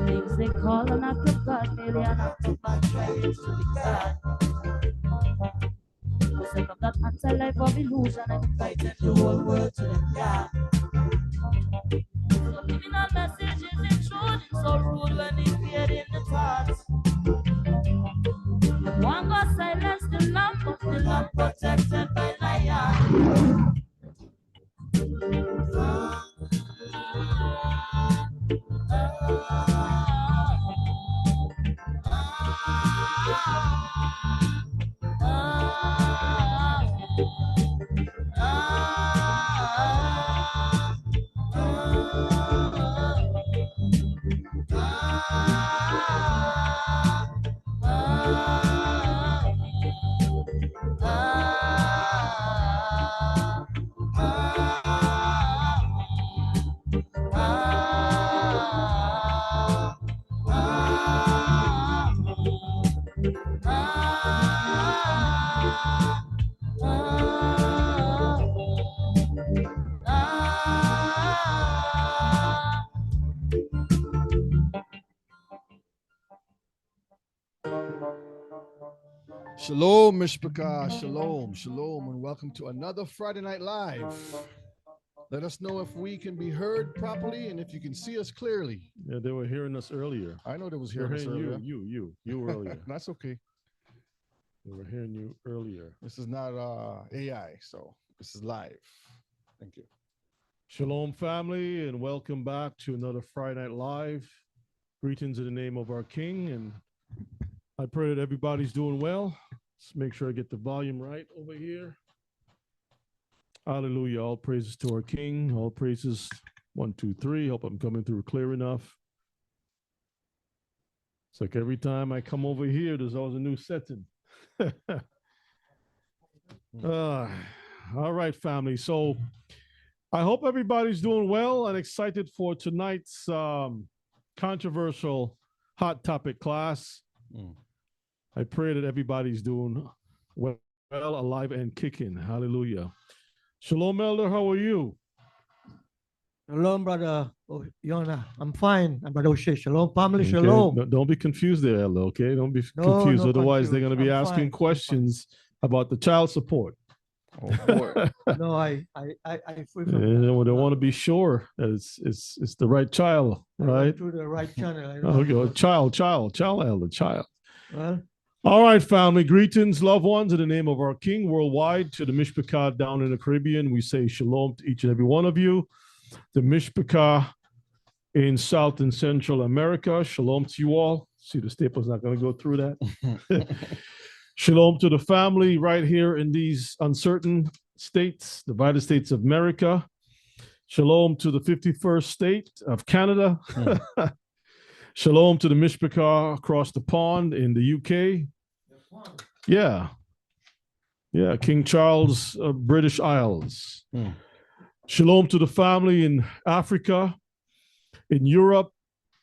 Things they call an act of God, merely an act of man trying to be God. For sake of that anti-life of illusion, I'm inviting the whole world to the God. Subliminal messages intruding so rude when invading the thoughts. One God silence the lamp, but the lamp protected by lion. Shalom, Mishpachah, shalom, shalom, and welcome to another Friday Night Live. Let us know if we can be heard properly and if you can see us clearly. Yeah, they were hearing us earlier. I know they was They're hearing us earlier. you earlier. That's okay. They were hearing you earlier. This is not AI, so this is live. Thank you. Shalom, family, and welcome back to another Friday Night Live. Greetings in the name of our King, and I pray that everybody's doing well. Let's make sure I get the volume right over here. Hallelujah. All praises to our King. All praises. 1, 2, 3. Hope I'm coming through clear enough. It's like every time I come over here, there's always a new setting. All right, family. So I hope everybody's doing well and excited for tonight's controversial hot topic class. I pray that everybody's doing well, alive, and kicking. Hallelujah. Shalom, Elder. How are you? Shalom, brother. Oh, Yona, I'm fine. I'm brother O'Shea. Shalom, family. Okay. Shalom. No, don't be confused there, Elder. Okay, don't be confused. No, otherwise, they're going to be asking questions about the child support. Oh boy. No, I free from that. They want to be sure that it's the right child, right? Through the right channel. Okay, child, Elder, child. Well. All right, family. Greetings, loved ones, in the name of our King worldwide. To the Mishpachah down in the Caribbean, we say shalom to each and every one of you. The Mishpachah in South and Central America, shalom to you all. See, the staple's not going to go through that. Shalom to the family right here in these uncertain states, divided states of America. Shalom to the 51st state of Canada. Shalom to the Mishpachah across the pond in the UK. Yeah, King Charles British Isles. Shalom to the family in Africa, in Europe,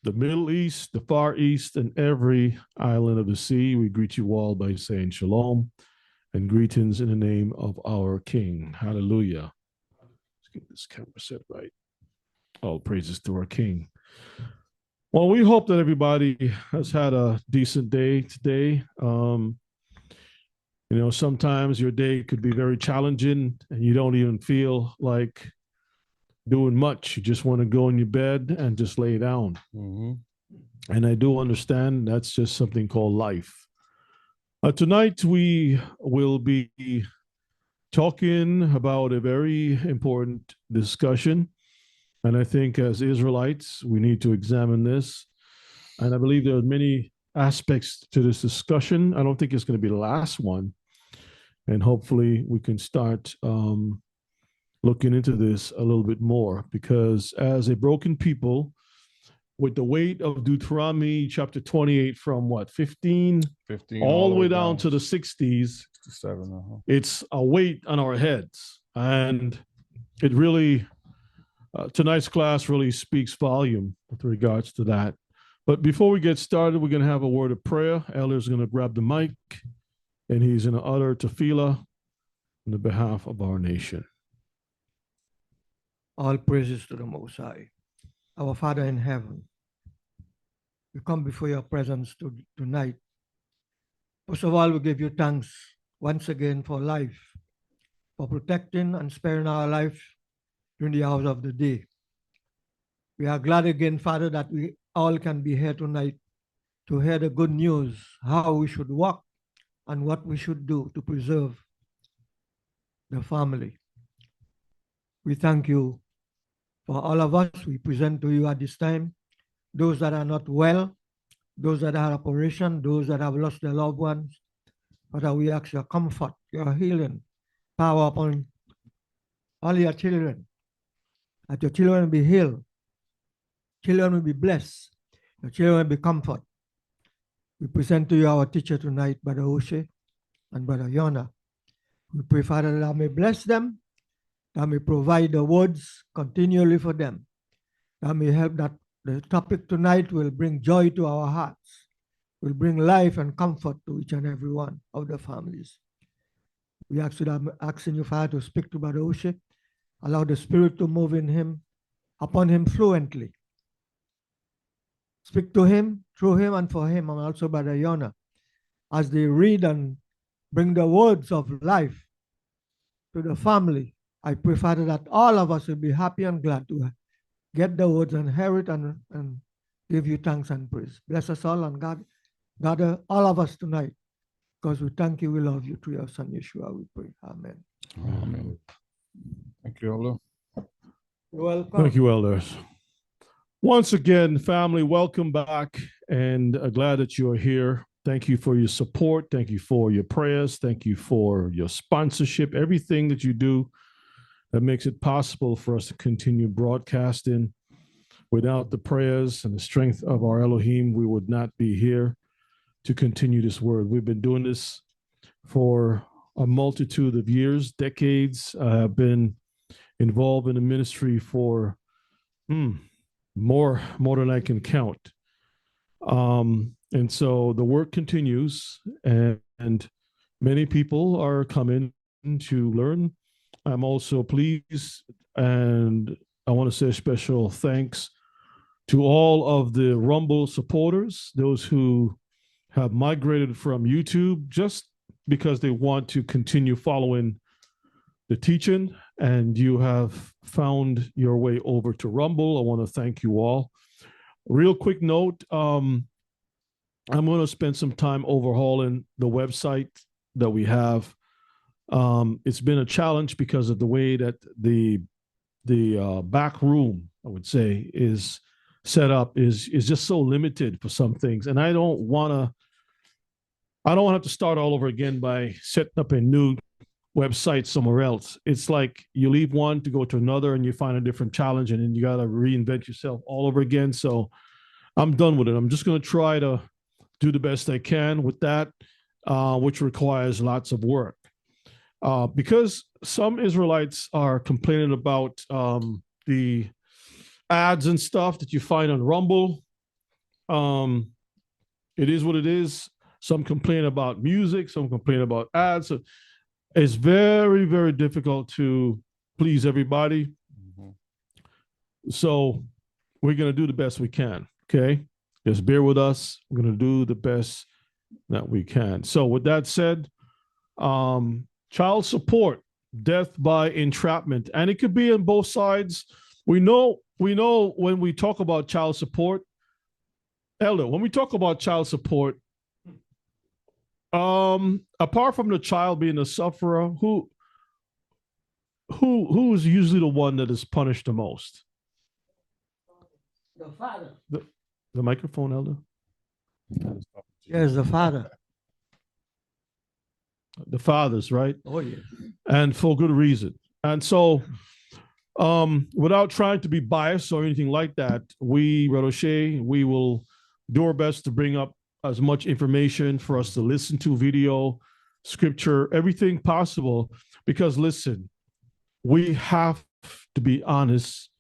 the Middle East, the Far East, and every island of the sea. We greet you all by saying shalom and greetings in the name of our King. Hallelujah. Let's get this camera set right. All praises to our King. Well, we hope that everybody has had a decent day today. Sometimes your day could be very challenging and you don't even feel like doing much. You just want to go in your bed and just lay down. And I do understand that's just something called life. Tonight, we will be talking about a very important discussion. And I think as Israelites, we need to examine this. And I believe there are many aspects to this discussion. I don't think it's going to be the last one. And hopefully we can start looking into this a little bit more, because as a broken people, with the weight of Deuteronomy chapter 28 from 15 all the way down to the 60s, 67, it's a weight on our heads. And it really tonight's class really speaks volume with regards to that. But before we get started, we're going to have a word of prayer. Elder's going to grab the mic, and he's going to utter tefillah on the behalf of our nation. All praises to the Most High. Our Father in heaven, we come before your presence tonight. First of all, we give you thanks once again for life, for protecting and sparing our life during the hours of the day. We are glad again, Father, that we all can be here tonight to hear the good news, how we should walk and what we should do to preserve the family. We thank you for all of us. We present to you at this time those that are not well, those that are operation, those that have lost their loved ones. Father, we ask your comfort, your healing power upon all your children, that your children will be healed, children will be blessed, your children will be comfort. We present to you our teacher tonight, Brother Oshe and Brother Yona. We pray, Father, that I may bless them, that I may provide the words continually for them, that I may help that the topic tonight will bring joy to our hearts, will bring life and comfort to each and every one of the families. We ask you, I'm asking you, Father, to speak to Brother Oshe, allow the Spirit to move in him, upon him fluently. Speak to him, through him, and for him, and also Brother Yona, as they read and bring the words of life to the family. I pray, Father, that all of us will be happy and glad to get the words and hear it and give you thanks and praise. Bless us all and gather all of us tonight, because we thank you, we love you. Through your Son, Yeshua, we pray. Amen. Amen. Thank you, Elder. You're welcome. Thank you, elders. Once again, family, welcome back, and glad that you're here. Thank you for your support. Thank you for your prayers. Thank you for your sponsorship, everything that you do that makes it possible for us to continue broadcasting. Without the prayers and the strength of our Elohim, we would not be here to continue this word. We've been doing this for a multitude of years, decades. I have been involved in the ministry for more than I can count. And so the work continues, and many people are coming to learn. I'm also pleased, and I want to say a special thanks to all of the Rumble supporters, those who have migrated from YouTube just because they want to continue following the teaching, and you have found your way over to Rumble. I want to thank you all. Real quick note, I'm going to spend some time overhauling the website that we have. It's been a challenge because of the way that the back room, I would say, is set up is just so limited for some things, and I don't want to have to start all over again by setting up a new website somewhere else. It's like you leave one to go to another, and you find a different challenge, and then you got to reinvent yourself all over again. So I'm done with it. I'm just going to try to do the best I can with that, which requires lots of work. Because some Israelites are complaining about the ads and stuff that you find on Rumble. It is what it is. Some complain about music, some complain about ads. So it's very, very difficult to please everybody. So we're going to do the best we can, okay? Just bear with us. We're going to do the best that we can. So with that said, child support, death by entrapment, and it could be on both sides. We know when we talk about child support, Elder, when we talk about child support, apart from the child being the sufferer, who's usually the one that is punished the most? The father. The microphone, Elder? Yes, the father. The fathers, right? Oh, yes. And for good reason. And so, without trying to be biased or anything like that, we, Brother Shea, we will do our best to bring up as much information for us to listen to, video, scripture, everything possible. Because listen, we have to be honest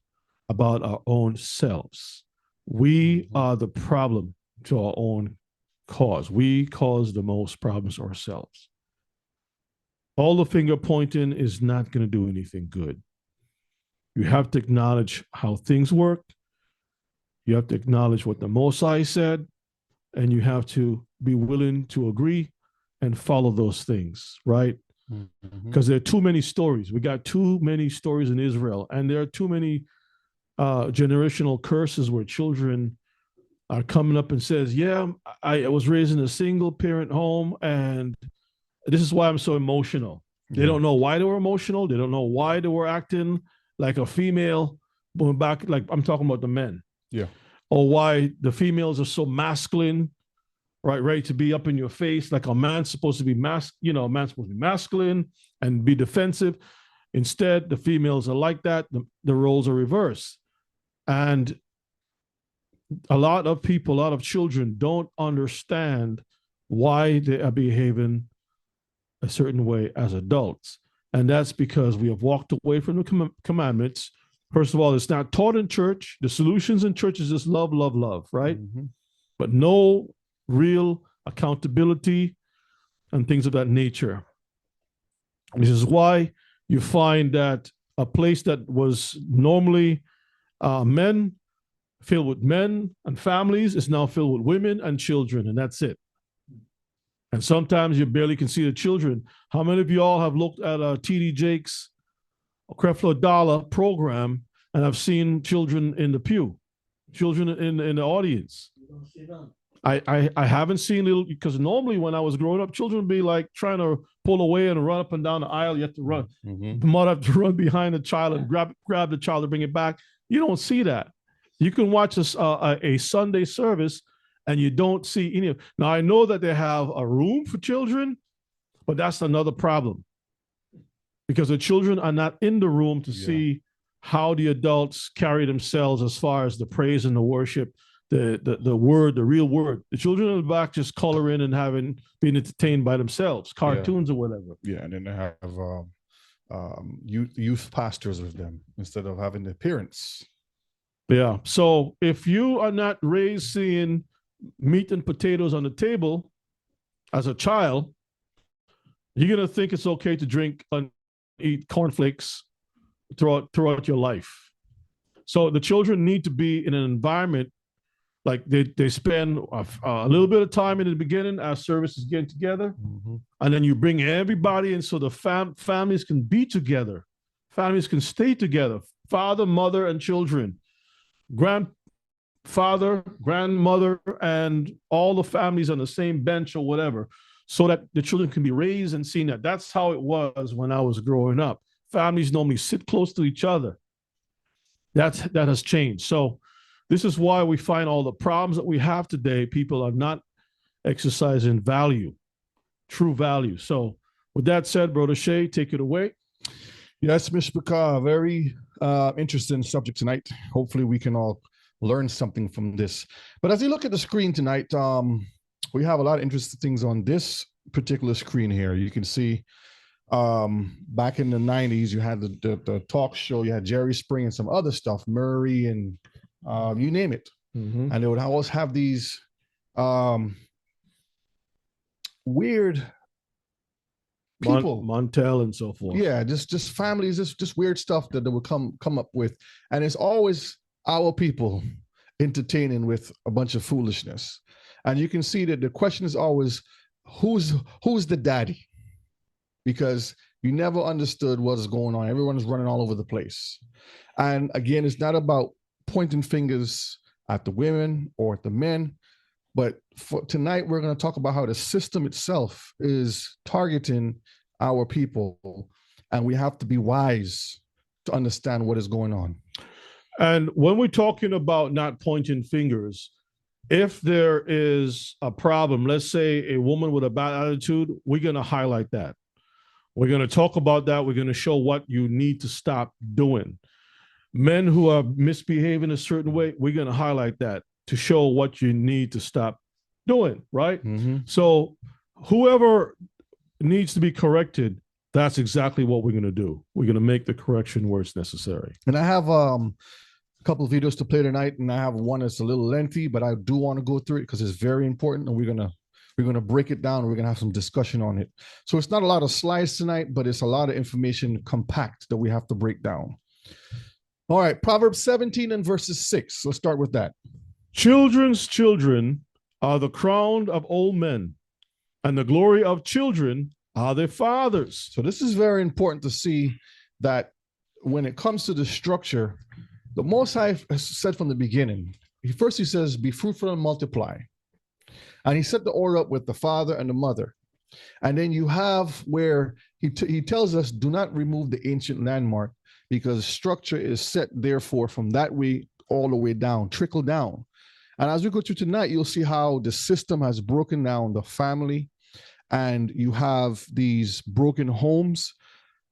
about our own selves. We are the problem to our own cause. We cause the most problems ourselves. All the finger pointing is not going to do anything good. You have to acknowledge how things work. You have to acknowledge what the Mosai said, and you have to be willing to agree and follow those things, right? Because there are too many stories. We got too many stories in Israel, and there are too many generational curses where children are coming up and says, yeah, I was raised in a single parent home, and this is why I'm so emotional. They don't know why they were emotional. They don't know why they were acting like a female, going back, like I'm talking about the men. Yeah. Or why the females are so masculine, right? Ready to be up in your face, like a man's supposed to be a man's supposed to be masculine and be defensive. Instead, the females are like that. The roles are reversed. And a lot of people, a lot of children don't understand why they are behaving a certain way as adults. And that's because we have walked away from the commandments. First of all, it's not taught in church. The solutions in church is just love, love, love, right? But no real accountability and things of that nature. This is why you find that a place that was normally filled with men and families is now filled with women and children, and that's it. And sometimes you barely can see the children. How many of you all have looked at T.D. Jakes' Creflo Dollar program and have seen children in the pew, children in the audience? I haven't seen little, because normally when I was growing up, children would be like trying to pull away and run up and down the aisle. You have to run. The mother have to run behind the child and grab the child to bring it back. You don't see that. You can watch a Sunday service and you don't see any of. Now, I know that they have a room for children, but that's another problem, because the children are not in the room to see how the adults carry themselves as far as the praise and the worship, the word, the real word. The children in the back just coloring and being entertained by themselves, cartoons or whatever. Yeah, and then they have youth pastors with them instead of having the parents. Yeah. So if you are not raised seeing meat and potatoes on the table as a child, you're going to think it's okay to drink and eat cornflakes throughout your life. So the children need to be in an environment like they spend a little bit of time in the beginning as services getting together, and then you bring everybody in so the families can be together. Families can stay together, father, mother, and children, grandfather, grandmother, and all the families on the same bench or whatever, so that the children can be raised and seen that. That's how it was when I was growing up. Families normally sit close to each other. That has changed. So this is why we find all the problems that we have today. People are not exercising value, true value. So with that said, Brother Shea, take it away. Yes, Mishpachah, very interesting subject tonight. Hopefully we can all learn something from this. But as you look at the screen tonight, we have a lot of interesting things on this particular screen here. You can see back in the 90s, you had the talk show, you had Jerry Springer and some other stuff, Murray and you name it. And they would always have these weird people, Montel and so forth. Yeah, just families, just weird stuff that they would come up with. And it's always our people entertaining with a bunch of foolishness. And you can see that the question is always, who's the daddy? Because you never understood what's going on. Everyone's running all over the place. And again, it's not about pointing fingers at the women or at the men, but for tonight, we're going to talk about how the system itself is targeting our people, and we have to be wise to understand what is going on. And when we're talking about not pointing fingers, if there is a problem, let's say a woman with a bad attitude, we're going to highlight that. We're going to talk about that. We're going to show what you need to stop doing. Men who are misbehaving a certain way, we're going to highlight that to show what you need to stop doing, right? So whoever needs to be corrected, that's exactly what we're going to do. We're going to make the correction where it's necessary. And I have couple of videos to play tonight, and I have one that's a little lengthy, but I do want to go through it because it's very important, and we're gonna break it down. We're gonna have some discussion on it. So it's not a lot of slides tonight, but it's a lot of information compact that we have to break down. All right, Proverbs 17 and verses 6. Let's start with that. Children's children are the crown of old men, and the glory of children are their fathers. So this is very important to see that when it comes to the structure, the Most High has said from the beginning, he says, be fruitful and multiply. And he set the order up with the father and the mother. And then you have where he tells us, do not remove the ancient landmark, because structure is set, therefore, from that way all the way down, trickle down. And as we go through tonight, you'll see how the system has broken down the family, and you have these broken homes.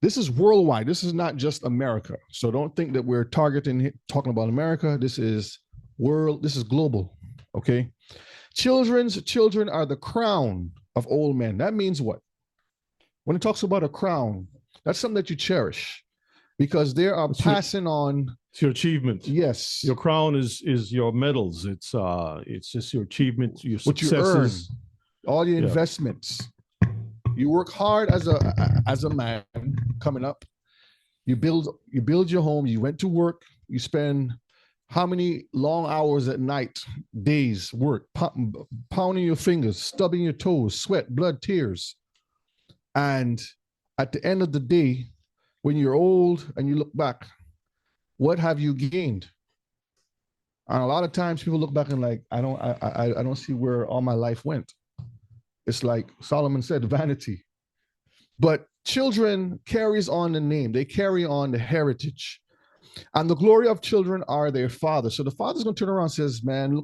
This is worldwide. This is not just America. So don't think that we're talking about America. This is global, okay? Children's children are the crown of old men. That means what? When it talks about a crown, that's something that you cherish, because they are passing on. It's your achievement. Yes. Your crown is your medals. It's just your achievement, your what successes. you earn, all your investments. You work hard as a man coming up. You build your home. You went to work. You spend how many long hours at night, days work, pounding your fingers, stubbing your toes, sweat, blood, tears. And at the end of the day, when you're old and you look back, what have you gained? And a lot of times people look back and like, I don't see where all my life went. It's like Solomon said, vanity. But children carries on the name. They carry on the heritage. And the glory of children are their father. So the father's going to turn around and says, man,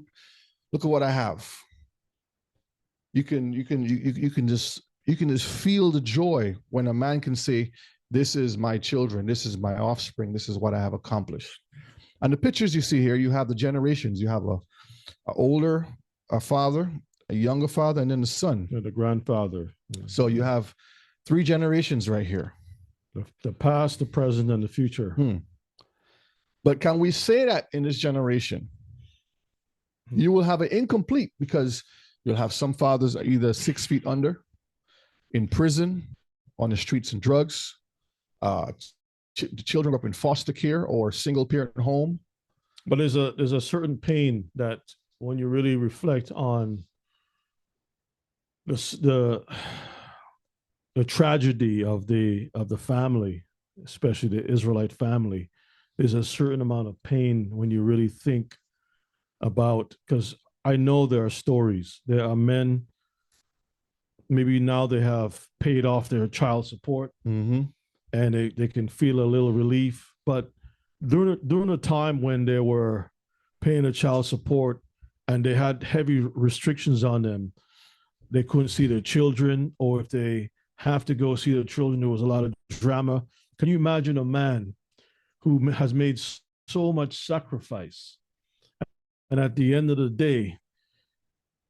look at what I have. You can just feel the joy when a man can say, this is my children, this is my offspring, this is what I have accomplished. And the pictures you see here, you have the generations. You have a father, a younger father, and then the son. Yeah, the grandfather. So you have 3 generations right here. The past, the present, and the future. But can we say that in this generation? You will have an incomplete, because you'll have some fathers are either 6 feet under, in prison, on the streets and drugs. The children up in foster care or single parent home. But there's a certain pain that when you really reflect on the tragedy of the family, especially the Israelite family, there's a certain amount of pain when you really think about, because I know there are stories. There are men, maybe now they have paid off their child support, and they can feel a little relief. But during a time when they were paying the child support and they had heavy restrictions on them, they couldn't see their children, or if they have to go see their children, there was a lot of drama. Can you imagine a man who has made so much sacrifice, and at the end of the day,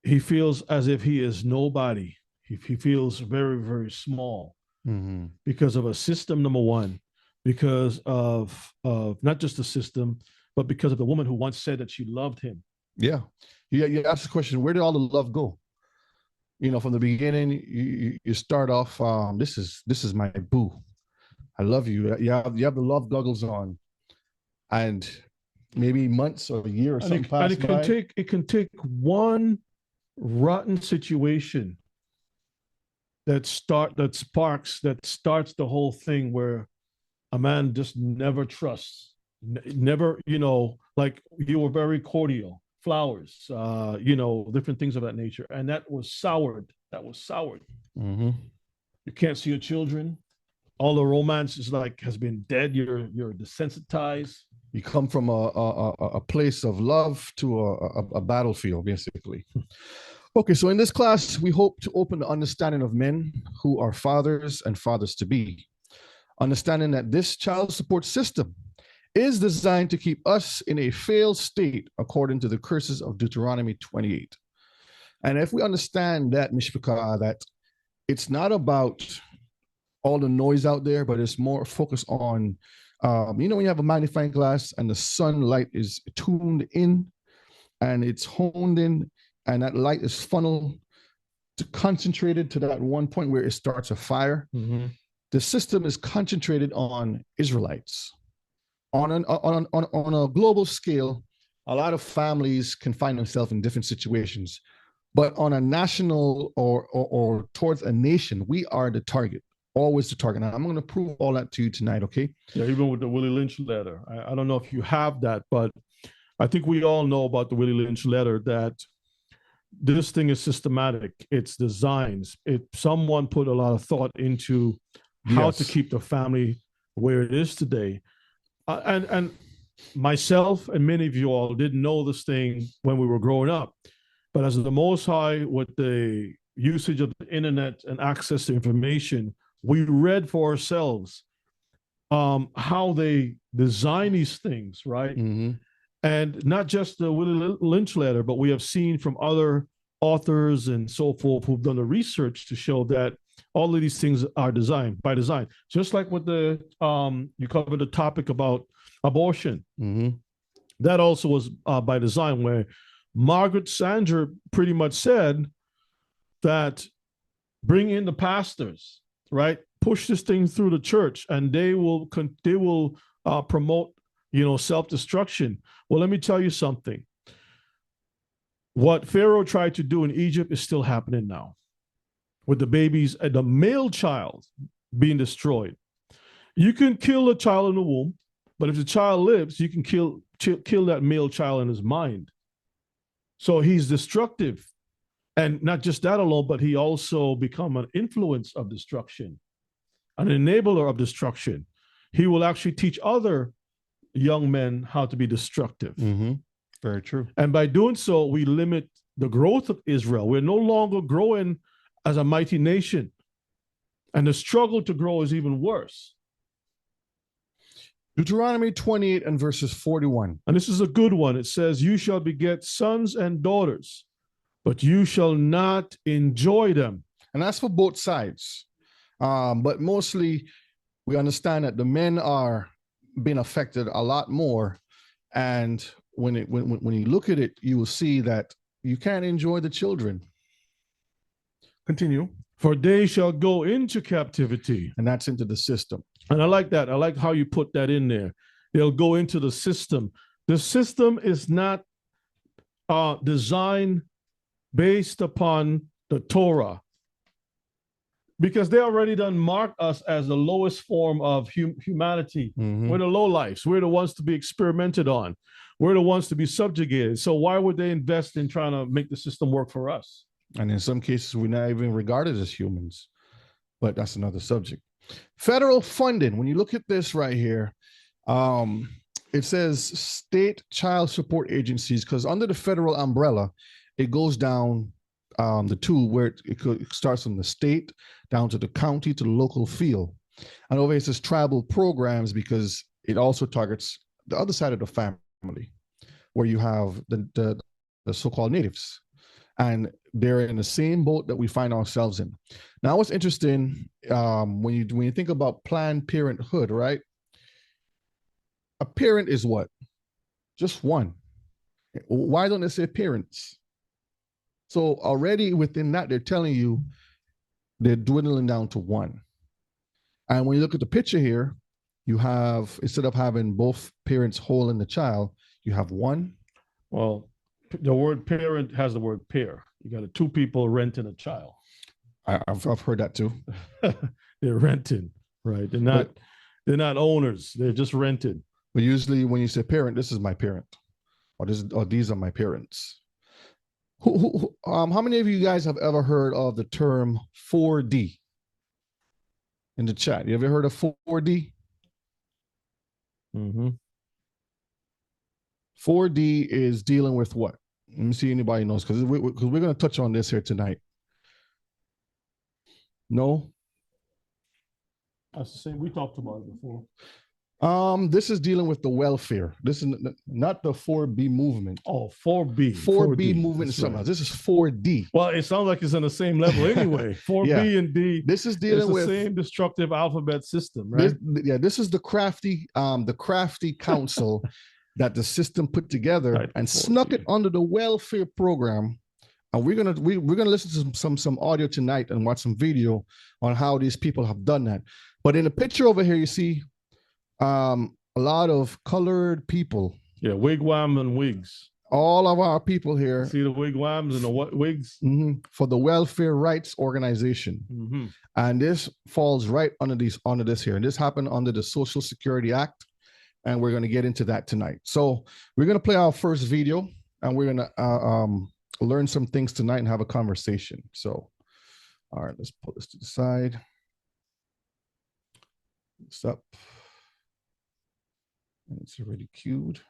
he feels as if he is nobody? He feels very, very small because of a system, number one, because of not just the system, but because of the woman who once said that she loved him. Yeah. You ask the question, where did all the love go? You know, from the beginning, you start off, this is my boo. I love you. You have the love goggles on, and maybe months or a year or something pass by. It can take one rotten situation that starts the whole thing, where a man just never trusts, never, like you were very cordial, flowers, different things of that nature, and that was soured. You can't see your children. All the romance is has been dead. You're desensitized. You come from a place of love to a battlefield, basically. Okay, so in this class, we hope to open the understanding of men who are fathers and fathers-to-be, understanding that this child support system is designed to keep us in a failed state according to the curses of Deuteronomy 28. And if we understand that, Mishpachah, that it's not about all the noise out there, but it's more focused on, when you have a magnifying glass and the sunlight is tuned in and it's honed in, and that light is funneled to concentrated to that one point where it starts a fire. Mm-hmm. The system is concentrated on Israelites. On a global scale, a lot of families can find themselves in different situations, but on a national or towards a nation, we are the target, always the target. And I'm going to prove all that to you tonight, okay? Yeah, even with the Willie Lynch letter. I don't know if you have that, but I think we all know about the Willie Lynch letter, that this thing is systematic. It's designs. Someone put a lot of thought into how to keep the family where it is today. And myself and many of you all didn't know this thing when we were growing up. But as the Most High, with the usage of the internet and access to information, we read for ourselves how they design these things, right? Mm-hmm. And not just the Willie Lynch letter, but we have seen from other authors and so forth who've done the research to show that all of these things are designed by design. Just like with the you covered the topic about abortion. Mm-hmm. That also was by design, where Margaret Sanger pretty much said that bring in the pastors, right? Push this thing through the church, and they will promote, self-destruction. Well, let me tell you something. What Pharaoh tried to do in Egypt is still happening now, with the babies and the male child being destroyed. You can kill a child in the womb, but if the child lives, you can kill that male child in his mind. So he's destructive. And not just that alone, but he also become an influence of destruction, an enabler of destruction. He will actually teach other young men how to be destructive. Mm-hmm. Very true. And by doing so, we limit the growth of Israel. We're no longer growing as a mighty nation. And the struggle to grow is even worse. Deuteronomy 28 and verses 41. And this is a good one. It says, you shall beget sons and daughters, but you shall not enjoy them. And that's for both sides. But mostly we understand that the men are being affected a lot more. And when you look at it, you will see that you can't enjoy the children. Continue. For they shall go into captivity. And that's into the system. And I like that. I like how you put that in there. They'll go into the system. The system is not designed based upon the Torah, because they already done marked us as the lowest form of humanity. Mm-hmm. We're the lowlifes. We're the ones to be experimented on. We're the ones to be subjugated. So why would they invest in trying to make the system work for us? And in some cases, we're not even regarded as humans. But that's another subject. Federal funding. When you look at this right here, it says state child support agencies, because under the federal umbrella, it goes down the two where it starts from the state down to the county to the local field. And over here it says tribal programs, because it also targets the other side of the family, where you have the so-called natives. And they're in the same boat that we find ourselves in. Now, what's interesting, when you think about Planned Parenthood, right? A parent is what? Just one. Why don't they say parents? So already within that, they're telling you they're dwindling down to one. And when you look at the picture here, you have, instead of having both parents holding the child, you have one. Well, the word parent has the word pair. You got two people renting a child. I've heard that too. They're renting, right? They're not owners. They're just rented. But usually when you say parent, this is my parent, or these are my parents. How many of you guys have ever heard of the term 4D in the chat? You ever heard of 4D? Mm-hmm. 4D is dealing with what? Let me see anybody knows, because we're going to touch on this here tonight. No? That's the same. We talked about it before. This is dealing with the welfare. This is not the 4B movement. Oh, 4B. 4B movement is something else. This is 4D. Well, it sounds like it's on the same level anyway. 4B and D. This is dealing with the same destructive alphabet system, right? This is the crafty council that the system put together and snuck it under the welfare program. And we're gonna listen to some audio tonight and watch some video on how these people have done that. But in the picture over here, you see a lot of colored people. Yeah, wigwam and wigs. All of our people here. See the wigwams and the wigs? For the Welfare Rights Organization. And this falls right under this here. And this happened under the Social Security Act. And we're going to get into that tonight. So we're going to play our first video and we're going to learn some things tonight and have a conversation. So, all right, let's pull this to the side. This up. And it's already queued.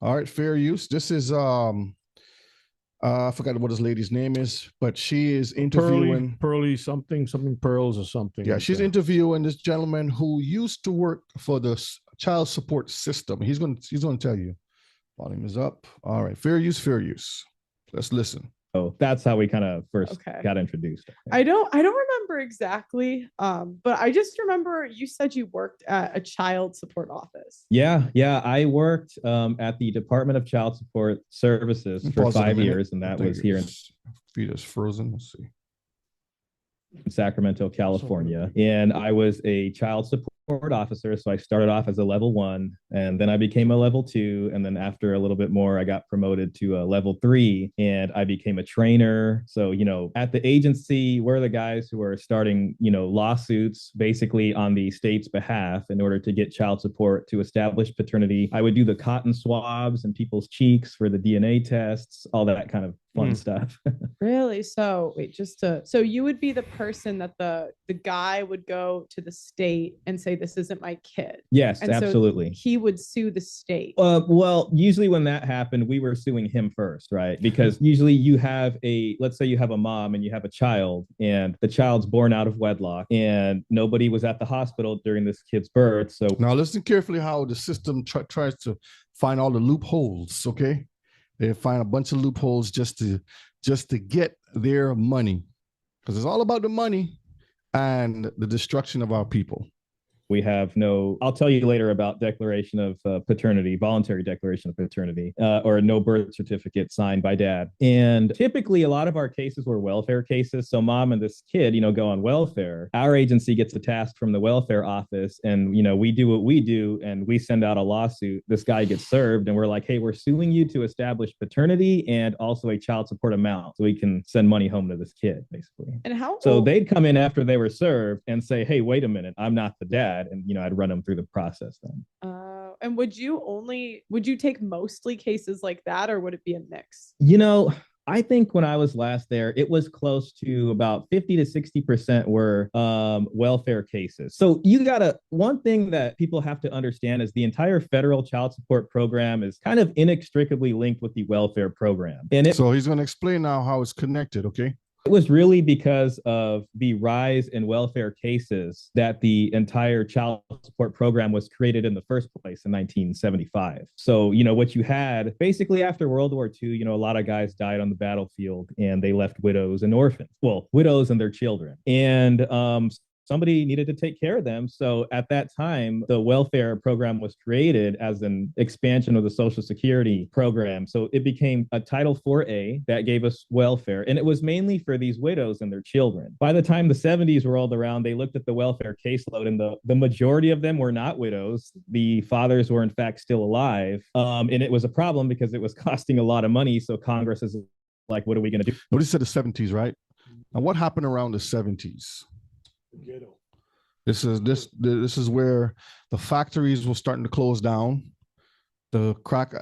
All right, fair use. This is I forgot what this lady's name is, but she is interviewing Pearly something pearls or something. Yeah, she's interviewing this gentleman who used to work for the child support system. He's going to tell you. Volume is up. All right, fair use. Let's listen. So that's how we kind of first got introduced. I don't remember exactly, but I just remember you said you worked at a child support office. Yeah, I worked at the Department of Child Support Services for 5 years, and that was here in feet is frozen. Let's see. Sacramento, California, and I was a child support officer. So I started off as a level 1, and then I became a level 2, and then after a little bit more, I got promoted to a level 3, and I became a trainer. So at the agency, we're the guys who are starting lawsuits basically on the state's behalf in order to get child support to establish paternity. I would do the cotton swabs and people's cheeks for the DNA tests, all that kind of fun stuff. Really? So wait, so you would be the person that the guy would go to the state and say, this isn't my kid. Yes, and absolutely. So he would sue the state. Well, usually when that happened, we were suing him first, right? Because usually let's say you have a mom and you have a child, and the child's born out of wedlock, and nobody was at the hospital during this kid's birth. So now listen carefully how the system tries to find all the loopholes, okay? They find a bunch of loopholes just to get their money, because it's all about the money and the destruction of our people. We have I'll tell you later about declaration of paternity, voluntary declaration of paternity, or no birth certificate signed by dad. And typically a lot of our cases were welfare cases. So mom and this kid, go on welfare. Our agency gets a task from the welfare office, and, we do what we do, and we send out a lawsuit. This guy gets served, and we're like, hey, we're suing you to establish paternity and also a child support amount so we can send money home to this kid, basically. And so they'd come in after they were served and say, hey, wait a minute, I'm not the dad. And I'd run them through the process then. And would you take mostly cases like that, or would it be a mix? I think when I was last there, it was close to about 50 to 60% were welfare cases. So one thing that people have to understand is the entire federal child support program is kind of inextricably linked with the welfare program. So he's going to explain now how it's connected, okay? It was really because of the rise in welfare cases that the entire child support program was created in the first place in 1975. So, what you had basically after World War II, a lot of guys died on the battlefield and they left widows and orphans. Well, widows and their children. And somebody needed to take care of them. So at that time, the welfare program was created as an expansion of the Social Security program. So it became a Title 4A that gave us welfare. And it was mainly for these widows and their children. By the time the 70s rolled around, they looked at the welfare caseload, and the majority of them were not widows. The fathers were in fact still alive. And it was a problem because it was costing a lot of money. So Congress is like, what are we going to do? Notice you said the 70s, right? And what happened around the 70s? Ghetto. This is where the factories were starting to close down. The crack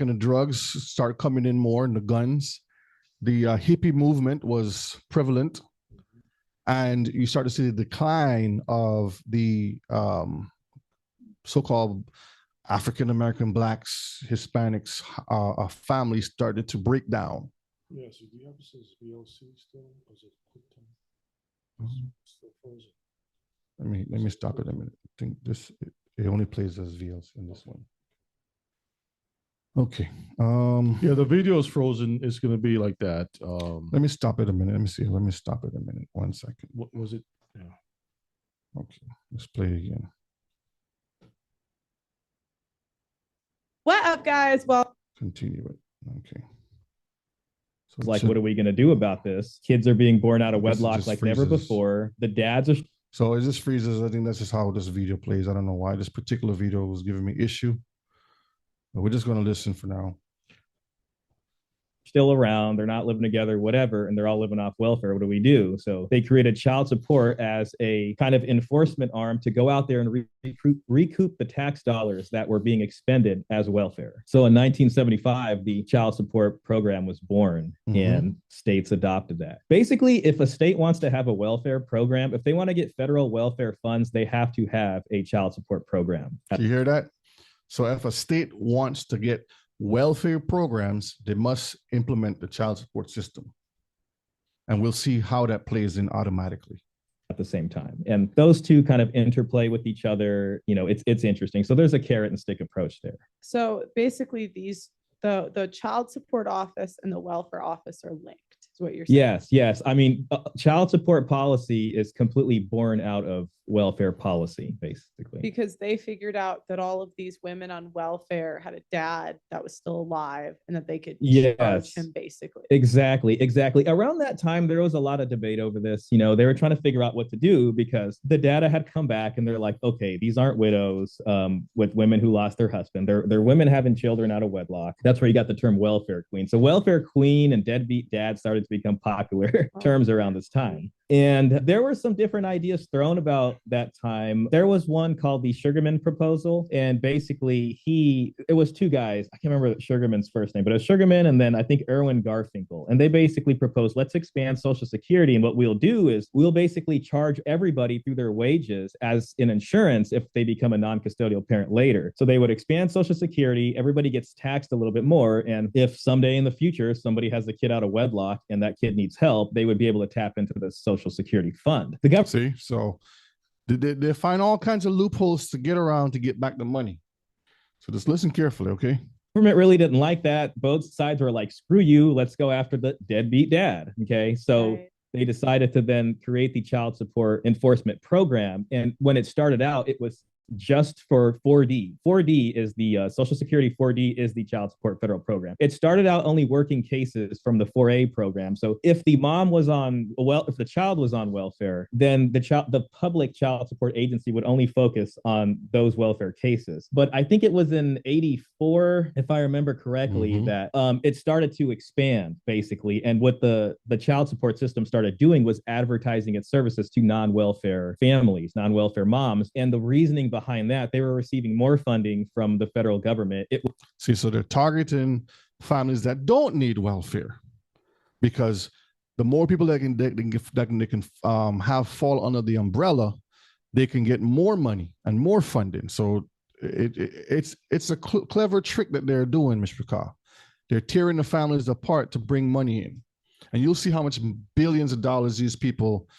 and the drugs start coming in more, and the guns. The hippie movement was prevalent, and you start to see the decline of the so-called African American, blacks, Hispanics, families started to break down. Yeah. So do you have this VLC still? Or is it QuickTime? Still frozen. Let me stop it a minute. I think this It only plays as VLC in this one. Okay. Yeah, the video is frozen. It's going to be like that. Let me stop it a minute. Let me see. Let me stop it a minute. 1 second. What was it? Yeah. Okay. Let's play again. What up, guys? Well, Continue it. Okay. So It's like, what are we going to do about this? Kids are being born out of I guess it wedlock just like never freezes. before. The dads are So it just freezes. I think that's just how this video plays. I don't know why this particular video was giving me issue. But we're just going to listen for now. still around, they're not living together, whatever, and they're all living off welfare. What do we do? So they created child support as a kind of enforcement arm to go out there and recoup the tax dollars that were being expended as welfare. So in 1975, the child support program was born, and states adopted that. Basically, if a state wants to have a welfare program, if they want to get federal welfare funds, they have to have a child support program. You hear that? So if a state wants to get welfare programs, they must implement the child support system. And we'll see how that plays in automatically. At the same time. And those two kind of interplay with each other. You know, it's interesting. So there's a carrot and stick approach there. So basically the child support office and the welfare office are linked, is what you're saying. Yes. I mean, child support policy is completely born out of welfare policy, basically. Because they figured out that all of these women on welfare had a dad that was still alive and that they could charge him, basically. Exactly. Around that time, there was a lot of debate over this. You know, they were trying to figure out what to do because the data had come back and they're like, okay, these aren't widows with women who lost their husband. They're women having children out of wedlock. That's where you got the term welfare queen. So welfare queen and deadbeat dad started to become popular terms around this time. And there were some different ideas thrown about that time. There was one called the Sugarman proposal. And basically it was two guys. I can't remember Sugarman's first name, but it was Sugarman and then I think Erwin Garfinkel. And they basically proposed, let's expand Social Security. And what we'll do is we'll basically charge everybody through their wages as an insurance if they become a non-custodial parent later. So they would expand Social Security. Everybody gets taxed a little bit more. And if someday in the future, somebody has a kid out of wedlock and that kid needs help, they would be able to tap into the Social Security fund. The government. See, so they find all kinds of loopholes to get around to get back the money. So just listen carefully, okay? Government really didn't like that. Both sides were like, screw you, let's go after the deadbeat dad. Okay, so they decided to then create the child support enforcement program. And when it started out, it was just for 4D. 4D is the Social Security 4D is the child support federal program. It started out only working cases from the 4A program. So if the mom was if the child was on welfare, then the public child support agency would only focus on those welfare cases. But I think it was in 84, if I remember correctly, that it started to expand basically. And what the child support system started doing was advertising its services to non-welfare families, non-welfare moms. And the reasoning behind that, they were receiving more funding from the federal government. So they're targeting families that don't need welfare, because the more people that can have fall under the umbrella, they can get more money and more funding. So it's a clever trick that they're doing, Mr. Carr. They're tearing the families apart to bring money in, and you'll see how much billions of dollars these people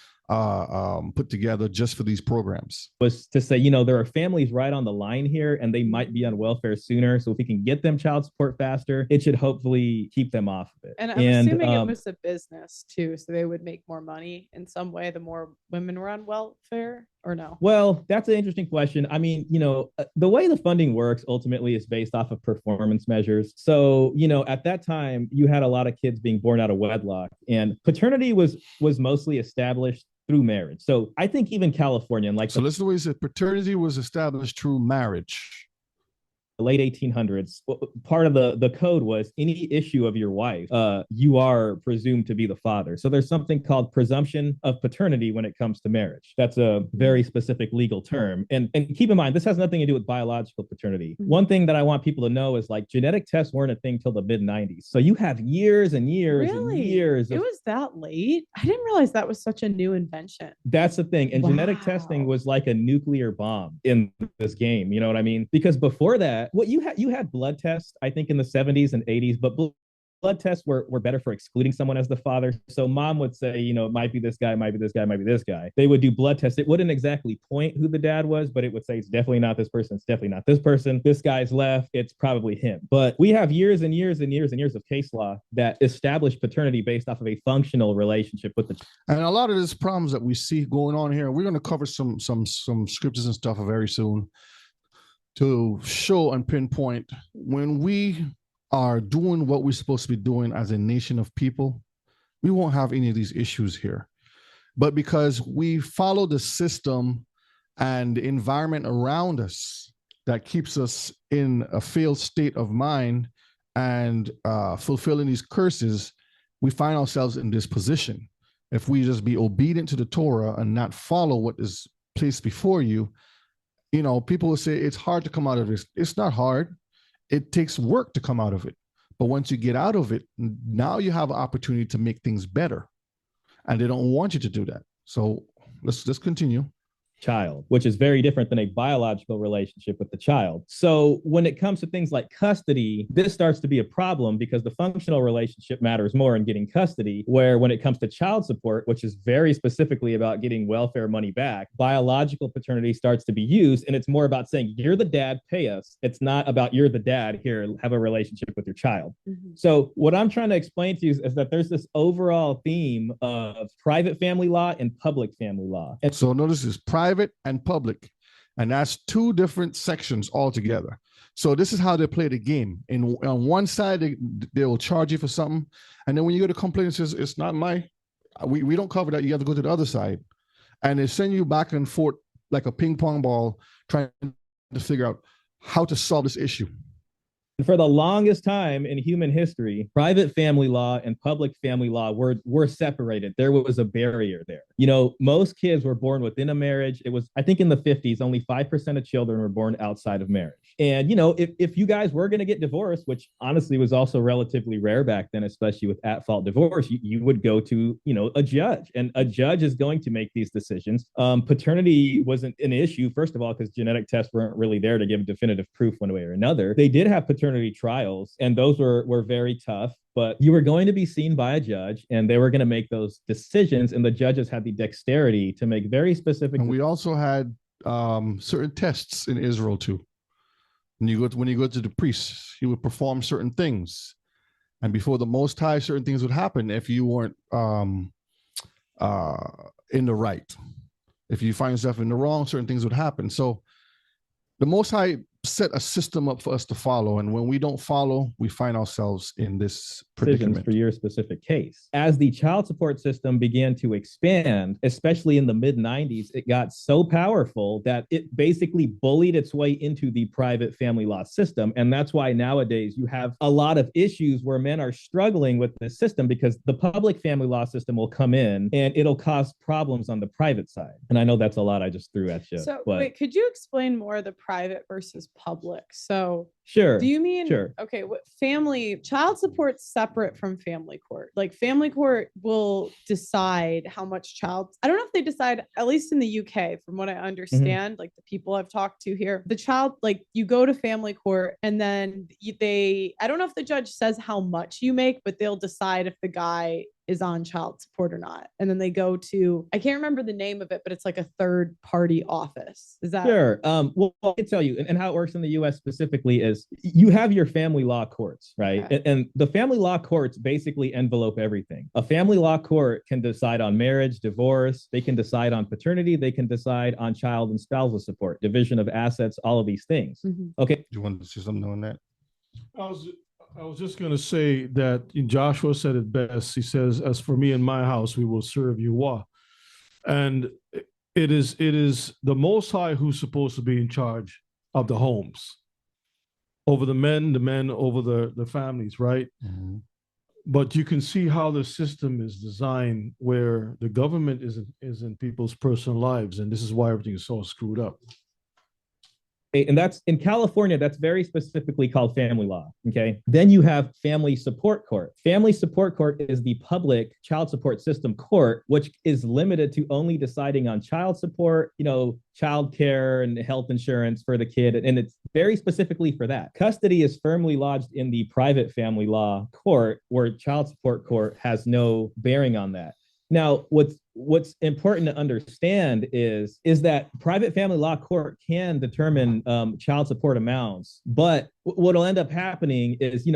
put together just for these programs. Was to say, you know, there are families right on the line here and they might be on welfare sooner. So if we can get them child support faster, it should hopefully keep them off of it. And I'm assuming it was a business too. So they would make more money in some way the more women were on welfare, or no? Well, that's an interesting question. I mean, you know, the way the funding works ultimately is based off of performance measures. So, you know, at that time, you had a lot of kids being born out of wedlock, and paternity was mostly established through marriage. So I think even California, and so listen to what he said, paternity was established through marriage. The late 1800s, part of the code was any issue of your wife, you are presumed to be the father. So there's something called presumption of paternity when it comes to marriage. That's a very specific legal term. And keep in mind, this has nothing to do with biological paternity. One thing that I want people to know is like genetic tests weren't a thing till the mid 90s. So you have years and years and years. It was that late? I didn't realize that was such a new invention. That's the thing. And genetic testing was like a nuclear bomb in this game. You know what I mean? Because before that, what you had blood tests, I think in the 70s and 80s, but blood blood tests were better for excluding someone as the father. So mom would say, it might be this guy, it might be this guy, it might be this guy. They would do blood tests. It wouldn't exactly point who the dad was, but it would say it's definitely not this person. It's definitely not this person. This guy's left. It's probably him. But we have years and years and years and years of case law that establish paternity based off of a functional relationship with the. And a lot of these problems that we see going on here, we're going to cover some scriptures and stuff very soon to show and pinpoint when we are doing what we're supposed to be doing as a nation of people, we won't have any of these issues here. But because we follow the system and the environment around us that keeps us in a failed state of mind and fulfilling these curses, we find ourselves in this position. If we just be obedient to the Torah and not follow what is placed before you, people will say it's hard to come out of this. It's not hard. It takes work to come out of it. But once you get out of it, now you have an opportunity to make things better. And they don't want you to do that. So let's continue. Child, which is very different than a biological relationship with the child. So when it comes to things like custody, this starts to be a problem because the functional relationship matters more in getting custody, where when it comes to child support, which is very specifically about getting welfare money back, biological paternity starts to be used, and it's more about saying, you're the dad, pay us. It's not about you're the dad, here, have a relationship with your child. Mm-hmm. So what I'm trying to explain to you is that there's this overall theme of private family law and public family law. And so notice this, private and public, and that's two different sections altogether. So this is how they play the game. On one side, they will charge you for something, and then when you go to complain, it says it's not we don't cover that. You have to go to the other side, and they send you back and forth like a ping pong ball, trying to figure out how to solve this issue. For the longest time in human history, private family law and public family law were separated. There was a barrier there. Most kids were born within a marriage. It was, I think in the 50s, only 5% of children were born outside of marriage. And, if you guys were going to get divorced, which honestly was also relatively rare back then, especially with at-fault divorce, you would go to, a judge, and a judge is going to make these decisions. Paternity wasn't an issue, first of all, because genetic tests weren't really there to give definitive proof one way or another. They did have paternity trials, and those were very tough, but you were going to be seen by a judge, and they were going to make those decisions, and the judges had the dexterity to make very specific. And we also had certain tests in Israel too. When you go to the priest, he would perform certain things, and before the Most High, certain things would happen if you weren't in the right. If you find yourself in the wrong, certain things would happen. So the Most High set a system up for us to follow, and when we don't follow, we find ourselves in this predicament. For your specific case. As the child support system began to expand, especially in the mid-90s, it got so powerful that it basically bullied its way into the private family law system. And that's why nowadays you have a lot of issues where men are struggling with this system, because the public family law system will come in and it'll cause problems on the private side. And I know that's a lot I just threw at you. So wait, could you explain more the private versus public? So sure. Do you mean, sure. Okay, what child support's separate from family court? Like family court will decide how much I don't know if they decide, at least in the UK, from what I understand, like the people I've talked to here, the child, like you go to family court and then I don't know if the judge says how much you make, but they'll decide if the guy is on child support or not. And then they go to, I can't remember the name of it, but it's like a third party office. Is that? Sure. Well, I can tell you, and how it works in the US specifically is you have your family law courts, right? Okay. And the family law courts basically envelope everything. A family law court can decide on marriage, divorce, they can decide on paternity, they can decide on child and spousal support, division of assets, all of these things. Mm-hmm. Okay. Do you want to say something on that? I was just going to say that Joshua said it best. He says, as for me and my house, we will serve Yahweh. And it is the Most High who's supposed to be in charge of the homes, over the men over the families, right? Mm-hmm. But you can see how the system is designed, where the government is in people's personal lives. And this is why everything is so screwed up. And that's in California, that's very specifically called family law. Okay. Then you have family support court. Family support court is the public child support system court, which is limited to only deciding on child support, child care and health insurance for the kid. And it's very specifically for that. Custody is firmly lodged in the private family law court, where child support court has no bearing on that. Now, what's important to understand is that private family law court can determine child support amounts, but what'll end up happening is,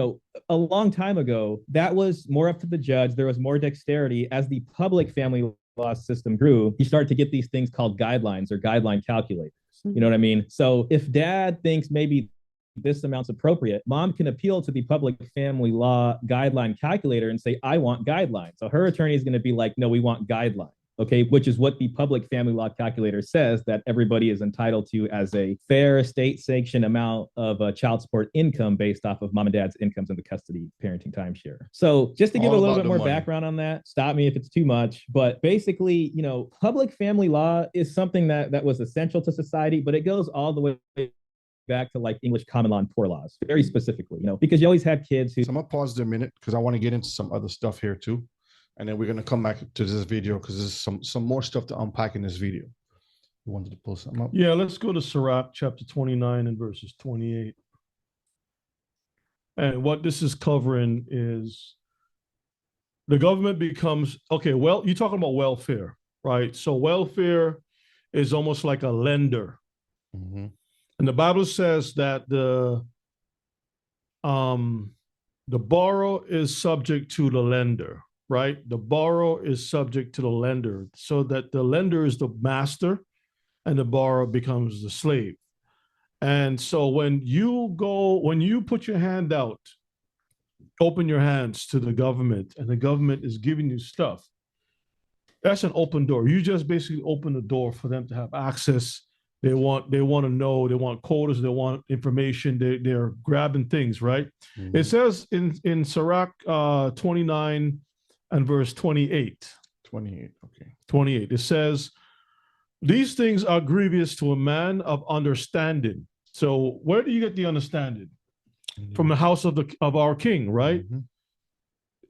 a long time ago, that was more up to the judge. There was more dexterity. As the public family law system grew, you start to get these things called guidelines or guideline calculators. You know what I mean? So if dad thinks maybe this amount's appropriate, mom can appeal to the public family law guideline calculator and say, I want guidelines. So her attorney is going to be like, no, we want guidelines. Okay, which is what the public family law calculator says that everybody is entitled to as a fair state sanctioned amount of child support income based off of mom and dad's incomes in the custody parenting timeshare. So just to give a little bit more background on that, stop me if it's too much, but basically, public family law is something that was essential to society, but it goes all the way back to like English common law and poor laws, very specifically, because you always had kids who. So I'm gonna pause there a minute because I want to get into some other stuff here too. And then we're gonna come back to this video because there's some more stuff to unpack in this video. You wanted to pull something up? Yeah, let's go to Sirach chapter 29 and verses 28. And what this is covering is the government becomes, okay, well, you're talking about welfare, right? So welfare is almost like a lender. Mm-hmm. And the Bible says that the borrower is subject to the lender, right? The borrower is subject to the lender, so that the lender is the master and the borrower becomes the slave. And so when you put your hand out, open your hands to the government, and the government is giving you stuff, that's an open door. You just basically open the door for them to have access. They want to know, they want quotas, they want information, they're grabbing things, right? Mm-hmm. It says in Sirach 29 and verse 28. 28, okay. 28, it says, these things are grievous to a man of understanding. So where do you get the understanding? Mm-hmm. From the house of our king, right? Mm-hmm.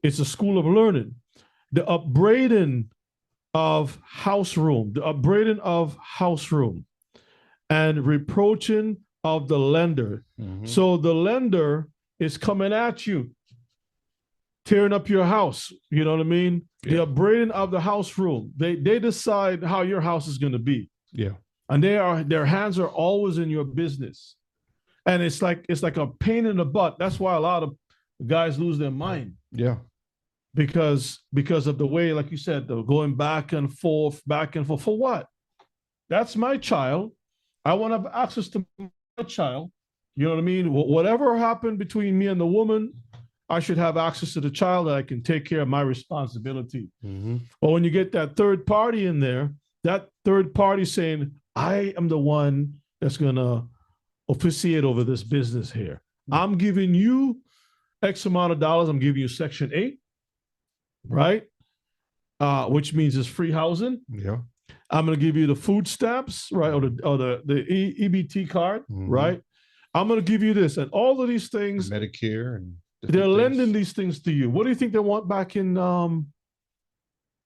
It's a school of learning. The upbraiding of house room, and reproaching of the lender. Mm-hmm. So the lender is coming at you, tearing up your house. You know what I mean? Yeah. The upbraiding of the house room. They decide how your house is going to be. Yeah. And their hands are always in your business. And it's like a pain in the butt. That's why a lot of guys lose their mind. Yeah. Because of the way, like you said, they're going back and forth. For what? That's my child. I want to have access to my child. You know what I mean? Whatever happened between me and the woman, I should have access to the child that I can take care of my responsibility. Mm-hmm. But when you get that third party in there, that third party saying, I am the one that's going to officiate over this business here. Mm-hmm. I'm giving you X amount of dollars. I'm giving you Section 8, right? Which means it's free housing. Yeah. I'm going to give you the food stamps, right? Or the EBT card, mm-hmm. right? I'm going to give you this. And all of these things. Medicare. And they're lending these things to you. What do you think they want back in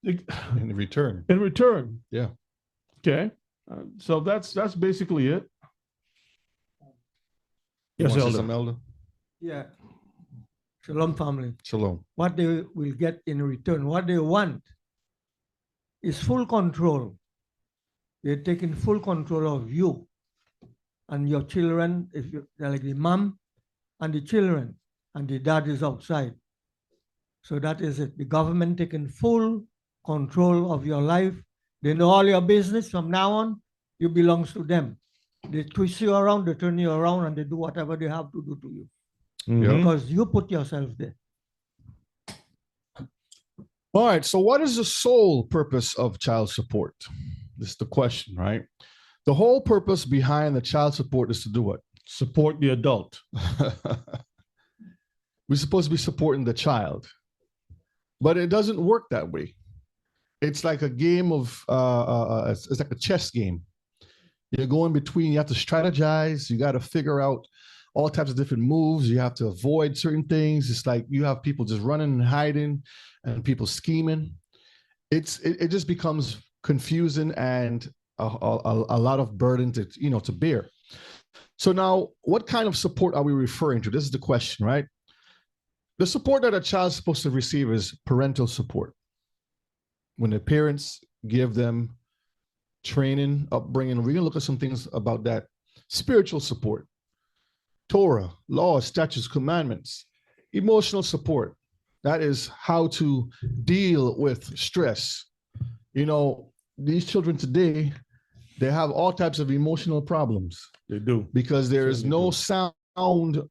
return? In return. Yeah. Okay. So that's basically it. Yes, Elder. Yeah. Shalom, family. Shalom. What they will get in return, what they want is full control. They're taking full control of you and your children, if you're like the mom and the children, and the dad is outside. So that is it. The government taking full control of your life. They know all your business. From now on, you belongs to them. They twist you around, they turn you around, and they do whatever they have to do to you. Mm-hmm. Because you put yourself there. All right. So what is the sole purpose of child support? This is the question, right? The whole purpose behind the child support is to do what? Support the adult. We're supposed to be supporting the child, but it doesn't work that way. It's like a game of, it's like a chess game. You're going between, you have to strategize, you got to figure out all types of different moves, you have to avoid certain things. It's like you have people just running and hiding and people scheming. It just becomes confusing and a lot of burden to bear. So now, what kind of support are we referring to? This is the question, right? The support that a child's supposed to receive is parental support. When the parents give them training, upbringing, we're going to look at some things about that. Spiritual support, Torah, laws, statutes, commandments, emotional support. That is how to deal with stress. You know, these children today, they have all types of emotional problems. They do. Because there is no do. sound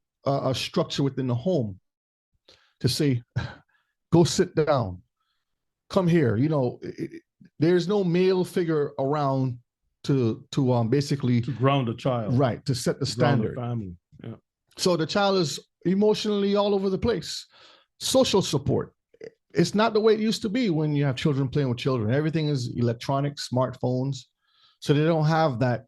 structure within the home to say, go sit down, come here. You know, there's no male figure around to basically to ground a child, right? To set the standard. Family. Yeah. So the child is emotionally all over the place. Social support. It's not the way it used to be when you have children playing with children. Everything is electronic, smartphones. So they don't have that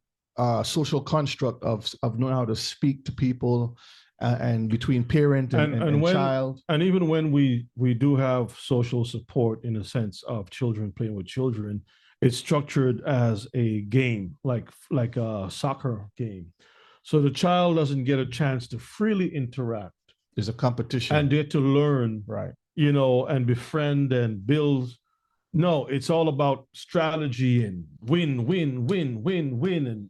social construct of knowing how to speak to people and between parent and child. And even when we do have social support in a sense of children playing with children, it's structured as a game, like a soccer game. So the child doesn't get a chance to freely interact. There's a competition. And get to learn, right? You know, and befriend and build. No, it's all about strategy and win,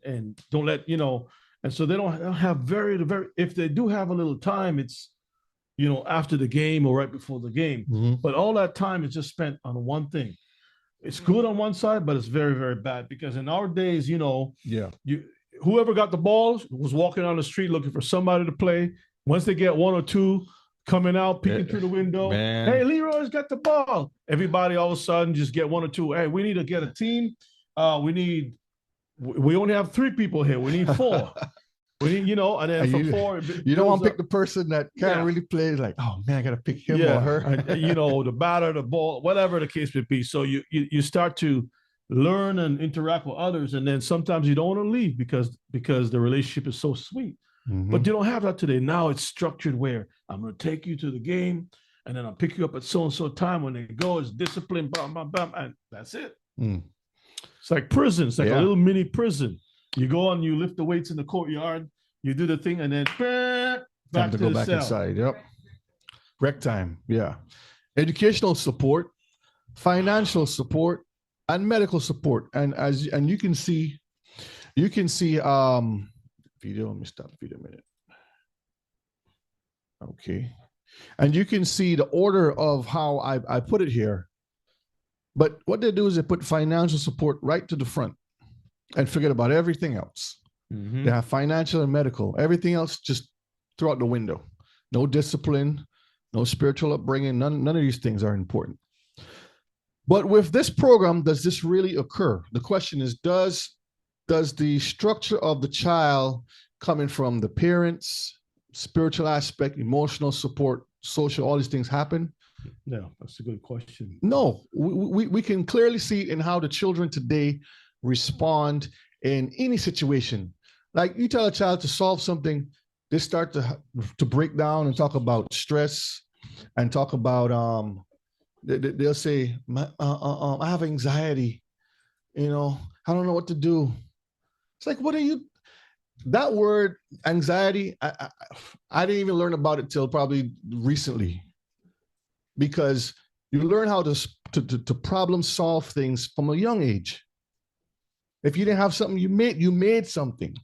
and don't let, you know, and so they don't have very, if they do have a little time, it's, you know, after the game or right before the game. Mm-hmm. But all that time is just spent on one thing. It's good on one side, but it's very, very bad because in our days, you know, whoever got the ball was walking on the street looking for somebody to play. Once they get one or two, coming out, peeking through the window. Man. Hey, Leroy's got the ball. Everybody all of a sudden just get one or two. Hey, we need to get a team. We only have 3 people here. We need 4. We need, you know, and then from 4. You don't want to pick the person that can't really play. Like, oh man, I got to pick him or her. And, you know, the batter, the ball, whatever the case may be. So you start to learn and interact with others. And then sometimes you don't want to leave because the relationship is so sweet. Mm-hmm. But you don't have that today. Now it's structured where I'm going to take you to the game and then I'll pick you up at so-and-so time. When they go, it's discipline, bam, bam, bam, and that's it. Mm. It's like prison. It's like a little mini prison. You go and you lift the weights in the courtyard, you do the thing, and then back to go the back cell. Inside. Yep. Rec time. Yeah. Educational support, financial support, and medical support. And you can see video. Let me stop the video a minute. Okay. And you can see the order of how I put it here. But what they do is they put financial support right to the front and forget about everything else. Mm-hmm. They have financial and medical. Everything else just throw out the window. No discipline, no spiritual upbringing. None of these things are important. But with this program, does this really occur? The question is, does the structure of the child coming from the parents, spiritual aspect, emotional support, social, all these things happen? No, that's a good question. No, we can clearly see in how the children today respond in any situation. Like you tell a child to solve something, they start to break down and talk about stress and talk about, they'll say, I have anxiety, you know, I don't know what to do. It's like, what are you? That word anxiety, I didn't even learn about it till probably recently, because you learn how to problem solve things from a young age. If you didn't have something, you made something.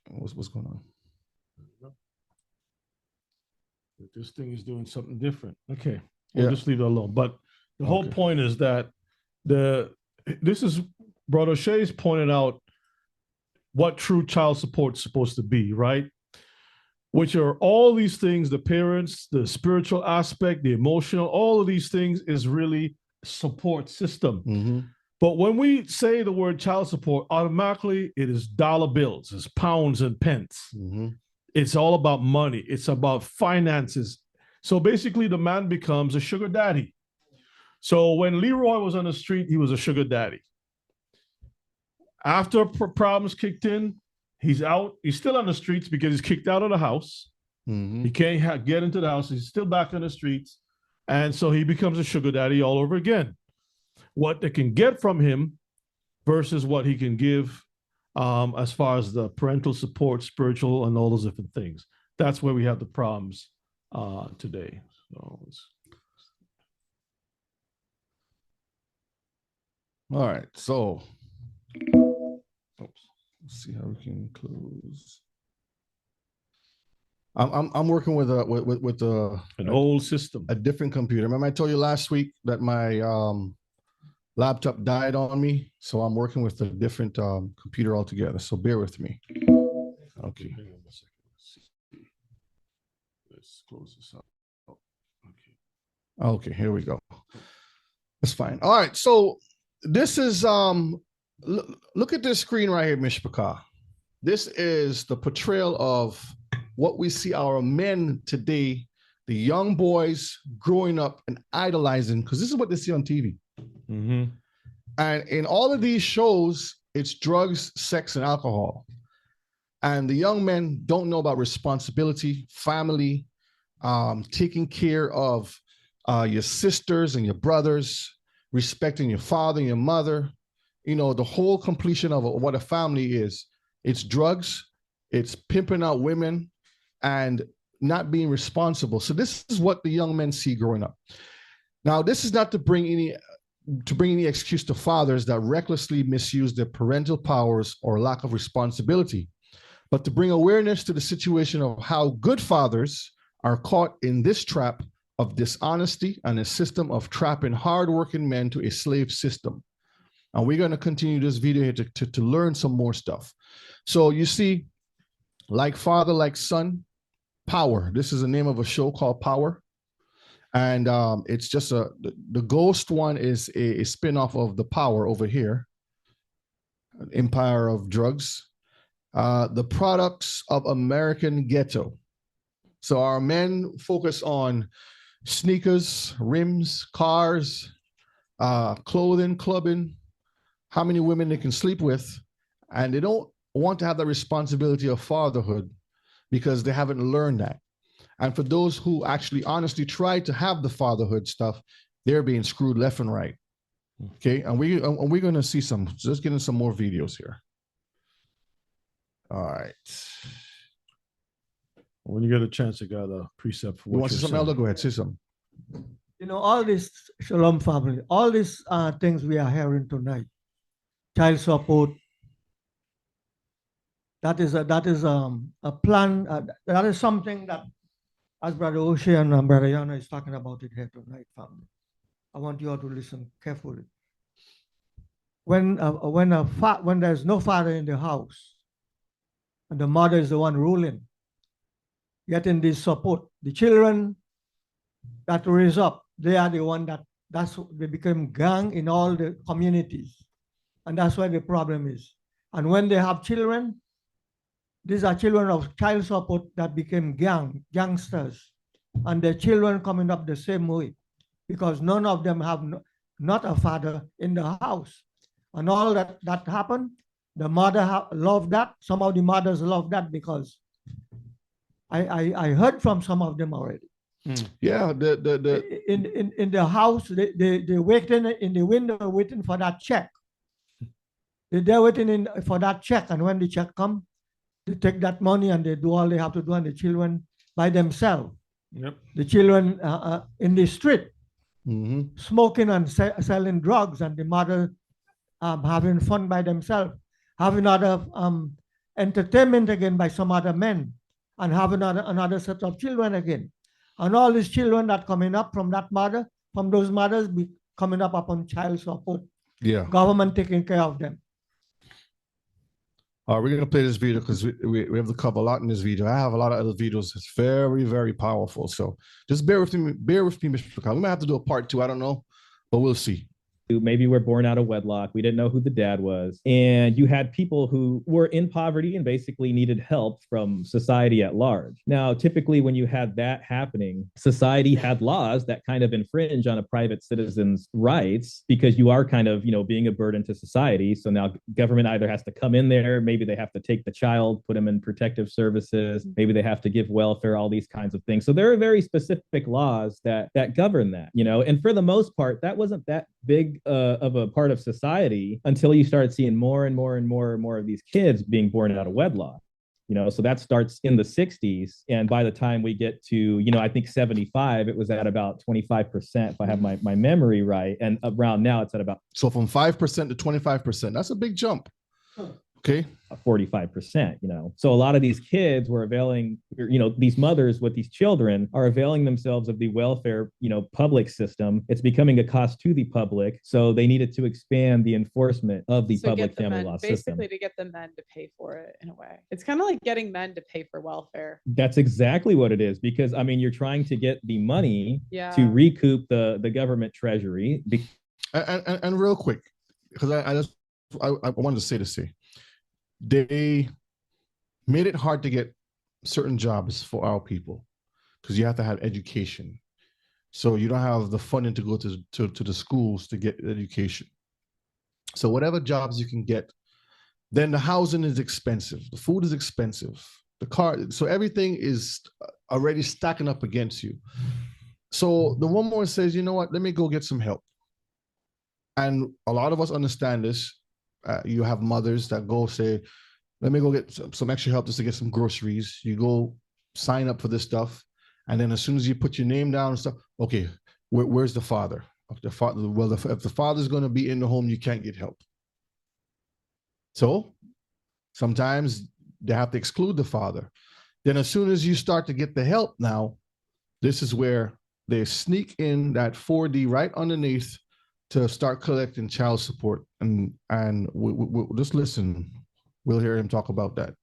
What's going on? This thing is doing something different. Okay, we'll just leave it alone. But the whole point is that this is Brother Shay's pointed out what true child support is supposed to be, right? Which are all these things, the parents, the spiritual aspect, the emotional, all of these things is really support system. Mm-hmm. But when we say the word child support, automatically it is dollar bills, it's pounds and pence. Mm-hmm. It's all about money. It's about finances. So basically the man becomes a sugar daddy. So when Leroy was on the street, he was a sugar daddy. After problems kicked in, he's out. He's still on the streets because he's kicked out of the house. Mhm. He can't get into the house. He's still back on the streets. And so he becomes a sugar daddy all over again. What they can get from him versus what he can give as far as the parental support, spiritual, and all those different things. That's where we have the problems today. So All right, so let's see how we can close. I'm working with an old system, a different computer. Remember I told you last week that my laptop died on me, so I'm working with a different computer altogether. So bear with me. Okay. Hang on a second. Let's close this up. Okay, here we go. That's fine. All right, so this is look at this screen right here, Mishpachah. This is the portrayal of what we see our men today, the young boys growing up and idolizing, because this is what they see on TV. Mm-hmm. And in all of these shows, it's drugs, sex, and alcohol. And the young men don't know about responsibility, family, taking care of your sisters and your brothers, respecting your father and your mother. You know, the whole completion of what a family is. It's drugs, it's pimping out women, and not being responsible. So this is what the young men see growing up. Now, this is not to bring any excuse to fathers that recklessly misuse their parental powers or lack of responsibility, but to bring awareness to the situation of how good fathers are caught in this trap of dishonesty and a system of trapping hardworking men to a slave system. And we're going to continue this video here to learn some more stuff. So you see, like father, like son, Power. This is the name of a show called Power. And it's just the Ghost one is a spin-off of the Power over here, Empire of Drugs. The Products of American Ghetto. So our men focus on sneakers, rims, cars, clothing, clubbing, how many women they can sleep with, and they don't want to have the responsibility of fatherhood because they haven't learned that. And for those who actually honestly try to have the fatherhood stuff, they're being screwed left and right. Okay, and we're going to see some. Let's get in some more videos here. All right. When you get a chance, you got a precept for what You want to say something, Elder? Go ahead, say something. You know, all this Shalom family, all these things we are hearing tonight, child support, that is a plan. That is something that, as Brother O'Shea and Brother Yana is talking about it here tonight, family. I want you all to listen carefully. When there's no father in the house, and the mother is the one ruling, getting this support, the children that raise up, they are the one they become gang in all the communities. And that's where the problem is. And when they have children, these are children of child support that became gangsters. And their children coming up the same way because none of them have not a father in the house. And all that happened, the mother loved that. Some of the mothers love that because I heard from some of them already. Yeah, in the house, they waiting in the window waiting for that check. They're waiting for that check, and when the check comes, they take that money and they do all they have to do, and the children by themselves. Yep. The children in the street, mm-hmm. smoking and selling drugs, and the mother having fun by themselves, having other entertainment again by some other men, and having another set of children again. And all these children that coming up from that mother, from those mothers, be coming up upon child support. Yeah. Government taking care of them. All right, we're going to play this video because we have to cover a lot in this video. I have a lot of other videos. It's very, very powerful. So just bear with me, Mr. Picard. We might have to do a part 2. I don't know, but we'll see. who maybe were born out of wedlock. We didn't know who the dad was. And you had people who were in poverty and basically needed help from society at large. Now, typically when you had that happening, society had laws that kind of infringe on a private citizen's rights because you are kind of, being a burden to society. So now government either has to come in there, maybe they have to take the child, put them in protective services, maybe they have to give welfare, all these kinds of things. So there are very specific laws that govern that, and for the most part, that wasn't that big of a part of society until you started seeing more and more and more and more of these kids being born out of wedlock. So that starts in the 60s. And by the time we get to, I think 75, it was at about 25%, if I have my memory right. And around now it's at about. So from 5% to 25%, that's a big jump. Okay. 45%, So a lot of these kids were availing, these mothers with these children are availing themselves of the welfare, public system. It's becoming a cost to the public. So they needed to expand the enforcement of the public family law system. Basically to get the men to pay for it in a way. It's kind of like getting men to pay for welfare. That's exactly what it is. Because you're trying to get the money to recoup the government treasury. And real quick, because I wanted to say this here. They made it hard to get certain jobs for our people because you have to have education. So you don't have the funding to go to the schools to get education. So whatever jobs you can get, then the housing is expensive. The food is expensive. The car, so everything is already stacking up against you. So the woman says, you know what, let me go get some help. And a lot of us understand this. You have mothers that go say, let me go get some extra help just to get some groceries. You go sign up for this stuff. And then as soon as you put your name down and stuff, okay, where's the father? If the father's going to be in the home, you can't get help. So sometimes they have to exclude the father. Then as soon as you start to get the help now, this is where they sneak in that 4D right underneath to start collecting child support, and we just listen. We'll hear him talk about that.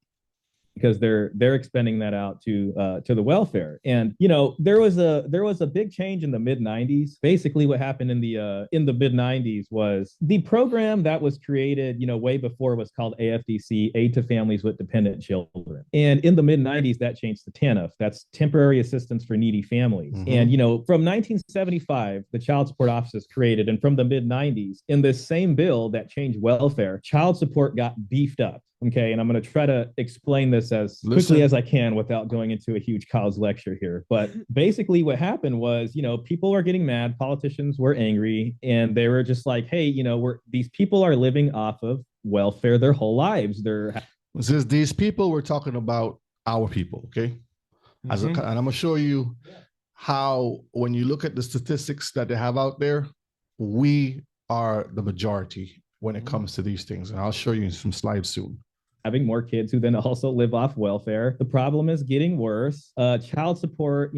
Because they're expending that out to the welfare. And there was a big change in the mid 90s. Basically what happened in the mid 90s was the program that was created way before was called AFDC, Aid to Families with Dependent Children. And in the mid 90s that changed to TANF, that's Temporary Assistance for Needy Families. Mm-hmm. And from 1975 the Child Support Office is created, and from the mid 90s in this same bill that changed welfare, child support got beefed up. Okay, and I'm going to try to explain this as quickly as I can without going into a huge college lecture here. But basically what happened was, people are getting mad, politicians were angry, and they were just like, hey, these people are living off of welfare their whole lives. These people, we're talking about our people, okay? Mm-hmm. And I'm going to show you how, when you look at the statistics that they have out there, we are the majority when it comes to these things. And I'll show you some slides soon. Having more kids who then also live off welfare. The problem is getting worse. Child support,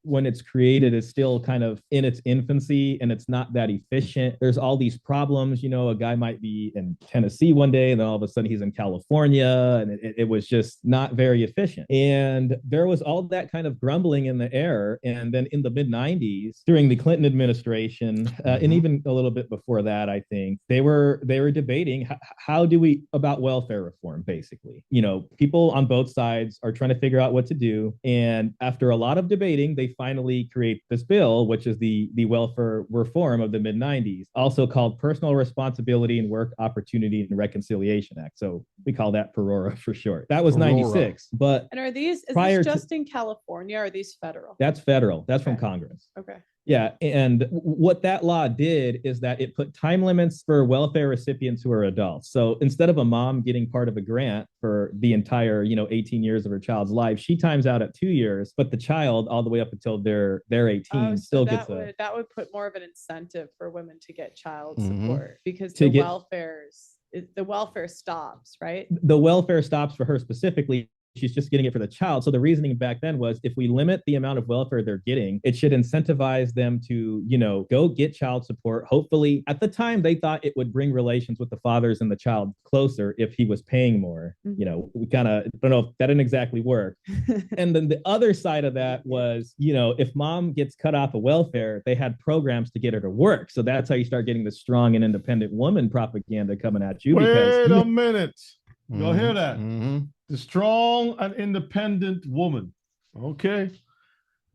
when it's created, is still kind of in its infancy and it's not that efficient. There's all these problems. A guy might be in Tennessee one day and then all of a sudden he's in California, and it was just not very efficient. And there was all that kind of grumbling in the air. And then in the mid 90s, during the Clinton administration, and even a little bit before that, I think they were debating how do we about welfare reform. Basically, people on both sides are trying to figure out what to do. And after a lot of debating, they finally create this bill, which is the welfare reform of the mid 90s, also called Personal Responsibility and Work Opportunity and Reconciliation Act. So we call that PERORA for short. That was 96. But and is this just in California, or are these federal? That's federal. That's from Congress. Okay. Yeah. And what that law did is that it put time limits for welfare recipients who are adults. So instead of a mom getting part of a grant for the entire, 18 years of her child's life, she times out at 2 years, but the child all the way up until they're 18 still gets that would put more of an incentive for women to get child support, because the welfare stops, right? The welfare stops for her specifically she's just getting it for the child. So the reasoning back then was, if we limit the amount of welfare they're getting, it should incentivize them to, go get child support. Hopefully, at the time, they thought it would bring relations with the fathers and the child closer if he was paying more. We kind of don't know if that didn't exactly work. And then the other side of that was, if mom gets cut off of welfare, they had programs to get her to work. So that's how you start getting the strong and independent woman propaganda coming at you. Wait a minute. Mm-hmm. You'll hear that. Mm-hmm. The strong and independent woman. Okay.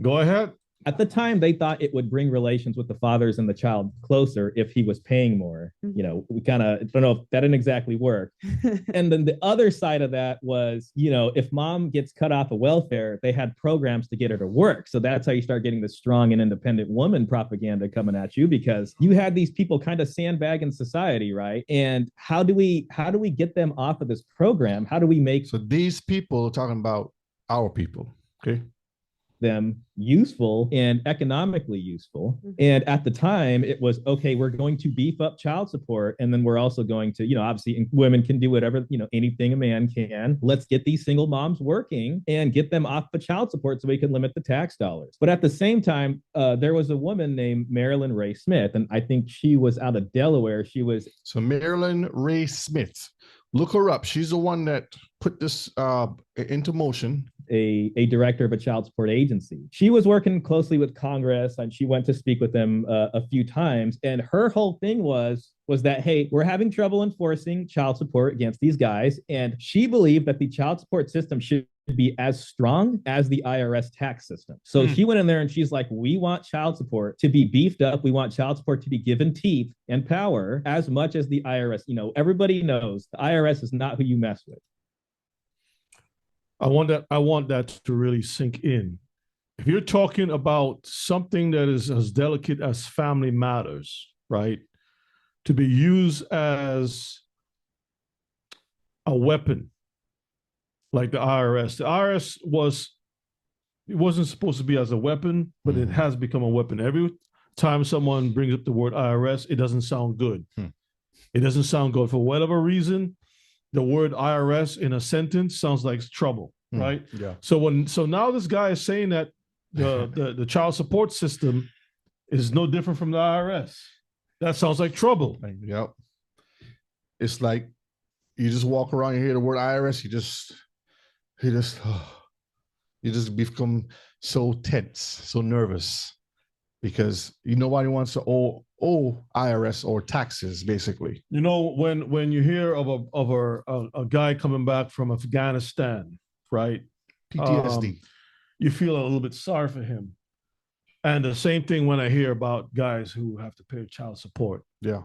Go ahead. At the time, they thought it would bring relations with the fathers and the child closer if he was paying more. We kind of don't know if that didn't exactly work. And then the other side of that was, if mom gets cut off of welfare, they had programs to get her to work. So that's how you start getting the strong and independent woman propaganda coming at you, because you had these people kind of sandbagging society, right? And how do we get them off of this program? How do we make So these people are talking about our people, okay? them useful and economically useful? And at the time, it was, okay, we're going to beef up child support, and then we're also going to, obviously women can do whatever, anything a man can. Let's get these single moms working and get them off of child support so we can limit the tax dollars. But at the same time, there was a woman named Marilyn Ray Smith, and I think she was out of Delaware. So Marilyn Ray Smith, look her up. She's the one that put this into motion. A director of a child support agency. She was working closely with Congress, and she went to speak with them a few times. And her whole thing was that, hey, we're having trouble enforcing child support against these guys. And she believed that the child support system should be as strong as the IRS tax system. So she went in there and she's like, we want child support to be beefed up. We want child support to be given teeth and power as much as the IRS. Everybody knows the IRS is not who you mess with. I want that to really sink in. If you're talking about something that is as delicate as family matters, right, to be used as a weapon, like the IRS wasn't supposed to be as a weapon, but it has become a weapon. Every time someone brings up the word IRS, it doesn't sound good. It doesn't sound good for whatever reason. The word IRS in a sentence sounds like trouble, right? Yeah. So now this guy is saying that the child support system is no different from the IRS. That sounds like trouble. Yep. It's like you just walk around, you hear the word IRS, you just become so tense, so nervous, because nobody wants to owe IRS or taxes, basically. When you hear of a guy coming back from Afghanistan, right? PTSD. You feel a little bit sorry for him. And the same thing when I hear about guys who have to pay child support. Yeah.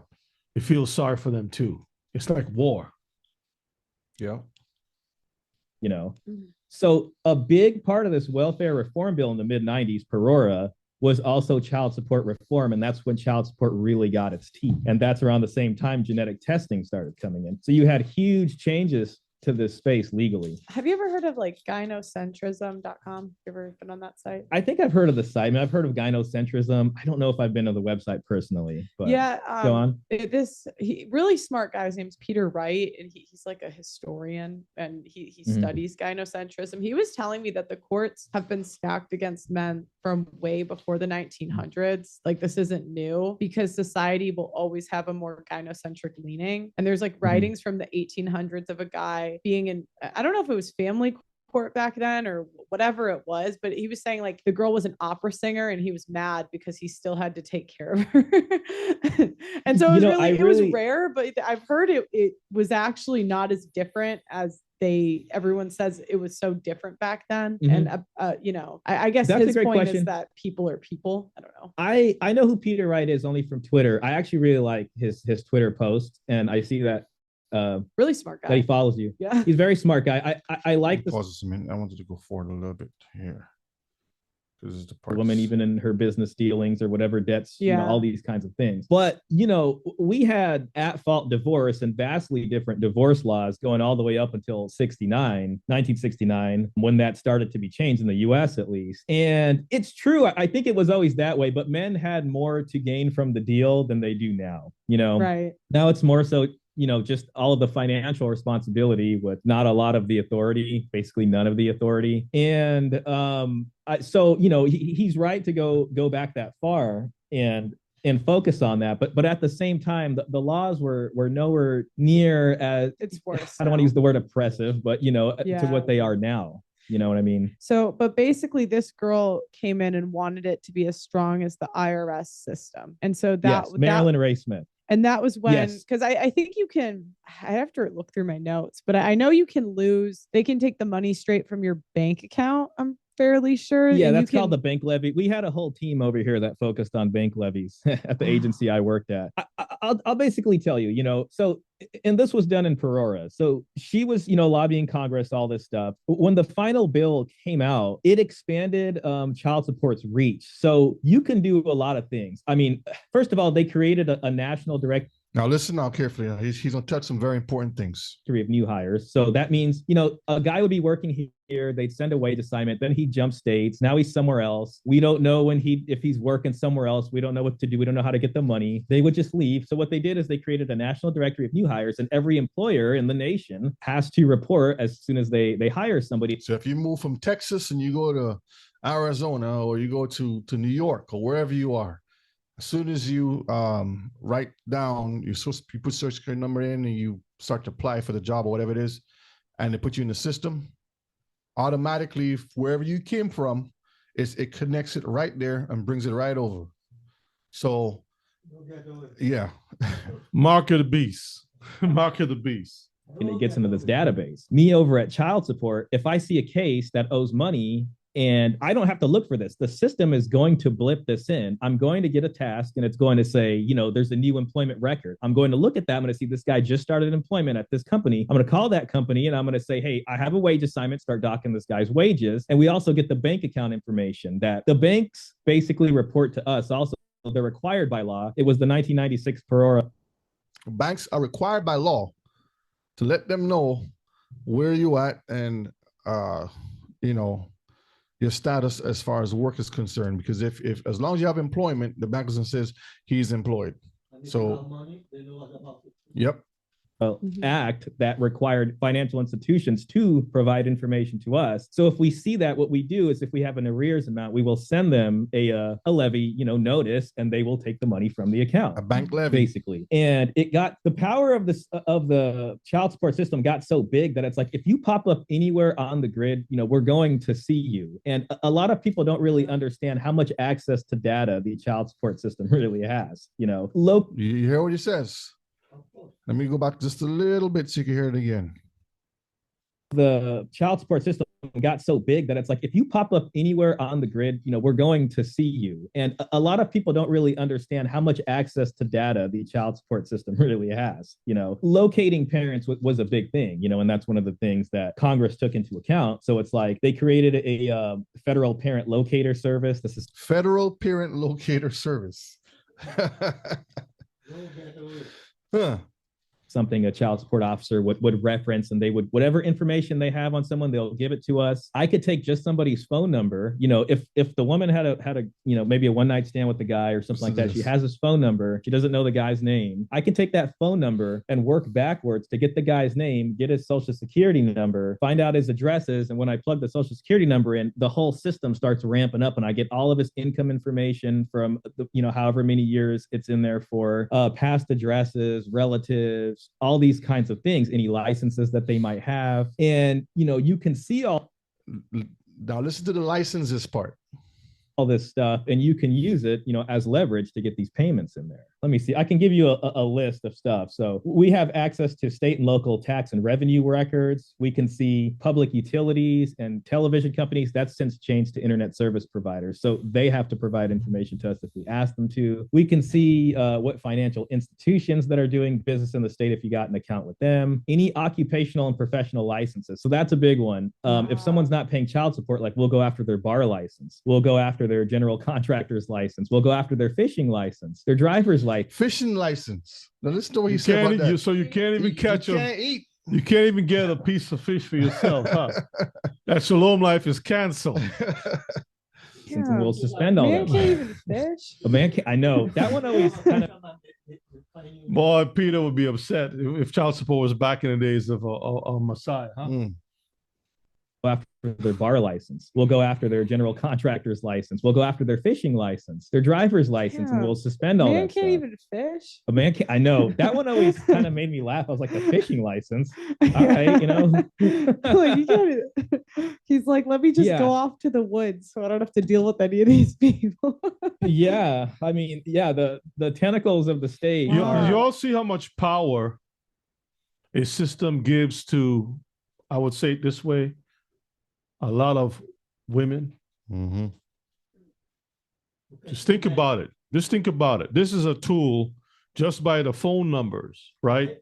You feel sorry for them too. It's like war. Yeah. So a big part of this welfare reform bill in the mid-90s, Torah, was also child support reform. And that's when child support really got its teeth. And that's around the same time genetic testing started coming in. So you had huge changes to this space legally. Have you ever heard of like gynocentrism.com? You ever been on that site? I think I've heard of the site. I mean, I've heard of gynocentrism. I don't know if I've been to the website personally, but yeah, go on. Really smart guy. His name's Peter Wright, and he's like a historian, and he studies gynocentrism. He was telling me that the courts have been stacked against men from way before the 1900s. Like, this isn't new, because society will always have a more gynocentric leaning. And there's like writings from the 1800s of a guy being in, I don't know if it was family court back then or whatever it was, but he was saying like the girl was an opera singer and he was mad because he still had to take care of her. And so it was rare, but I've heard it was actually not as different as everyone says it was so different back then. And I guess that's his point is that people are people. I don't know. I know who Peter Wright is only from Twitter. I actually really like his Twitter posts, and I see that really smart guy that he follows you. Yeah, he's a very smart guy. I like this. Pause a minute. I wanted to go forward a little bit here, because the woman, even in her business dealings or whatever debts, all these kinds of things. But we had at-fault divorce and vastly different divorce laws going all the way up until 1969, when that started to be changed in the U.S. at least. And it's true. I think it was always that way, but men had more to gain from the deal than they do now. Right. Now it's more so just all of the financial responsibility with not a lot of the authority, basically none of the authority. And so, he's right to go back that far and focus on that. But at the same time, the laws were nowhere near as, It's worse. I don't want to use the word oppressive, but to Yeah. what they are now. You know what I mean? So, but basically, this girl came in and wanted it to be as strong as the IRS system. And so Yes, Marilyn Ray Smith. And that was when, Yes. because I think I have to look through my notes, but I know you can they can take the money straight from your bank account. I'm fairly sure. Yeah, and that's called the bank levy. We had a whole team over here that focused on bank levies at the agency I worked at. I'll basically tell you, so, and this was done in Perora. So she was, lobbying Congress, all this stuff. When the final bill came out, it expanded child support's reach. So you can do a lot of things. I mean, first of all, they created a national directory. Now listen now carefully. He's going to touch some very important things. Of new hires. So that means, a guy would be working here, they'd send a wage assignment, then he'd jump states. Now he's somewhere else. We don't know if he's working somewhere else. We don't know what to do. We don't know how to get the money. They would just leave. So what they did is they created a national directory of new hires, and every employer in the nation has to report as soon as they hire somebody. So if you move from Texas and you go to Arizona, or you go to New York, or wherever you are, as soon as you write down, you put social security number in and you start to apply for the job or whatever it is, and they put you in the system, automatically, wherever you came from, it connects it right there and brings it right over. So, yeah. Mark of the beast. Mark of the beast. And it gets into this database. Me over at child support, if I see a case that owes money, and I don't have to look for this, the system is going to blip this in. I'm going to get a task and it's going to say, there's a new employment record. I'm going to look at that. I'm going to see this guy just started employment at this company. I'm going to call that company and I'm going to say, hey, I have a wage assignment, start docking this guy's wages. And we also get the bank account information that the banks basically report to us. Also, they're required by law. It was the 1996 Perora. Banks are required by law to let them know where you at and, your status as far as work is concerned, because if as long as you have employment, the bank says he's employed. So, yep. Act that required financial institutions to provide information to us. So if we see that, what we do is if we have an arrears amount, we will send them a levy, notice, and they will take the money from the account. A bank levy, basically. And it got the power of the child support system got so big that it's like, if you pop up anywhere on the grid, we're going to see you. And a lot of people don't really understand how much access to data the child support system really has. You hear what he says? Let me go back just a little bit so you can hear it again. The child support system got so big that it's like, if you pop up anywhere on the grid, we're going to see you. And a lot of people don't really understand how much access to data the child support system really has. Locating parents was a big thing, and that's one of the things that Congress took into account. So it's like they created a federal parent locator service. This is Federal Parent Locator Service. Huh. Something a child support officer would reference, and they would, whatever information they have on someone, they'll give it to us. I could take just somebody's phone number. If the woman had a maybe a one night stand with the guy or something like that, she has his phone number, she doesn't know the guy's name. I can take that phone number and work backwards to get the guy's name, get his social security number, find out his addresses. And when I plug the social security number in, the whole system starts ramping up and I get all of his income information from however many years it's in there for, past addresses, relatives, all these kinds of things, any licenses that they might have. And, you can see all. Now listen to the licenses part. All this stuff, and you can use it, as leverage to get these payments in there. Let me see. I can give you a list of stuff. So we have access to state and local tax and revenue records. We can see public utilities and television companies. That's since changed to internet service providers. So they have to provide information to us if we ask them to. We can see what financial institutions that are doing business in the state, if you got an account with them, any occupational and professional licenses. So that's a big one. If someone's not paying child support, like we'll go after their bar license. We'll go after their general contractor's license. We'll go after their fishing license, their driver's license. Fishing license. Now listen to what he said about that. So you can't even catch you can't eat. You can't even get a piece of fish for yourself, huh? That Shalom Life is canceled. Yeah. And we'll suspend all Man that. can't even fish. A man can't, I know. That one always kind of Boy, Peter would be upset if child support was back in the days of Messiah, huh? After their bar license. We'll go after their general contractor's license. We'll go after their fishing license, their driver's license, and Yeah. we'll suspend all Man that can't stuff. even fish. A man can't, I know. That one always kind of made me laugh. I was like, a fishing license. All right, you know. Like, you can't, he's like, let me just Yeah. go off to the woods so I don't have to deal with any of these people. Yeah. I mean, yeah, the tentacles of the state. You, Wow. you all see how much power a system gives to, I would say it this way, a lot of women. Mm-hmm. Just think about it. Just think about it. This is a tool just by the phone numbers, right?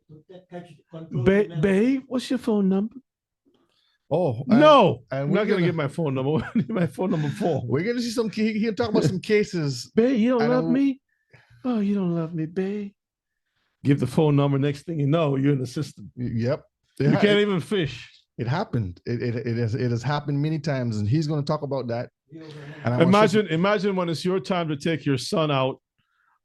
Babe, what's your phone number? Oh, No, and I'm we're not gonna gonna- get my phone number. I need my phone number for. We're gonna see some. He'll talk about some cases. Babe, you don't And love then- me? Oh, you don't love me, babe. Give the phone number. Next thing you know, you're in the system. Yep. You can't even fish. It happened. It has happened many times, and he's going to talk about that. And I want you Imagine when it's your time to take your son out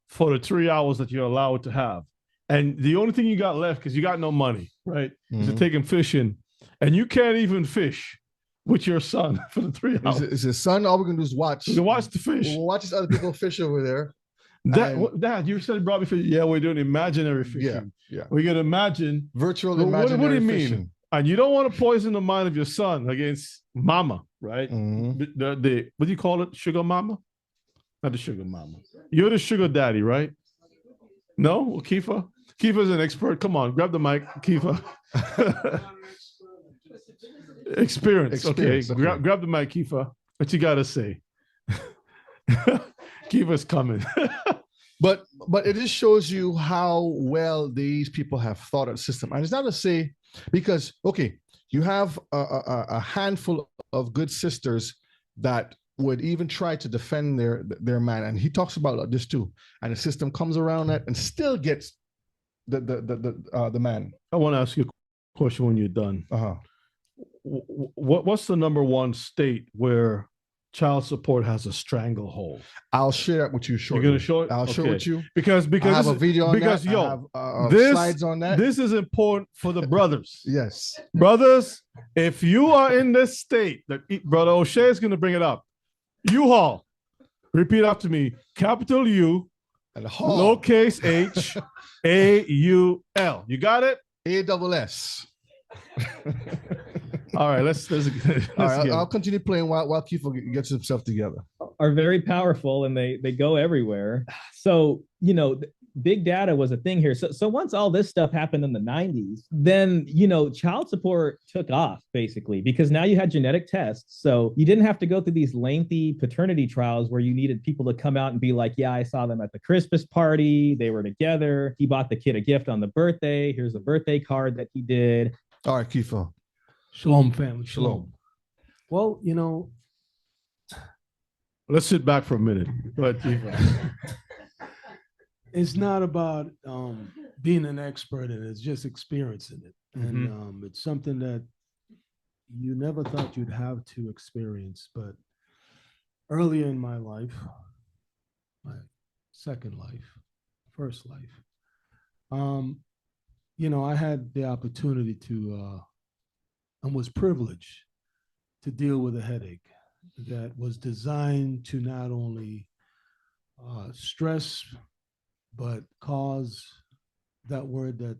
for the 3 hours that you're allowed to have, and the only thing you got left because you got no money, right? Is to Mhm. take him fishing, and you can't even fish with your son for the 3 hours. It's his son. All we're gonna do is watch. You watch the fish. We'll watch these other people fish over there. Dad, you said you brought me fish. Yeah, we're doing imaginary fishing. Yeah. We can imagine. Virtual Well, what do imaginary you mean? fishing. And you don't want to poison the mind of your son against mama, right? Mhm. The what do you call it? Sugar mama? Not the sugar mama. You're the sugar daddy, right? No? Well, Kiefer? Kiefer's an expert. Come on, grab the mic, Kiefer. Experience. Okay. Experience, okay. Grab the mic, Kiefer. What you got to say? Kiefer's coming. But it just shows you how well these people have thought of the system. And it's not to say, because, okay, you have a handful of good sisters that would even try to defend their man. And he talks about this too. And the system comes around that and still gets the man. I want to ask you a question when you're done. Uh-huh. What's the number one state where child support has a stranglehold? I'll share that with you shortly. You're gonna show it? I'll share Okay. with you. Because I have a video on because that. yo, I have, this slides on that. This is important for the brothers. Yes. Brothers, if you are in this state, that Brother O'Shea is going to bring it up. U-Haul. Repeat after me. Capital U, And the hall. lowercase H, A-U-L. You got it? ASS. All right, let's All right, get I'll it. continue playing while Kiefer gets himself together. Are very powerful and they go everywhere. So, you know, big data was a thing here. So once all this stuff happened in the 90s, then, you know, child support took off basically because now you had genetic tests. So you didn't have to go through these lengthy paternity trials where you needed people to come out and be like, yeah, I saw them at the Christmas party. They were together. He bought the kid a gift on the birthday. Here's a birthday card that he did. All right, Kiefer. Shalom, family. Shalom. Well, you know, Let's sit back for a minute. Go ahead, Chief. it's not about being an expert in it, it's just experiencing it. And it's something that you never thought you'd have to experience. But earlier in my life, my second life, first life, you know, I had the opportunity to, and was privileged to deal with a headache that was designed to not only stress, but cause that word that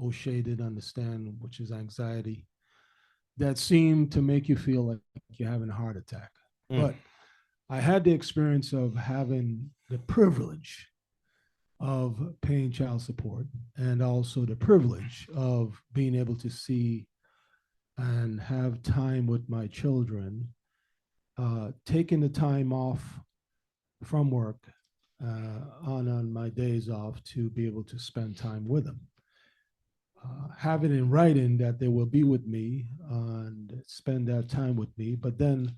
O'Shea didn't understand, which is anxiety, that seemed to make you feel like you're having a heart attack. But I had the experience of having the privilege of paying child support and also the privilege of being able to see and have time with my children, taking the time off from work on my days off to be able to spend time with them. Have it in writing that they will be with me and spend that time with me. But then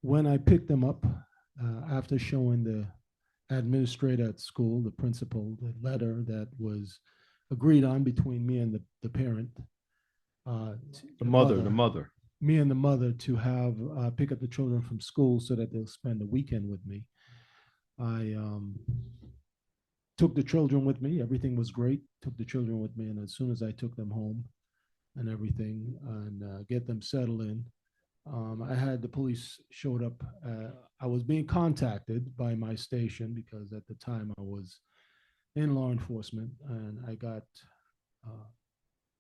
when I picked them up, after showing the administrator at school, the principal, the letter that was agreed on between me and the parent, The mother. me and the mother to have pick up the children from school so that they'll spend the weekend with me. took the children with me. Everything was great. Took the children with me, and as soon as I took them home and everything, and get them settled in, I had the police showed up. I was being contacted by my station because at the time I was in law enforcement, and I got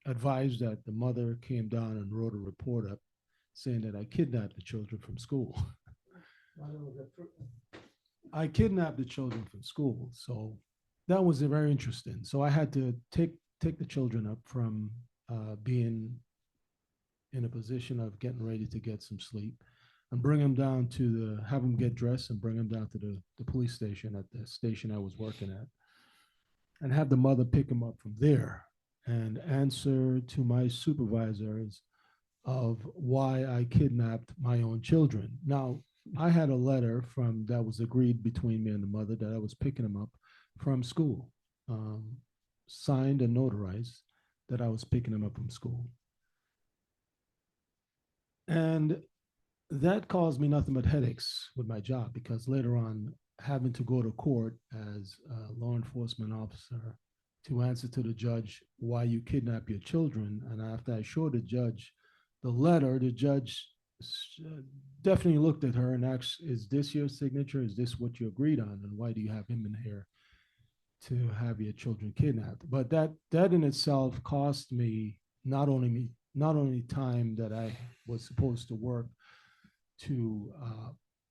advised that the mother came down and wrote a report up saying that I kidnapped the children from school. I kidnapped the children from school. So that was very interesting. So I had to take the children up from being in a position of getting ready to get some sleep and bring them down to have them get dressed and bring them down to the police station at the station I was working at, and have the mother pick them up from there and answer to my supervisors of why I kidnapped my own children. Now, I had a letter that was agreed between me and the mother that I was picking them up from school, signed and notarized that I was picking them up from school. And that caused me nothing but headaches with my job, because later on, having to go to court as a law enforcement officer to answer to the judge why you kidnap your children. And after I showed the judge the letter, the judge definitely looked at her and asked, is this your signature? Is this what you agreed on? And why do you have him in here to have your children kidnapped? But that in itself cost me not only time that I was supposed to work to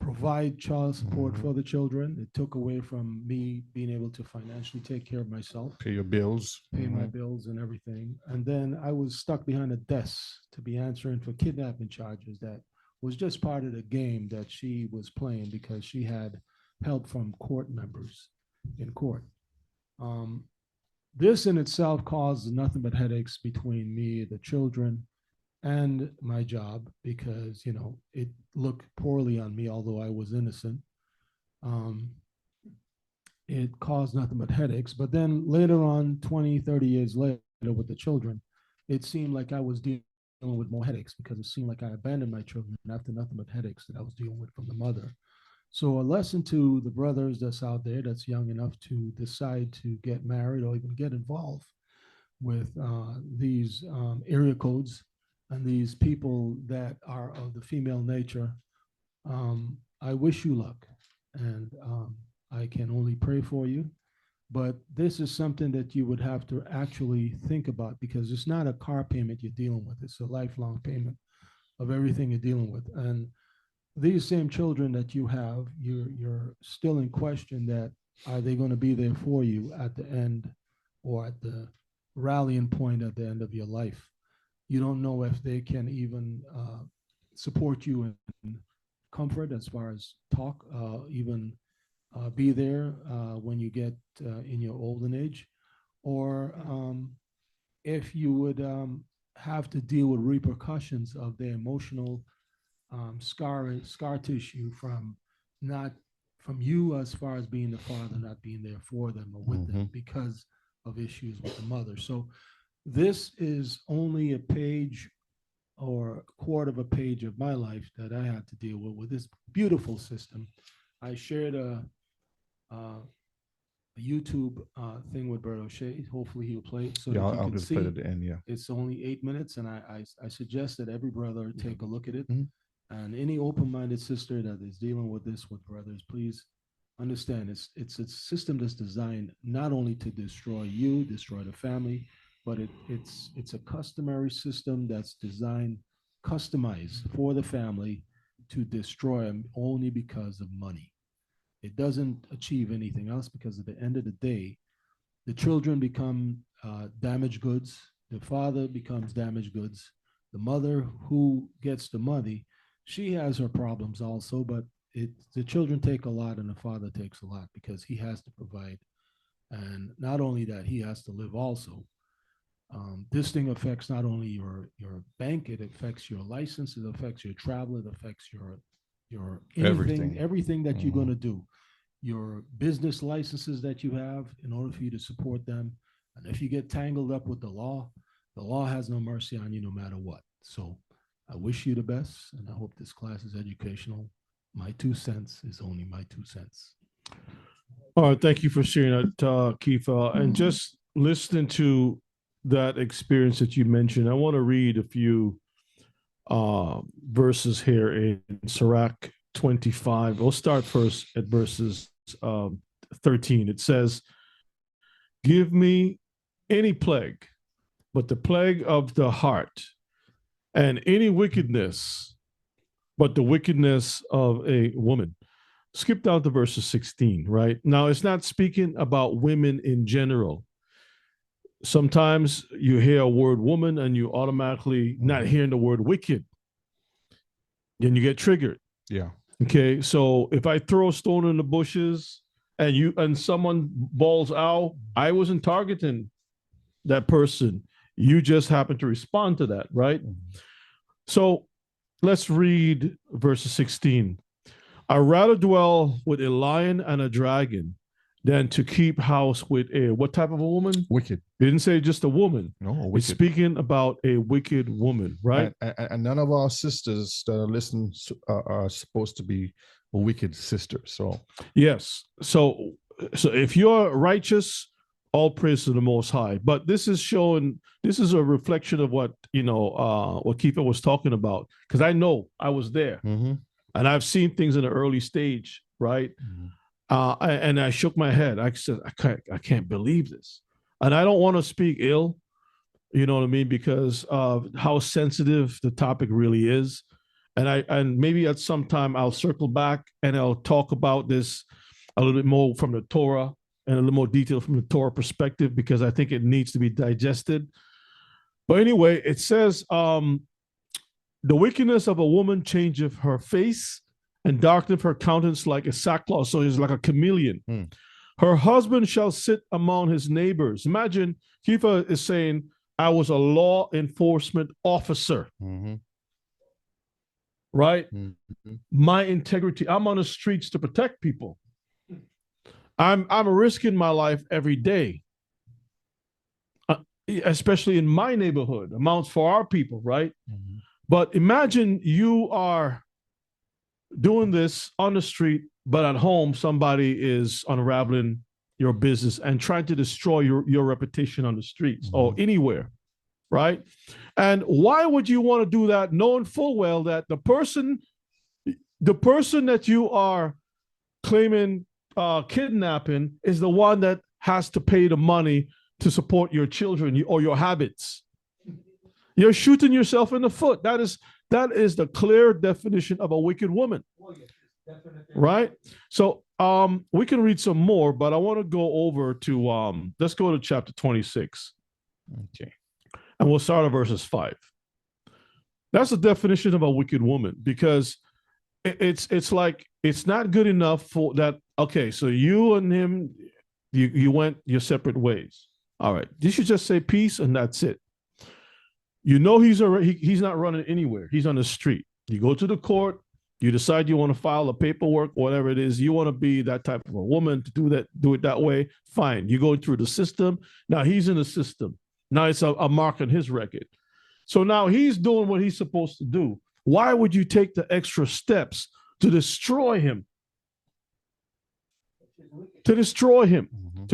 provide child support for the children. It took away from me being able to financially take care of myself, Pay your bills, pay my bills and everything. And then I was stuck behind a desk to be answering for kidnapping charges. That was just part of the game that she was playing, because she had help from court members in court. This in itself caused nothing but headaches between me, the children, and my job, because it looked poorly on me, although I was innocent. It caused nothing but headaches. But then later on, 20, 30 years later, with the children, it seemed like I was dealing with more headaches, because it seemed like I abandoned my children after nothing but headaches that I was dealing with from the mother. So a lesson to the brothers that's out there that's young enough to decide to get married or even get involved with these area codes and these people that are of the female nature. I wish you luck, and I can only pray for you. But this is something that you would have to actually think about, because it's not a car payment you're dealing with. It's a lifelong payment of everything you're dealing with. And these same children that you have, you're still in question that are they going to be there for you at the end, or at the rallying point at the end of your life. You don't know if they can even support you in comfort as far as talk, even be there when you get in your olden age, or if you would have to deal with repercussions of their emotional scar tissue from you, as far as being the father not being there for them or with them because of issues with the mother. So this is only a page or a quarter of a page of my life that I had to deal with this beautiful system. I shared a YouTube thing with Bert O'Shea. Hopefully he'll play it so that you I'll can just see. play it at the end. Yeah, it's only 8 minutes, and I suggest that every brother take a look at it. And any open-minded sister that is dealing with this with brothers, please understand it's a system that's designed not only to destroy you, destroy the family, but it's a customary system that's designed, customized for the family to destroy them only because of money. It doesn't achieve anything else, because at the end of the day, the children become damaged goods. The father becomes damaged goods. The mother who gets the money, she has her problems also, but the children take a lot and the father takes a lot, because he has to provide. And not only that, he has to live also. This thing affects not only your bank, it affects your license, it affects your travel, it affects your everything that you're going to do, your business licenses that you have in order for you to support them. And if you get tangled up with the law has no mercy on you no matter what. So I wish you the best, and I hope this class is educational. My 2 cents is only my 2 cents. All right, thank you for sharing that, Kifa. And just listening to that experience that you mentioned, I want to read a few verses here in Sirach 25. We'll start first at verses 13. It says, "Give me any plague, but the plague of the heart, and any wickedness, but the wickedness of a woman." Skip down to verses 16, right? Now, it's not speaking about women in general. Sometimes you hear a word woman and you automatically not hearing the word wicked. Then you get triggered. Yeah. Okay. So if I throw a stone in the bushes and someone bawls out, I wasn't targeting that person. You just happen to respond to that, right? So let's read verse 16. "I rather dwell with a lion and a dragon than to keep house with a," what type of a woman? Wicked. It didn't say just a woman. No, It's wicked. speaking about a wicked woman, right? And none of our sisters that are listening are supposed to be a wicked sisters. So Yes. So if you're righteous, all praise to the Most High. But this is showing, this is a reflection of what, what Keeper was talking about. Because I know I was there and I've seen things in the early stage, right? And I shook my head. I said, I can't believe this. And I don't want to speak ill, you know what I mean? Because of how sensitive the topic really is. And maybe at some time I'll circle back and I'll talk about this a little bit more from the Torah and a little more detail from the Torah perspective, because I think it needs to be digested. But anyway, it says, "The wickedness of a woman changeth her face and darkeneth her countenance like a sackcloth." So he's like a chameleon. "Her husband shall sit among his neighbors." Imagine Kifa is saying, I was a law enforcement officer. Right? My integrity. I'm on the streets to protect people. I'm risking my life every day, especially in my neighborhood. Amounts for our people, right? But imagine you are doing this on the street, but at home somebody is unraveling your business and trying to destroy your reputation on the streets or anywhere, right? And why would you want to do that, knowing full well that the person that you are claiming kidnapping is the one that has to pay the money to support your children or your habits? You're shooting yourself in the foot. That is the clear definition of a wicked woman, right? So we can read some more, but I want to go over to let's go to chapter 26. Okay. And we'll start at verses 5. That's the definition of a wicked woman, because it's like, it's not good enough for that. Okay, so you and him, you went your separate ways. All right, you should just say peace and that's it. You know he's not running anywhere. He's on the street. You go to the court. You decide you want to file a paperwork, whatever it is. You want to be that type of a woman to do it that way. Fine. You go through the system. Now he's in the system. Now it's a mark on his record. So now he's doing what he's supposed to do. Why would you take the extra steps to destroy him? To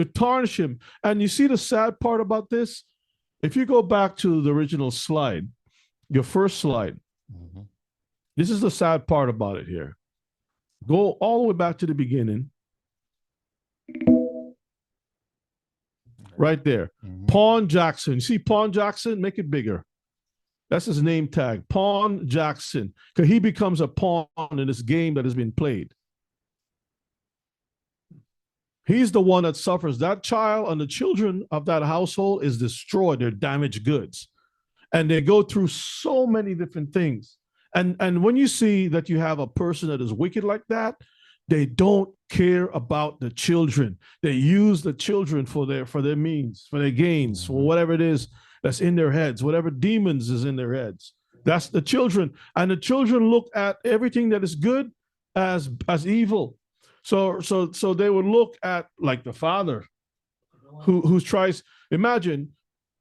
tarnish him. And you see the sad part about this? If you go back to the original slide, your first slide, this is the sad part about it here. Go all the way back to the beginning. Right there. Pawn Jackson. You see Pawn Jackson? Make it bigger. That's his name tag. Pawn Jackson. Because he becomes a pawn in this game that has been played. He's the one that suffers. That child and the children of that household is destroyed. They're damaged goods. And they go through so many different things. And when you see that you have a person that is wicked like that, they don't care about the children. They use the children for their means, for their gains, for whatever it is that's in their heads, whatever demons is in their heads. That's the children. And the children look at everything that is good as evil. So they would look at like the father who tries. Imagine,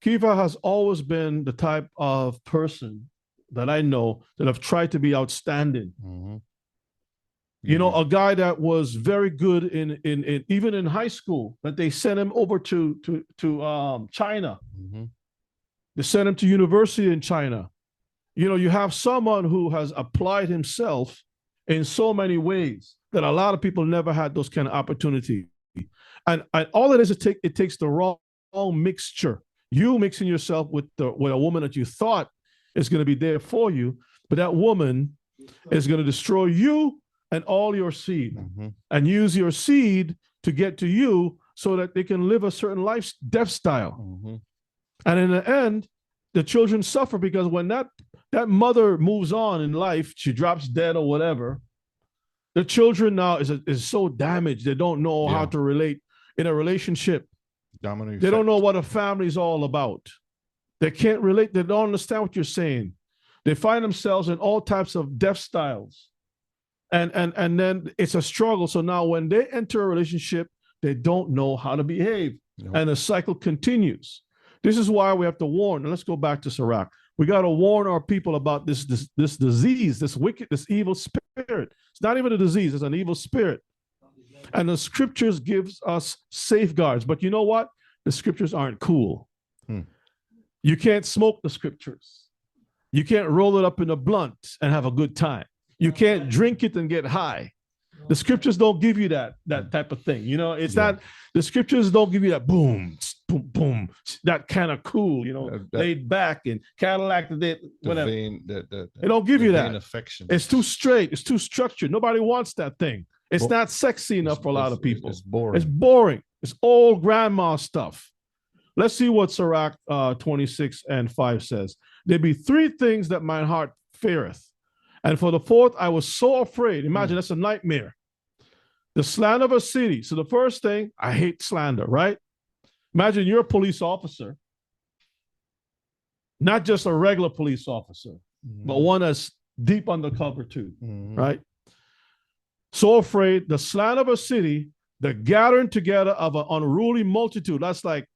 Kiva has always been the type of person that I know that have tried to be outstanding. You know, a guy that was very good in even in high school, that they sent him over to China. They sent him to university in China. You know, you have someone who has applied himself in so many ways that a lot of people never had those kind of opportunities. And all it is, it takes the wrong mixture. You mixing yourself with a woman that you thought is going to be there for you, but that woman is going to destroy you and all your seed, and use your seed to get to you so that they can live a certain death style. And in the end, the children suffer, because when that mother moves on in life, she drops dead or whatever, the children now is so damaged. They don't know how to relate in a relationship. They don't know what a family is all about. They can't relate. They don't understand what you're saying. They find themselves in all types of death styles. And then it's a struggle. So now when they enter a relationship, they don't know how to behave. And the cycle continues. This is why we have to warn. And let's go back to Sirach. We got to warn our people about this disease, this wicked, this evil spirit. It's not even a disease, it's an evil spirit. And the scriptures gives us safeguards. But you know what? The scriptures aren't cool. You can't smoke the scriptures. You can't roll it up in a blunt and have a good time. You can't drink it and get high. The scriptures don't give you that type of thing. You know, it's not, the scriptures don't give you that boom, boom, boom, that kind of cool, you know, laid back and Cadillac, whatever. They don't give you that. Affection. It's too straight. It's too structured. Nobody wants that thing. It's not sexy enough for a lot of people. It's boring. It's boring. It's old grandma stuff. Let's see what Sirach 26:5 says. There be three things that my heart feareth, and for the fourth I was so afraid. Imagine that's a nightmare. The slander of a city. So the first thing, I hate slander, right? Imagine you're a police officer, not just a regular police officer, but one that's deep undercover too, right? So afraid, the slander of a city, the gathering together of an unruly multitude. That's like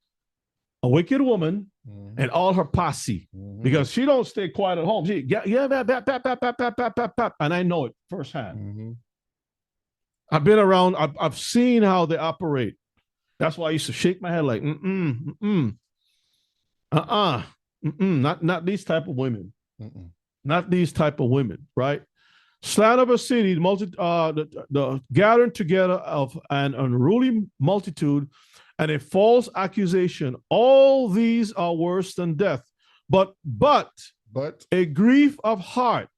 a wicked woman and all her posse, because she don't stay quiet at home. She and I know it firsthand. I've been around. I've seen how they operate. That's why I used to shake my head like, not these type of women, not these type of women, right? Slander of a city, the gathering together of an unruly multitude, and a false accusation. All these are worse than death. But a grief of heart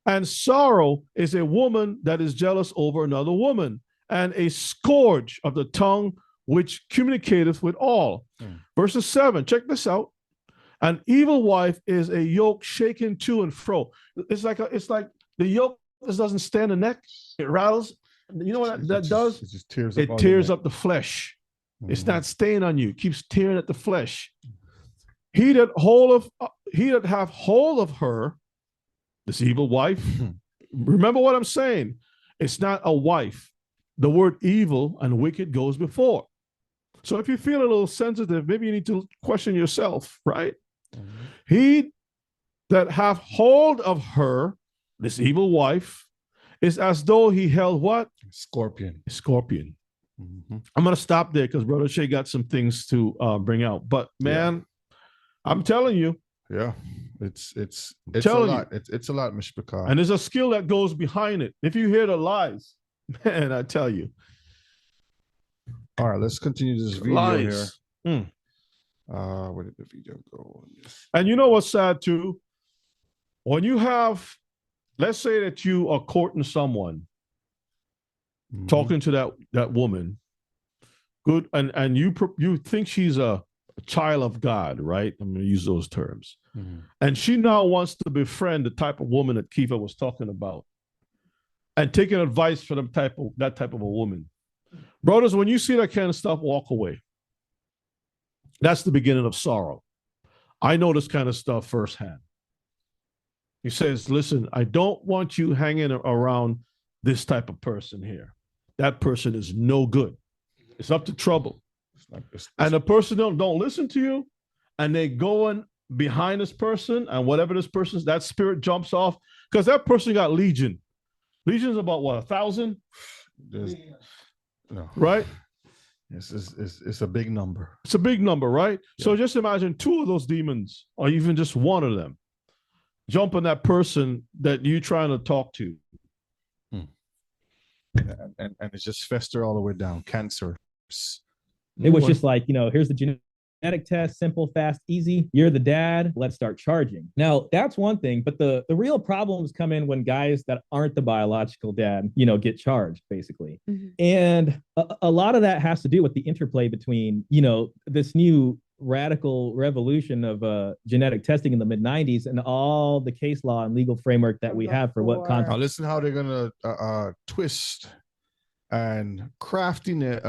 and sorrow is a woman that is jealous over another woman, and a scourge of the tongue which communicateth with all. Verses 7, check this out. An evil wife is a yoke shaken to and fro. It's like the yoke doesn't stand the neck. It rattles. You know what that does? It just tears up the flesh. It's not staying on you. It keeps tearing at the flesh. He that have hold of her, this evil wife. Remember what I'm saying. It's not a wife. The word evil and wicked goes before. So if you feel a little sensitive, maybe you need to question yourself, right? He that hath hold of her, this evil wife, is as though he held what? Scorpion. I'm going to stop there because Brother Shea got some things to bring out. But man, I'm telling you. Yeah, it's a lot. It's a lot, Mishpachah. And there's a skill that goes behind it. If you hear the lies, man, I tell you. All right, let's continue this video lies. Here. Where did the video go? And you know what's sad too? When you have, let's say that you are courting someone, talking to that woman, good, and you think she's a child of God, right? I'm going to use those terms. And she now wants to befriend the type of woman that Kiva was talking about, and taking advice from that type of a woman. Brothers, when you see that kind of stuff, walk away. That's the beginning of sorrow. I know this kind of stuff firsthand. He says, listen, I don't want you hanging around this type of person here. That person is no good. It's up to trouble. And the person don't listen to you, and they going behind this person, and whatever this person's, that spirit jumps off, because that person got legion. Legion's about what, 1,000? There's, no, Right? it's a big number. It's a big number, right? Yeah. So just imagine 2 of those demons, or even just one of them, jump on that person that you're trying to talk to. And it's just fester all the way down. Cancer. It was just like, here's the genetic test, simple, fast, easy. You're the dad. Let's start charging. Now, that's one thing, but the real problems come in when guys that aren't the biological dad, get charged, basically. Mm-hmm. And a lot of that has to do with the interplay between, this new radical revolution of genetic testing in the mid-90s and all the case law and legal framework that we have for what Now listen how they're gonna twist and crafting it.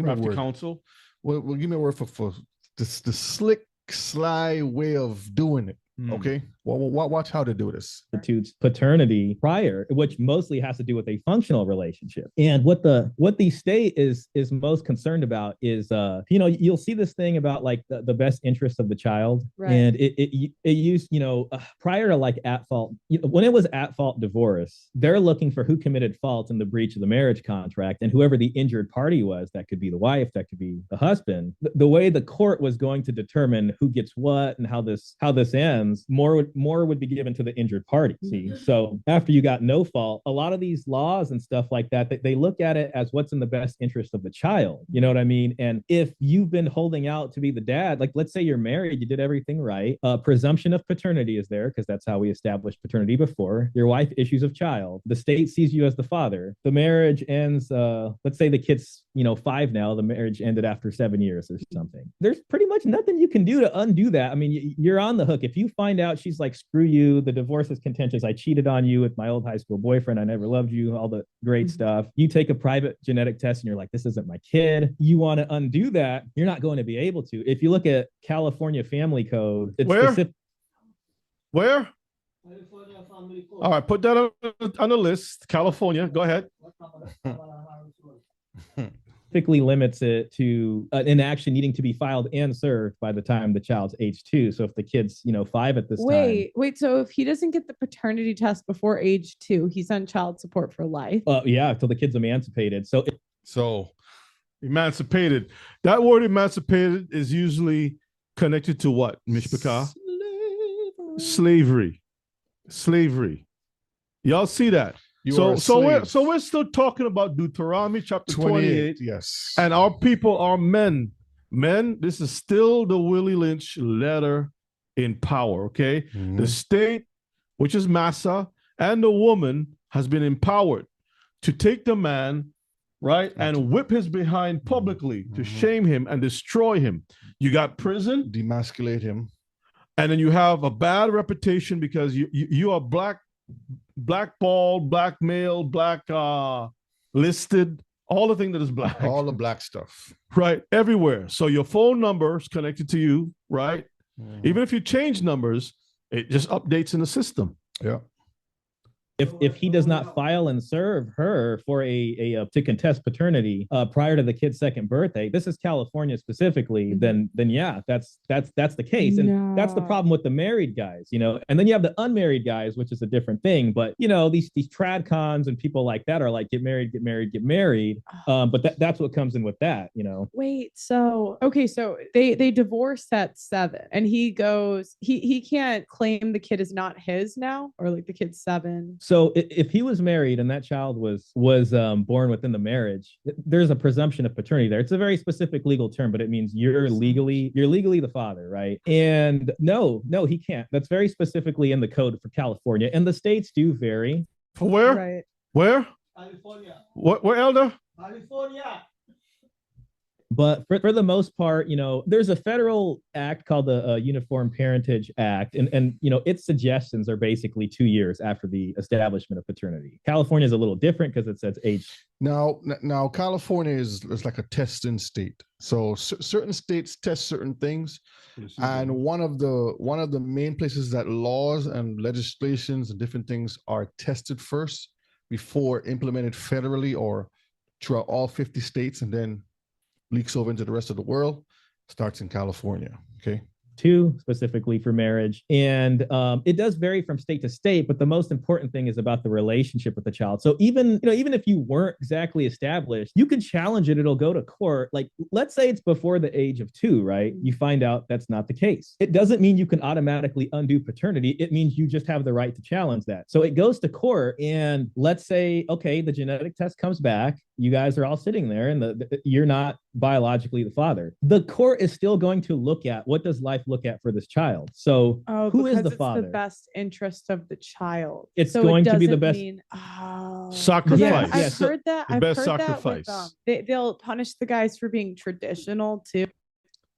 Crafty counsel. Well, give me a word for this, the slick, sly way of doing it. Okay. Well, watch how to do this. Constitutes paternity prior, which mostly has to do with a functional relationship. And what the state is most concerned about is you'll see this thing about like the best interest of the child. Right. And it used, prior to like at fault, when it was at fault divorce, they're looking for who committed fault in the breach of the marriage contract, and whoever the injured party was, that could be the wife, that could be the husband. The way the court was going to determine who gets what and how this ends, more would be given to the injured party. See, so after you got no fault, a lot of these laws and stuff like that, they look at it as what's in the best interest of the child. You know what I mean? And if you've been holding out to be the dad, like let's say you're married, you did everything right. Presumption of paternity is there because that's how we established paternity before. Your wife issues of child. The state sees you as the father. The marriage ends. Let's say the kid's 5 now. The marriage ended after 7 years or something. There's pretty much nothing you can do to undo that. I mean, you're on the hook. If you find out she's like, screw you, the divorce is contentious, I cheated on you with my old high school boyfriend, I never loved you, all the great stuff. You take a private genetic test and you're like, this isn't my kid. You want to undo that, you're not going to be able to. If you look at California Family Code, it's Where? All right, put that on the list. California, go ahead. Specifically limits it to an action needing to be filed and served by the time the child's age 2. So if the kid's 5 at this time. Wait. So if he doesn't get the paternity test before age 2, he's on child support for life. Yeah, until the kid's emancipated. So emancipated. That word emancipated is usually connected to what, Mishpachah? Slavery. Y'all see that? So we're still talking about Deuteronomy chapter 28. Yes. And our people are men. Men, this is still the Willie Lynch letter in power, okay? Mm-hmm. The state, which is Massa, and the woman has been empowered to take the man, right, and whip his behind publicly to shame him and destroy him. You got prison. Demasculate him. And then you have a bad reputation because you are blackballed, blackmailed, listed, all the thing that is black. All the black stuff. Right, everywhere. So your phone number is connected to you, right? Even if you change numbers, it just updates in the system. Yeah. If he does not file and serve her for to contest paternity prior to the kid's 2nd birthday, this is California specifically, then yeah, that's the case. And that's the problem with the married guys, and then you have the unmarried guys, which is a different thing. But these trad cons and people like that are like, get married. But that's what comes in with that, Wait, so they divorced at 7 and he goes, he can't claim the kid is not his now, or like the kid's 7. So if he was married and that child was born within the marriage, there's a presumption of paternity there. It's a very specific legal term, but it means you're legally the father, right? And no, he can't. That's very specifically in the code for California, and the states do vary. For where? Right. Where? California. Where, Elder? California. But for the most part, there's a federal act called the Uniform Parentage Act, and its suggestions are basically 2 years after the establishment of paternity. California is a little different because it says age. Now California is like a testing state. So certain states test certain things, and one of the main places that laws and legislations and different things are tested first before implemented federally or throughout all 50 states, and then leaks over into the rest of the world, starts in California. Okay. two specifically for marriage. And it does vary from state to state, but the most important thing is about the relationship with the child. So even if you weren't exactly established, you can challenge it. It'll go to court. Like, let's say it's before the age of 2, right? You find out that's not the case. It doesn't mean you can automatically undo paternity. It means you just have the right to challenge that. So it goes to court, and let's say, okay, the genetic test comes back. You guys are all sitting there, and you're not biologically the father. The court is still going to look at, what does life look at for this child? So who is the father? The best interest of the child. It's going to be the best sacrifice. I've heard that. The best sacrifice. They'll punish the guys for being traditional too.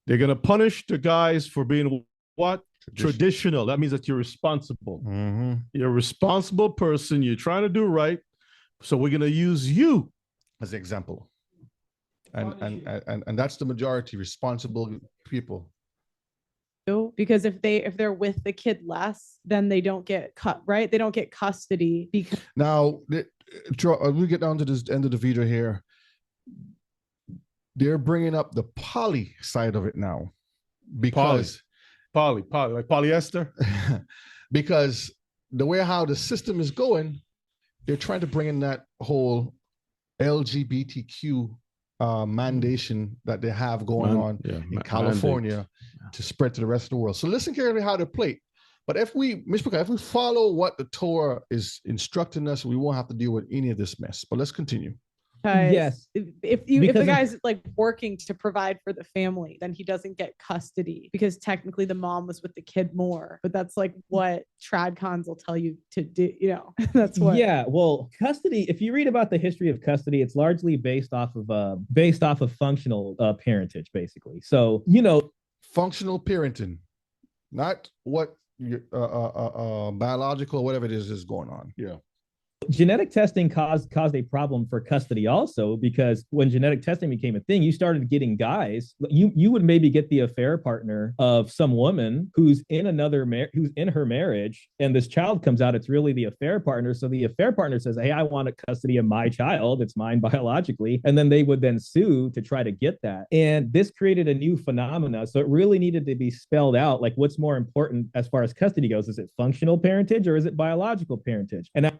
They're going to punish the guys for being what? Traditional. That means that you're responsible. Mm-hmm. You're a responsible person. You're trying to do right. So we're going to use you as an example. And that's the majority, responsible people. Because if they're with the kid less, then they don't get cut, right? They don't get custody. Because now we get down to this end of the video here. They're bringing up the poly side of it now, because poly like polyester. Because the way how the system is going, they're trying to bring in that whole LGBTQ mandation that they have going on in California to spread to the rest of the world. So listen carefully how they play. But if we follow what the Torah is instructing us, we won't have to deal with any of this mess. But let's continue. Yes. If the guy's like working to provide for the family, then he doesn't get custody, because technically the mom was with the kid more. But that's like what tradcons will tell you to do. That's what. Yeah. Well, custody. If you read about the history of custody, it's largely based off of functional parentage, basically. So functional parenting, not what biological or whatever it is going on. Yeah. Genetic testing caused a problem for custody also, because when genetic testing became a thing, you started getting guys. You would maybe get the affair partner of some woman who's in her marriage, and this child comes out. It's really the affair partner. So the affair partner says, "Hey, I want custody of my child. It's mine biologically," and then they would then sue to try to get that. And this created a new phenomena. So it really needed to be spelled out, like, what's more important as far as custody goes? Is it functional parentage or is it biological parentage? And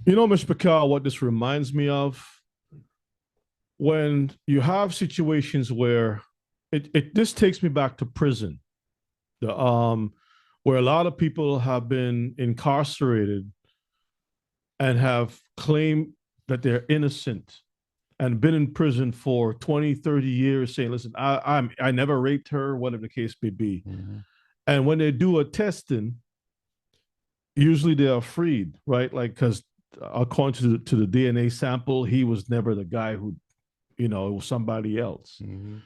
Mishpachah, what this reminds me of, when you have situations where this takes me back to prison, where a lot of people have been incarcerated and have claimed that they're innocent and been in prison for 20, 30 years saying, listen, I never raped her, whatever the case may be. Mm-hmm. And when they do a testing, usually they are freed, right? Like, because according to the DNA sample, he was never the guy who, it was somebody else. Mm-hmm.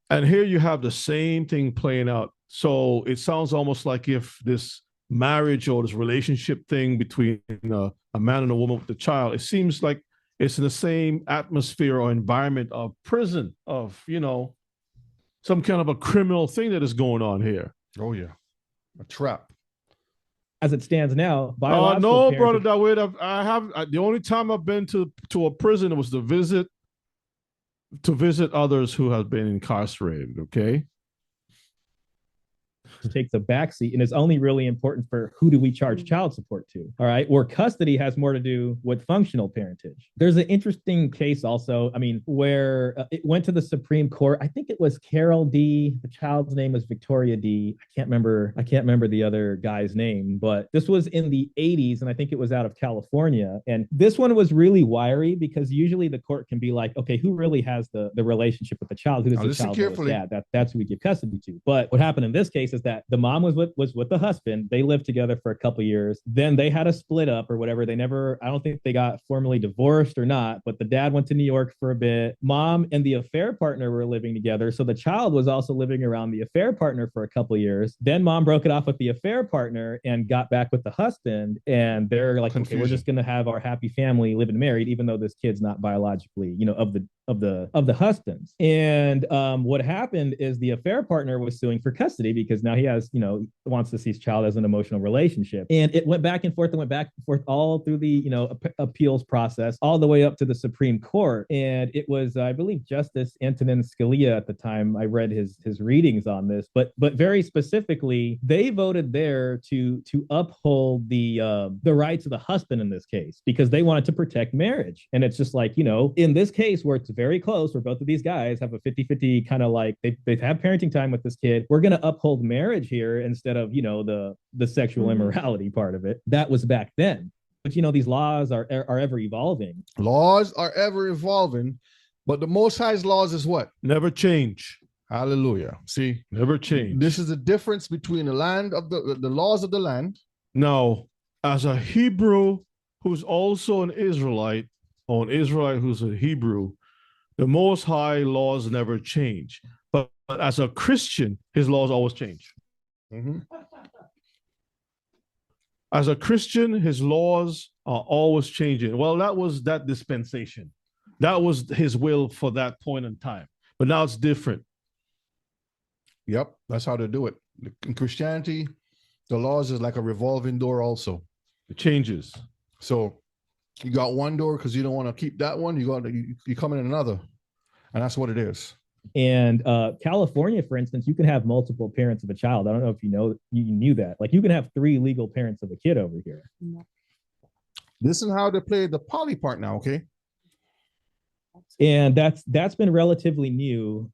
And here you have the same thing playing out. So it sounds almost like if this marriage or this relationship thing between a man and a woman with the child, it seems like it's in the same atmosphere or environment of prison, of, some kind of a criminal thing that is going on here. Oh, yeah. A trap. As it stands now, no, brother Dawid, the only time I've been to a prison was to visit others who have been incarcerated. Okay. Takes a backseat and is only really important for who do we charge child support to. All right. Where custody has more to do with functional parentage. There's an interesting case also, where it went to the Supreme Court. I think it was Carol D. The child's name was Victoria D. I can't remember the other guy's name, but this was in the 80s, and I think it was out of California. And this one was really wiry, because usually the court can be like, okay, who really has the relationship with the child? Who does the child know? Yeah, that's who we give custody to. But what happened in this case is that the mom was with the husband. They lived together for a couple of years. Then they had a split up or whatever. I don't think they got formally divorced or not, but the dad went to New York for a bit. Mom and the affair partner were living together. So the child was also living around the affair partner for a couple of years. Then mom broke it off with the affair partner and got back with the husband. And they're like, okay, we're just going to have our happy family living married, even though this kid's not biologically, of of the husbands. And what happened is the affair partner was suing for custody because now he has, wants to see his child as an emotional relationship. And it went back and forth all through the, appeals process, all the way up to the Supreme Court. And it was, I believe, Justice Antonin Scalia at the time. I read his readings on this, but very specifically, they voted there to uphold the rights of the husband in this case because they wanted to protect marriage. And it's just like, in this case where it's very close, where both of these guys have a 50-50 kind of like they have parenting time with this kid, we're going to uphold marriage here instead of, the sexual immorality part of it. That was back then. But these laws are ever evolving. Laws are ever evolving, but the Most High's laws is what? Never change. Hallelujah. See, never change. This is the difference between the land of the laws of the land. Now, as a Hebrew who's also an Israelite, or an Israelite who's a Hebrew, the Most High laws never change. But as a Christian, his laws always change. Mm-hmm. As a Christian, his laws are always changing. Well, that was that dispensation. That was his will for that point in time. But now it's different. Yep, that's how to do it. In Christianity, the laws is like a revolving door also. It changes. So you got one door because you don't want to keep that one. You come in another. And that's what it is. And California, for instance, you can have multiple parents of a child. I don't know if you knew that. Like you can have 3 legal parents of a kid over here. This is how they play the poly part now, okay? And that's been relatively new.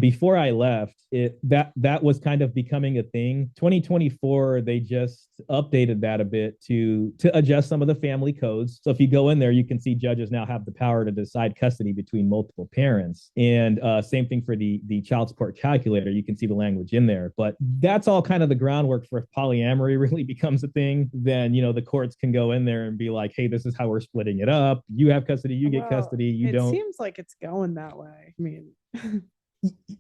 Before I left, that was kind of becoming a thing. 2024, they just updated that a bit to adjust some of the family codes. So if you go in there, you can see judges now have the power to decide custody between multiple parents. And same thing for the child support calculator. You can see the language in there. But that's all kind of the groundwork for if polyamory really becomes a thing, then the courts can go in there and be like, hey, this is how we're splitting it up. You have custody, you get custody, you don't. It seems like it's going that way. I mean,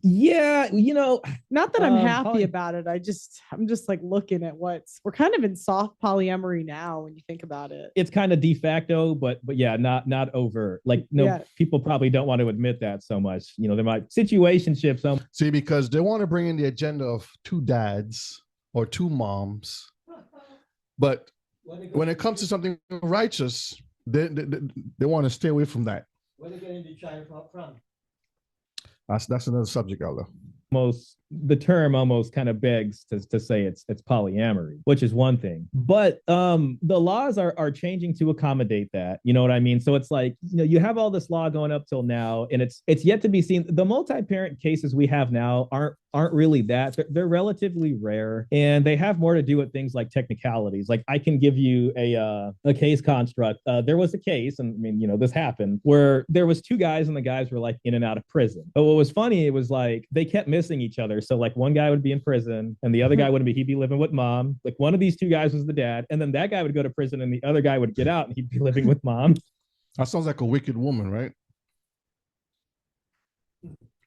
yeah, not that I'm happy about it. I'm just like looking at we're kind of in soft polyamory now when you think about it. It's kind of de facto, but yeah, not over. Like people probably don't want to admit that so much. There might situationships. See, because they want to bring in the agenda of 2 dads or 2 moms, but when it comes to something righteous, they want to stay away from that. Where they get into China from? That's another subject, Elder. The term almost kind of begs to say it's polyamory, which is one thing. But the laws are changing to accommodate that. You know what I mean? So it's like, you have all this law going up till now, and it's yet to be seen. The multi-parent cases we have now aren't really that. They're relatively rare, and they have more to do with things like technicalities. Like I can give you a case construct. There was a case, and I mean, this happened where there was 2 guys, and the guys were like in and out of prison. But what was funny, it was like they kept missing each other. So like one guy would be in prison, and the other guy he'd be living with mom. Like one of these 2 guys was the dad, and then that guy would go to prison, and the other guy would get out, and he'd be living with mom. That sounds like a wicked woman, right?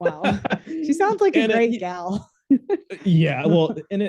Wow. She sounds like a great gal. Yeah, well, and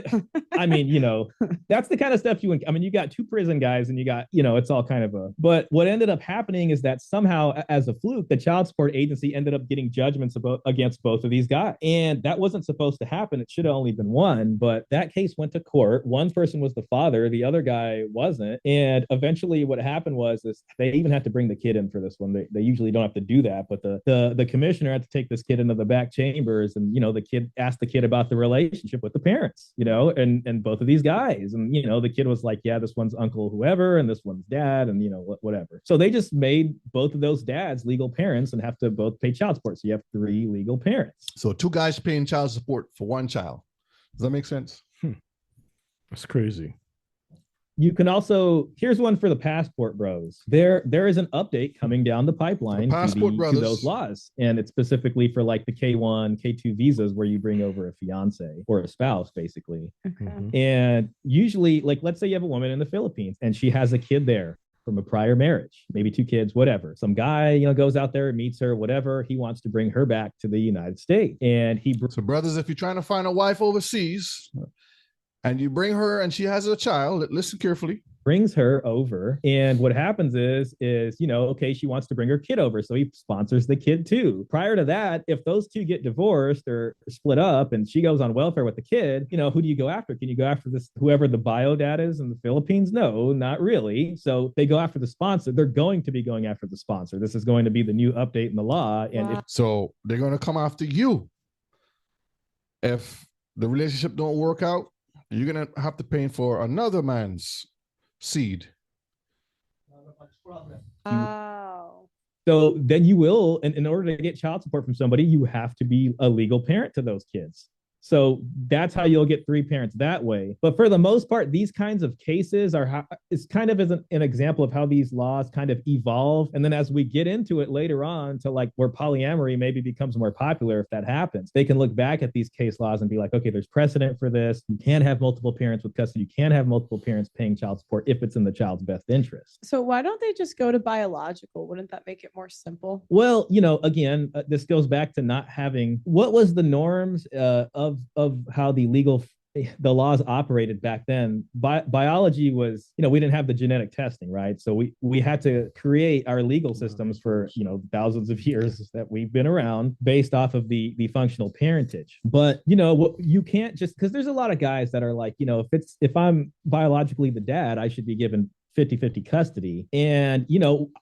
that's the kind of stuff you got 2 prison guys, and you got, it's all kind of but what ended up happening is that somehow, as a fluke, the child support agency ended up getting judgments against both of these guys. And that wasn't supposed to happen. It should have only been one, but that case went to court. One person was the father, the other guy wasn't. And eventually what happened was they even had to bring the kid in for this one. They usually don't have to do that, but the commissioner had to take this kid into the back chambers, and, the kid asked the kid about the relationship with the parents, and both of these guys. And, the kid was like, yeah, this one's uncle whoever, and this one's dad, and, whatever. So they just made both of those dads legal parents and have to both pay child support. So you have 3 legal parents. So 2 guys paying child support for 1 child. Does that make sense? That's crazy. You can also, here's one for the passport bros. There is an update coming down the pipeline to those laws. And it's specifically for like the K1, K2 visas where you bring over a fiance or a spouse, basically. Okay. And usually, like, let's say you have a woman in the Philippines and she has a kid there from a prior marriage, maybe 2 kids, whatever. Some guy, goes out there and meets her, whatever. He wants to bring her back to the United States. And so brothers, if you're trying to find a wife overseas, and you bring her and she has a child, listen carefully. brings her over. And what happens is, okay, she wants to bring her kid over. So he sponsors the kid too. Prior to that, if those two get divorced or split up and she goes on welfare with the kid, who do you go after? Can you go after this, whoever the bio dad is in the Philippines? No, not really. So they go after the sponsor. They're going to be going after the sponsor. This is going to be the new update in the law. And so they're going to come after you. If the relationship don't work out, you're going to have to pay for another man's seed. Wow. So then you will, and in order to get child support from somebody, you have to be a legal parent to those kids. So that's how you'll get three parents that way. But for the most part, these kinds of cases it's kind of as an example of how these laws kind of evolve. And then as we get into it later on to like where polyamory maybe becomes more popular, if that happens, they can look back at these case laws and be like, okay, there's precedent for this. You can't have multiple parents with custody. You can't have multiple parents paying child support if it's in the child's best interest. So why don't they just go to biological? Wouldn't that make it more simple? Well, again, this goes back to not having what was the norms of how the laws operated back then. Biology was, we didn't have the genetic testing, right? So we had to create our legal systems for, thousands of years that we've been around based off of the functional parentage. But, you can't just, because there's a lot of guys that are like, if I'm biologically the dad, I should be given 50-50 custody. And,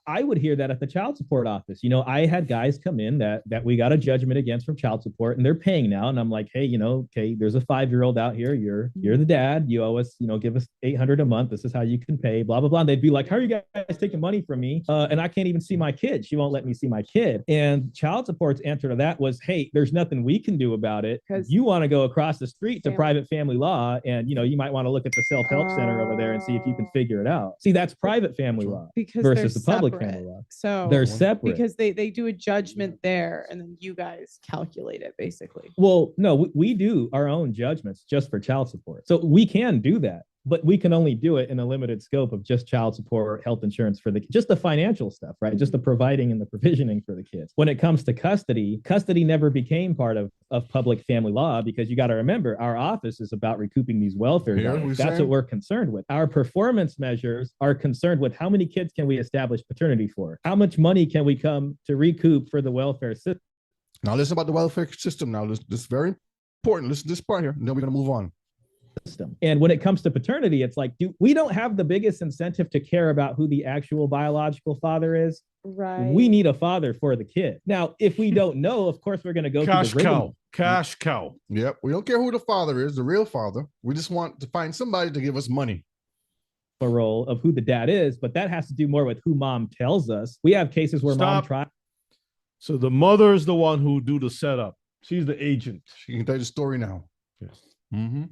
I would hear that at the child support office. I had guys come in that we got a judgment against from child support and they're paying now. And I'm like, hey, okay, there's a 5-year-old out here. You're the dad. You owe us, give us $800 a month. This is how you can pay, blah, blah, blah. And they'd be like, how are you guys taking money from me? And I can't even see my kid. She won't let me see my kid. And child support's answer to that was, hey, there's nothing we can do about it. You want to go across the street to private family law. And, you might want to look at the self-help center over there and see if you can figure it out. See, that's private family law versus the public family law. So they're separate because they do a judgment there and then you guys calculate it basically. Well, no, we do our own judgments just for child support. So we can do that. But we can only do it in a limited scope of just child support, health insurance for just the financial stuff, right? Just the providing and the provisioning for the kids. When it comes to custody never became part of public family law because you got to remember our office is about recouping these welfare dollars. That's what we're concerned with. Our performance measures are concerned with how many kids can we establish paternity for? How much money can we come to recoup for the welfare system? Now listen about the welfare system. Now this is very important. Listen to this part here, and then we're going to move on. System. And when it comes to paternity, it's like, we don't have the biggest incentive to care about who the actual biological father is. Right. We need a father for the kid. Now, if we don't know, of course, we're going to go cash cow. Yep. We don't care who the father is, the real father. We just want to find somebody to give us money. A role of who the dad is, but that has to do more with who mom tells us. We have cases where mom tries. So the mother is the one who do the setup. She's the agent. She can tell you the story now. Yes. Mm-hmm.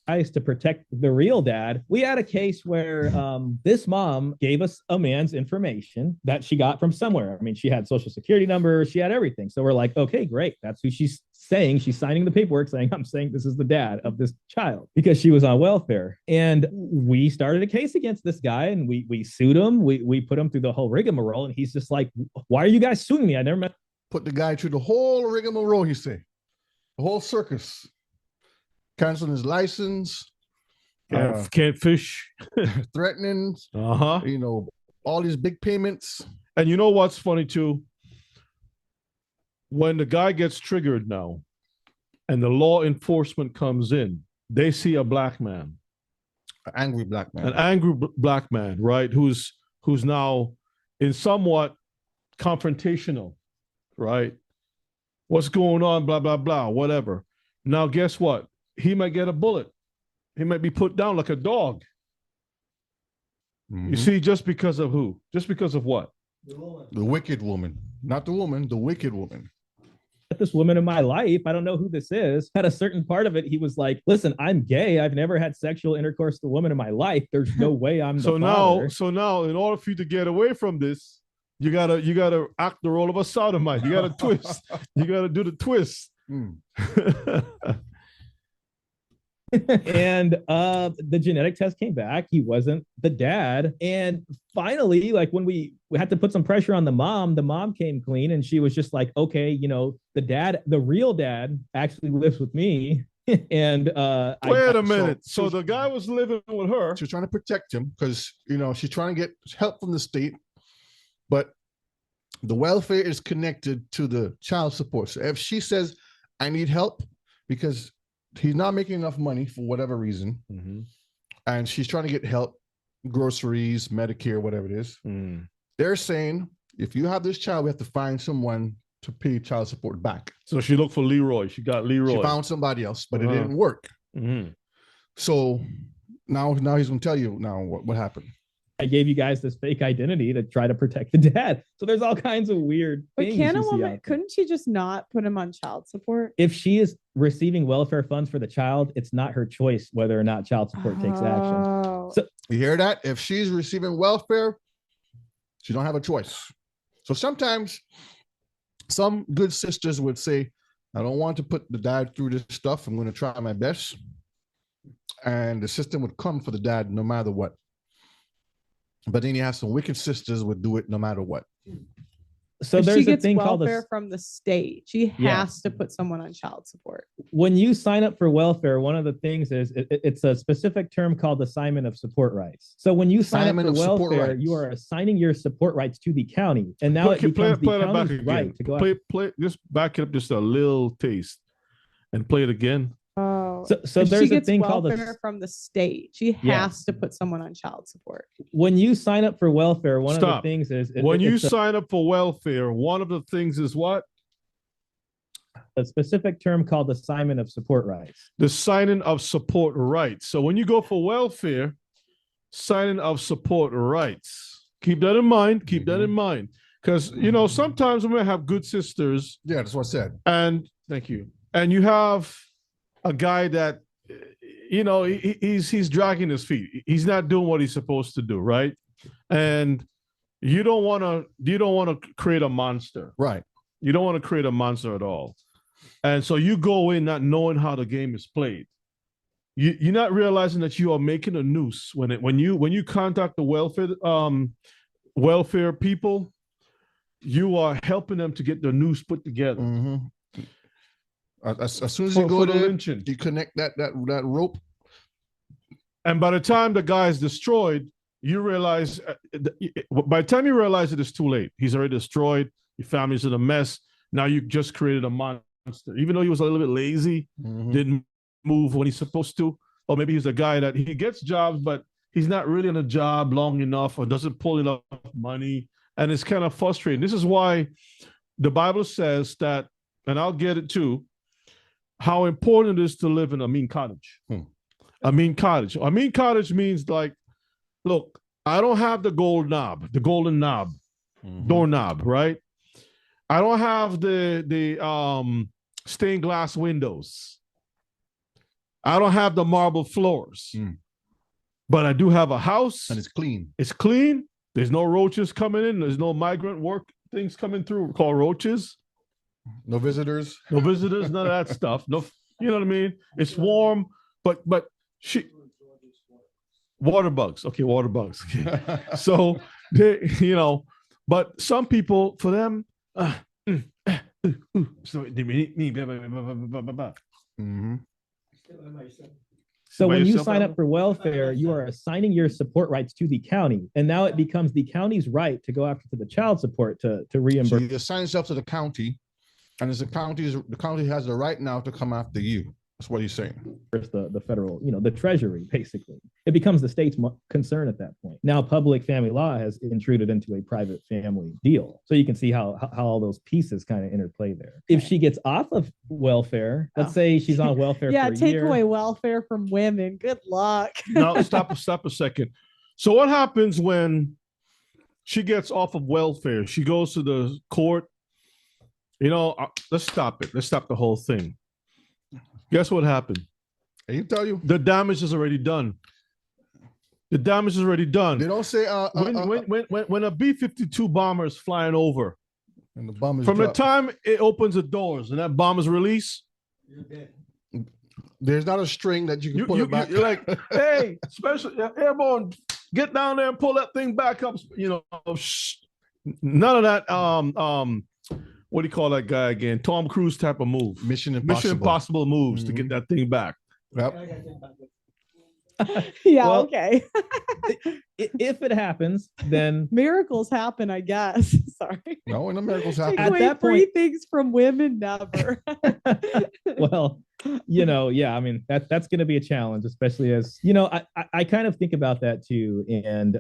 To protect the real dad. We had a case where this mom gave us a man's information that she got from somewhere. I mean, she had social security number, she had everything. So we're like, okay, great. That's who she's saying. She's signing the paperwork saying, I'm saying this is the dad of this child because she was on welfare. And we started a case against this guy and we sued him. We put him through the whole rigmarole. And he's just like, why are you guys suing me? I never met. Put the guy through the whole rigmarole, you say. The whole circus. Canceling his license, can't fish, threatening, all these big payments. And you know what's funny too? When the guy gets triggered now and the law enforcement comes in, they see a black man. An angry black man. An angry black man, right? Who's now in somewhat confrontational, right? What's going on, blah, blah, blah, whatever. Now, guess what? He might get a bullet. He might be put down like a dog. Mm-hmm. You see, just because of who? Just because of what? The wicked woman. Not the woman, the wicked woman. This woman in my life, I don't know who this is, had a certain part of it. He was like, listen, I'm gay. I've never had sexual intercourse with a woman in my life. There's no way I'm the father. So now, in order for you to get away from this, you gotta act the role of a sodomite. You gotta twist. You gotta do the twist. Mm. And the genetic test came back. He wasn't the dad. And finally, like when we had to put some pressure on the mom came clean and she was just like, okay, the real dad actually lives with me. and Wait a minute. So the guy was living with her. She's trying to protect him because, she's trying to get help from the state, but the welfare is connected to the child support. So if she says, I need help because he's not making enough money for whatever reason, and she's trying to get help, groceries, Medicare, whatever it is, they're saying, if you have this child, we have to find someone to pay child support back. So she looked for Leroy. She got Leroy. She found somebody else, but it didn't work. So now he's going to tell you now what happened. I gave you guys this fake identity to try to protect the dad. So there's all kinds of weird But things. can a you see woman, out there. couldn't she just not put him on child support? If she is receiving welfare funds for the child, it's not her choice whether or not child support takes action. Oh. So You hear that? If she's receiving welfare, she don't have a choice. So sometimes some good sisters would say, I don't want to put the dad through this stuff. I'm going to try my best. And the system would come for the dad no matter what. But then you have some wicked sisters would do it no matter what. So If there's she a gets thing called welfare from the state, she Yeah. has to put someone on child support. when you sign up for welfare, one of the things is it's a specific term called assignment of support rights. So when you sign Assignment up of for support welfare, rights. you are assigning your support rights to the county, and now it play becomes the that back county's again. right to go out. Play, just back it up just a little taste and play it again. Oh. So If there's she a gets thing called welfare from the state, she Yeah. has to put someone on child support. when you sign up for welfare, one of Stop. the things is When you it's sign up for welfare, one of the things is what? a specific term called assignment of support rights. The signing of support rights. So when you go for welfare, signing of support rights. Keep that in mind. Keep that in mind. Because, sometimes we may have good sisters. Yeah, that's what I said. And thank you. And you have a guy that, he's dragging his feet. He's not doing what he's supposed to do, right? And you don't want to create a monster. Right. You don't want to create a monster at all. And so you go in not knowing how the game is played. You're not realizing that you are making a noose when you contact the welfare people, you are helping them to get the noose put together. As soon as you go for the there, lynching. you connect that rope. And by the time the guy is destroyed, you realize, by the time you realize it is too late. He's already destroyed. Your family's in a mess. Now you just created a monster. Even though he was a little bit lazy, didn't move when he's supposed to, or maybe he's a guy that he gets jobs, but he's not really on a job long enough or doesn't pull enough money. And it's kind of frustrating. This is why the Bible says that, and I'll get it too, how important it is to live in a mean cottage. A mean cottage. A mean cottage means like, look, I don't have the golden knob, doorknob, right? I don't have the stained glass windows. I don't have the marble floors. But I do have a house. And it's clean. It's clean. There's no roaches coming in. There's no migrant work things coming through called roaches. No visitors. No visitors, none of that stuff. No, you know what I mean? It's warm, but water bugs. Okay, water bugs. Okay. So they, but some people, for them, so they need blah, blah, blah, blah, blah, blah. So By when you yourself, sign Alan? up for welfare, you are assigning your support rights to the county, and now it becomes the county's right to go after the child support to So reimburse. you assign yourself to the county, and the county has the right now to come after you. That's what he's saying. The federal, the treasury, basically. It becomes the state's concern at that point. Now, public family law has intruded into a private family deal. So you can see how all those pieces kind of interplay there. If she gets off of welfare, let's say she's on welfare Yeah, for a take year. away welfare from women. Good luck. Now stop a second. So what happens when she gets off of welfare? She goes to the court. Let's stop it. Let's stop the whole thing. Guess what happened? And you tell you. The damage is already done. The damage is already done. They don't say When a B-52 bomber is flying over, and the bomb is from the dropped. time it opens the doors and that bomb is released, There's not a string that you can pull it back. you're like, hey, special airborne, get down there and pull that thing back up. None of that what do you call that guy again? Tom Cruise type of move. Mission Impossible. Mission Impossible moves to get that thing back. Yep. Yeah, Well, okay. If it happens, then Miracles happen, I guess. Sorry. No, when the miracles Take happen. At away that free point- things from women, never. well, yeah, I mean that's going to be a challenge, especially as I kind of think about that too, and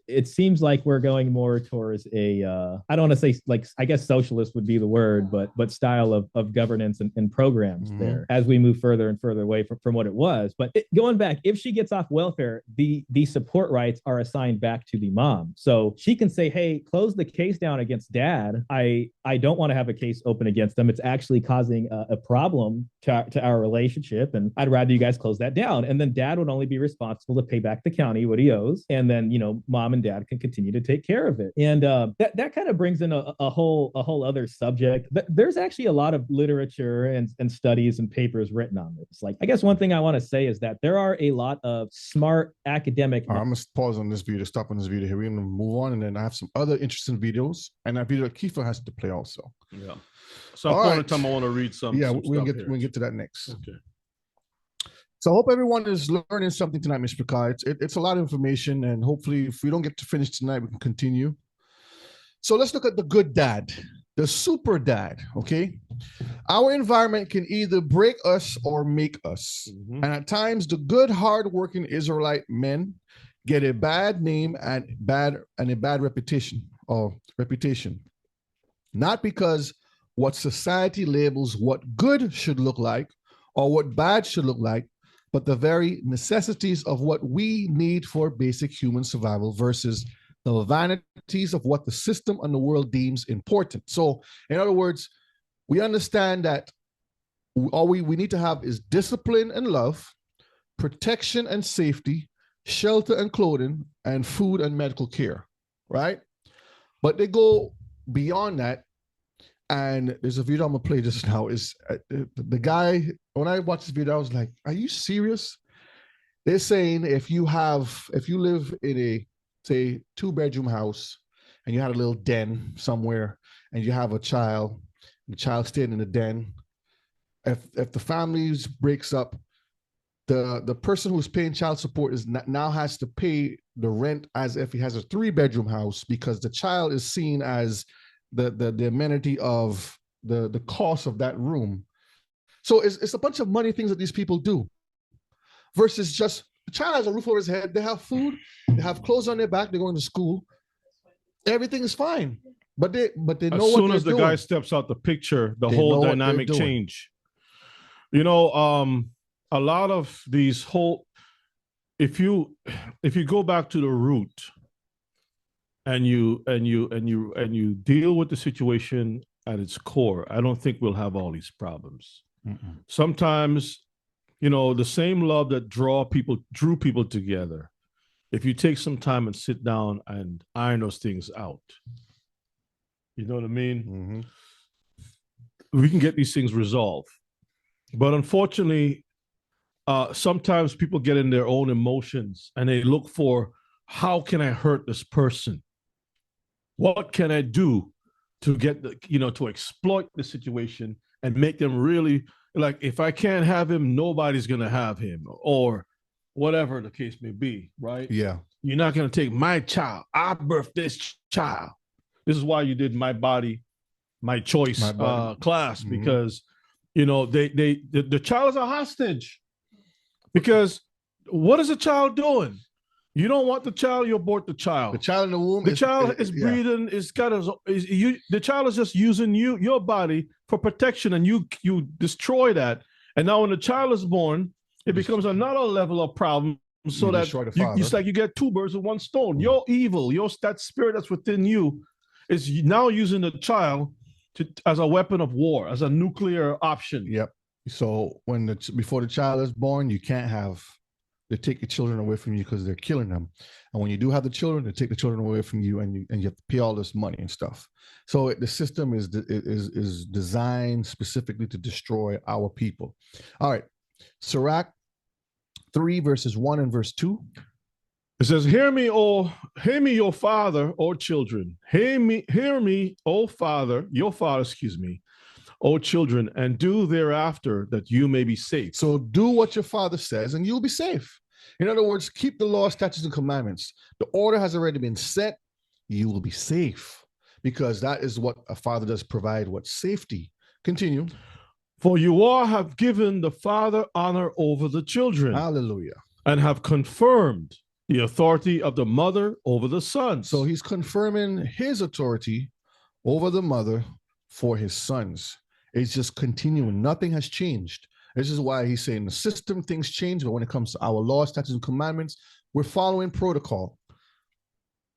it seems like we're going more towards a I don't want to say, like, I guess socialist would be the word, but style of governance and programs there as we move further and further away from what it was. But going back, if she gets off welfare, the support rights are assigned back to the mom, so she can say, hey, close the case down against dad. I don't want to have a case open against them. It's actually causing a problem to our relationship, and I'd rather you guys close that down. And then dad would only be responsible to pay back the county what he owes, and then mom and dad can continue to take care of it. And that kind of brings in a whole other subject. But there's actually a lot of literature and studies and papers written on this. Like, I guess one thing I want to say is that there are a lot of smart academic. All right, I'm gonna pause on this video, stop on this video here. We're gonna move on, and then I have some other interesting videos, and that video that Kiefer has to play also. Yeah. Some All point in right. time, I want to read some. Yeah, some we'll stuff get here. to that next. Okay. So I hope everyone is learning something tonight, Mr. Kai. It's a lot of information, and hopefully, if we don't get to finish tonight, we can continue. So let's look at the good dad, the super dad. Okay, our environment can either break us or make us, and at times, the good, hardworking Israelite men get a bad name and a bad reputation, not because what society labels what good should look like or what bad should look like, but the very necessities of what we need for basic human survival versus the vanities of what the system and the world deems important. So, in other words, we understand that all we need to have is discipline and love, protection and safety, shelter and clothing, and food and medical care, right? But they go beyond that. And there's a video I'm gonna play just now. Is the guy, when I watched this video, I was like, are you serious? They're saying if you live in a, say, 2-bedroom house and you had a little den somewhere and you have a child, the child staying in the den, if the family breaks up, the person who's paying child support now has to pay the rent as if he has a 3-bedroom house, because the child is seen as the amenity of the cost of that room. So it's a bunch of money things that these people do versus just the child has a roof over his head, they have food, they have clothes on their back, they're going to school, everything is fine. But they know what they're doing. As soon as the guy steps out the picture, the whole dynamic change. A lot of these if you go back to the root and you deal with the situation at its core, I don't think we'll have all these problems. Sometimes, the same love that drew people together, if you take some time and sit down and iron those things out, you know what I mean? We can get these things resolved. But unfortunately, sometimes people get in their own emotions and they look for, how can I hurt this person? What can I do to get to exploit the situation and make them really, like, if I can't have him, nobody's going to have him, or whatever the case may be, right? Yeah. You're not going to take my child. I birthed this child. This is why you did My Body, My Choice class, because, the child is a hostage. Because what is a child doing? You don't want the child, you abort the child. The child in the womb. The child is breathing. The child is just using your body for protection, and you destroy that. And now when the child is born, it becomes another level of problem. So that it's like you get 2 birds with 1 stone. Your evil, that spirit that's within you, is now using the child as a weapon of war, as a nuclear option. Yep. So before the child is born, you can't they take your children away from you because they're killing them. And when you do have the children, they take the children away from you, and you have to pay all this money and stuff. So the system is designed specifically to destroy our people. All right. Sirach 3 verses 1 and verse 2. It says, hear me, your father, O children. Hear me, O father, your father, excuse me, O children, and do thereafter that you may be safe. So do what your father says and you'll be safe. In other words, keep the law, statutes, and commandments. The order has already been set. You will be safe because that is what a father does provide, what safety. Continue. For you all have given the father honor over the children. Hallelujah. And have confirmed the authority of the mother over the sons. So he's confirming his authority over the mother for his sons. It's just continuing. Nothing has changed. This is why he's saying the system, things change, but when it comes to our laws, statutes, and commandments, we're following protocol.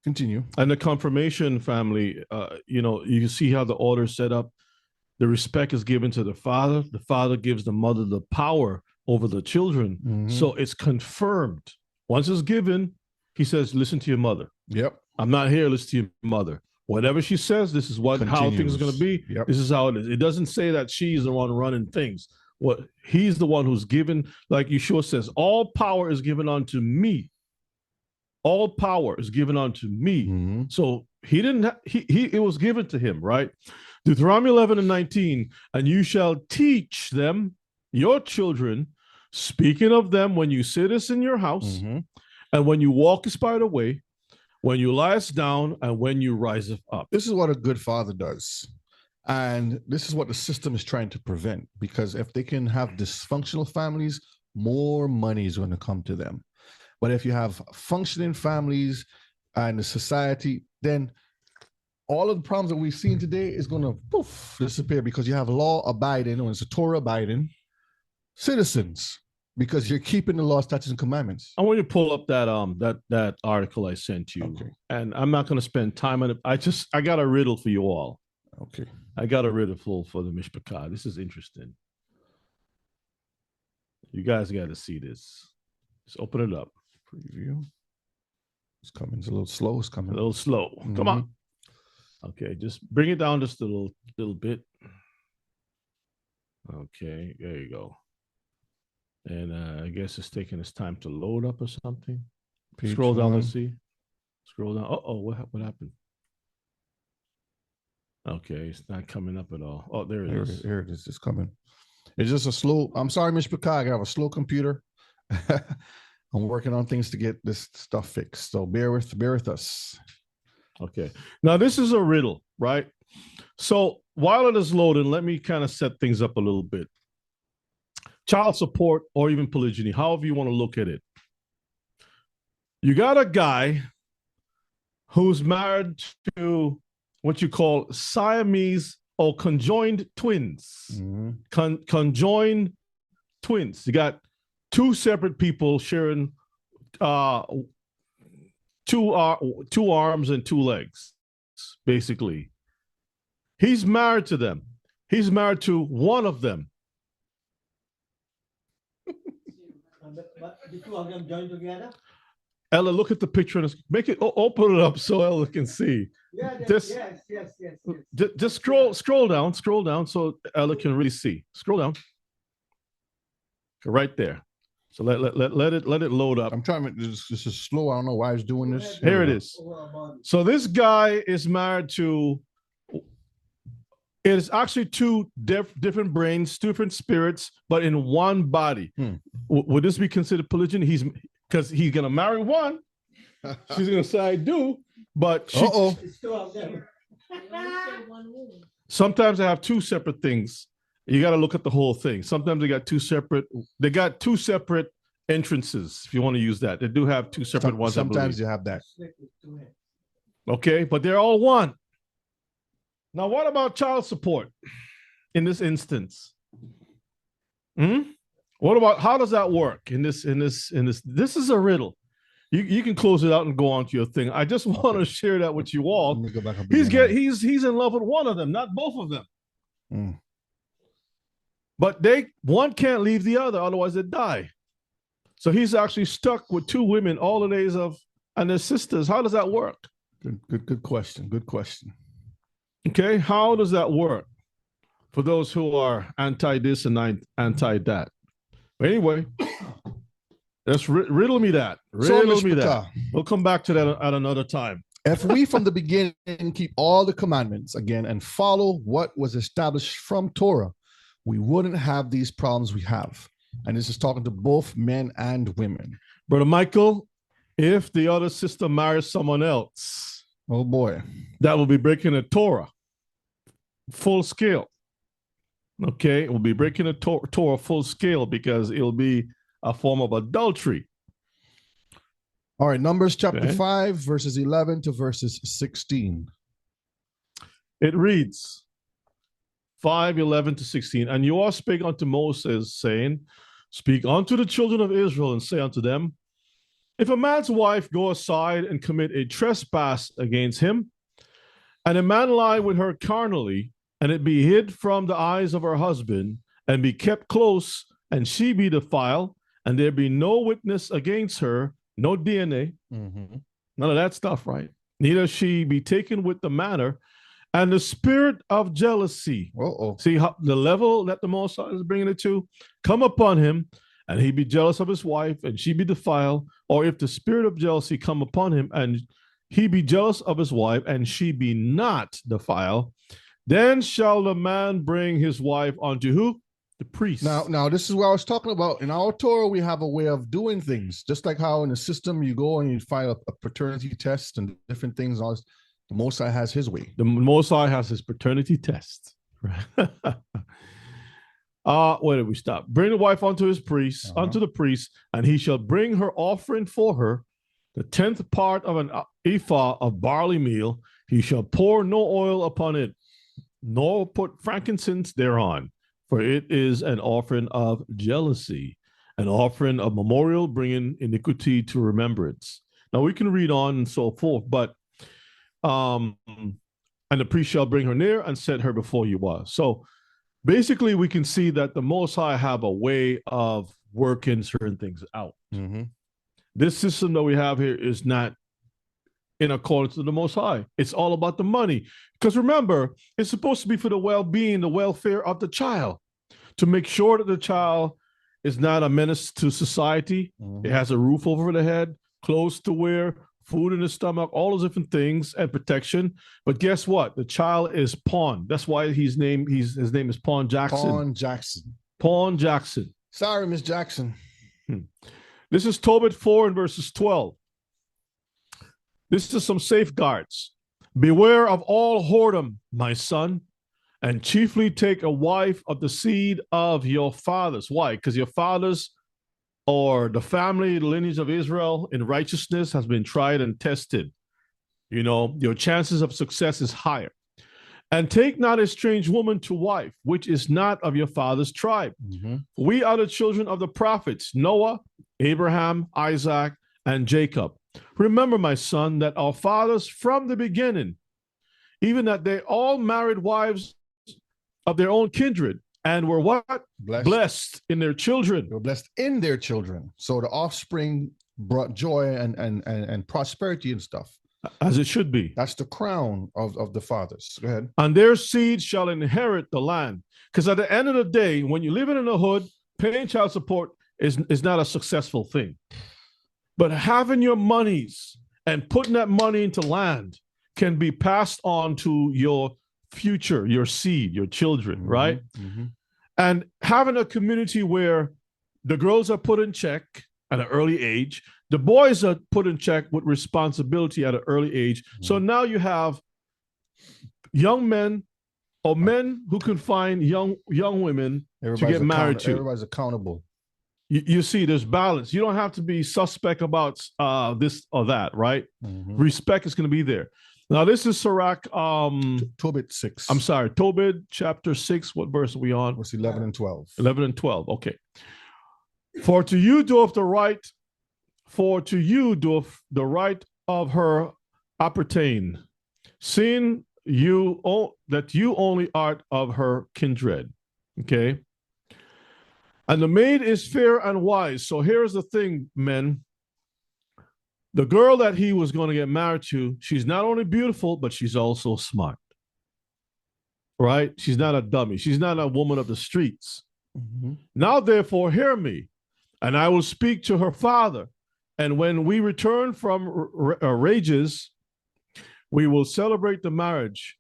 Continue. And the confirmation family, you see how the order is set up. The respect is given to the father. The father gives the mother the power over the children. Mhm. So it's confirmed. Once it's given, he says, listen to your mother. Yep. I'm not here, listen to your mother. Whatever she says, this is how things are going to be. Yep. This is how it is. It doesn't say that she's the one running things. He's the one who's given, like Yeshua says, all power is given unto me. All power is given unto me. Mm-hmm. So it was given to him, right? Deuteronomy 11:19, and you shall teach them, your children, speaking of them when you sit in your house, Mm-hmm. and when you walk by the way, when you lie down, and when you rise up. This is what a good father does. And this is what the system is trying to prevent, because if they can have dysfunctional families, more money is going to come to them. But if you have functioning families and the society, then all of the problems that we've seen today is going to disappear because you have law-abiding, or it's a Torah-abiding citizens, because you're keeping the law, statutes, and commandments. I want you to pull up that article I sent you. Okay. And I'm not going to spend time on it. I got a riddle for you all. Okay. I got a riddle for the Mishpachah. This is interesting. You guys got to see this. Just open it up. Preview. It's coming. It's a little slow. It's coming. A little slow. Mm-hmm. Come on. Okay, just bring it down just a little bit. Okay, there you go. And I guess it's taking its time to load up or something. Page Scroll down, one. let's see. Scroll down. What happened? Okay, it's not coming up at all. Oh, there it is. Here it is. It's coming. It's just a slow. I'm sorry, Mishpachah. I have a slow computer. I'm working on things to get this stuff fixed. So bear with us. Okay. Now this is a riddle, right? So while it is loading, let me kind of set things up a little bit. Child support or even polygyny, however you want to look at it. You got a guy who's married to what you call Siamese or conjoined twins. Mm-hmm. Conjoined twins. You got two separate people sharing two arms and two legs, basically. He's married to them. He's married to one of them. But the two of them joined together? Ella, look at the picture and make it open it up so Ella can see. Yeah, Just- yes. Just scroll down so Ella can really see. Scroll down. Right there. So let it load up. I'm trying to. This is slow. I don't know why it's doing this. Here it is. So this guy is married to. It is actually two different brains, two different spirits, but in one body. Would this be considered polygyny? Because he's gonna marry one. She's gonna say I do, but It's two of them. sometimes they have two separate things. You got to look at the whole thing. Sometimes they got two separate entrances, if you want to use that. They do have two separate ones. Sometimes you have that. Okay, but they're all one. Now, what about child support in this instance? What about, how does that work in this? This is a riddle. You can close it out and go on to your thing. I just want to share that with you all. Let me go back up He's again. in love with one of them, not both of them. Mm. But one can't leave the other, otherwise they die. So he's actually stuck with two women all the days and their sisters. How does that work? Good question. Good question. Okay, how does that work for those who are anti this and anti that? But anyway, Just riddle me that. So, Riddle me that. Mishpachah, We'll come back to that at another time. if we from the beginning keep all the commandments again and follow what was established from Torah, we wouldn't have these problems we have. And this is talking to both men and women. Brother Michael, if the other sister marries someone else, Oh boy. that will be breaking the Torah full scale. Okay, it will be breaking the Torah full scale because it'll be a form of adultery. All right, Numbers chapter Okay. 5, verses 11 to verses 16. It reads 5:11 to 16. And you all spake unto Moses, saying, Speak unto the children of Israel, and say unto them, If a man's wife go aside and commit a trespass against him, and a man lie with her carnally, and it be hid from the eyes of her husband, and be kept close, and she be defiled, and there be no witness against her, no DNA, none of that stuff, right? Neither she be taken with the matter, and the spirit of jealousy. Uh-oh. See how the level that the Most High is bringing it to? Come upon him, and he be jealous of his wife, and she be defiled. Or if the spirit of jealousy come upon him, and he be jealous of his wife, and she be not defiled, then shall the man bring his wife unto who? The priest. Now, this is what I was talking about. In our Torah, we have a way of doing things, just like how in the system you go and you file a paternity test and different things. All this, the Most High has his way. The Most High has his paternity test. Where did we stop? Bring the wife unto his priest, unto the priest, and he shall bring her offering for her, the 10th part of an ephah of barley meal. He shall pour no oil upon it, nor put frankincense thereon, for it is an offering of jealousy, an offering of memorial, bringing iniquity to remembrance. Now we can read on and so forth, but and the priest shall bring her near and set her before you was. So basically, we can see that the Most High have a way of working certain things out. This system that we have here is not in accordance to the Most High. It's all about the money. Because remember, it's supposed to be for the well-being, the welfare of the child, to make sure that the child is not a menace to society. It has a roof over the head, clothes to wear, food in the stomach, all those different things, and protection. But guess what? The child is pawned. That's why his name is Pawn Jackson. Pawn Jackson. Pawn Jackson. Sorry, Miss Jackson. This is Tobit 4 and verses 12. This is some safeguards. Beware of all whoredom, my son, and chiefly take a wife of the seed of your fathers. Why? Because your fathers or the family, the lineage of Israel in righteousness has been tried and tested. You know, your chances of success is higher. And take not a strange woman to wife, which is not of your father's tribe. We are the children of the prophets, Noah, Abraham, Isaac, and Jacob. Remember, my son, that our fathers from the beginning, even that they all married wives of their own kindred, and were what? Blessed in their children. They were blessed in their children. So the offspring brought joy and prosperity and stuff. As it should be. That's the crown of the fathers. Go ahead. And their seed shall inherit the land. Because at the end of the day, when you're living in the hood, paying child support is not a successful thing. But having your monies and putting that money into land can be passed on to your future, your seed, your children, right? And having a community where the girls are put in check at an early age, the boys are put in check with responsibility at an early age. So now you have young men or men who can find young women to get married to. Everybody's accountable. You see, there's balance. You don't have to be suspect about this or that, right? Respect is going to be there. Now, this is Sirach. Tobit 6. I'm sorry, Tobit chapter 6. What verse are we on? Verse 11 and 12. 11 and 12. Okay. For to you doth the right of her appertain, seeing that you only art of her kindred. Okay. And the maid is fair and wise. So here's the thing, men. The girl that he was going to get married to, she's not only beautiful, but she's also smart. Right? She's not a dummy. She's not a woman of the streets. Now, therefore, hear me. and I will speak to her father. And when we return from rages, we will celebrate the marriage.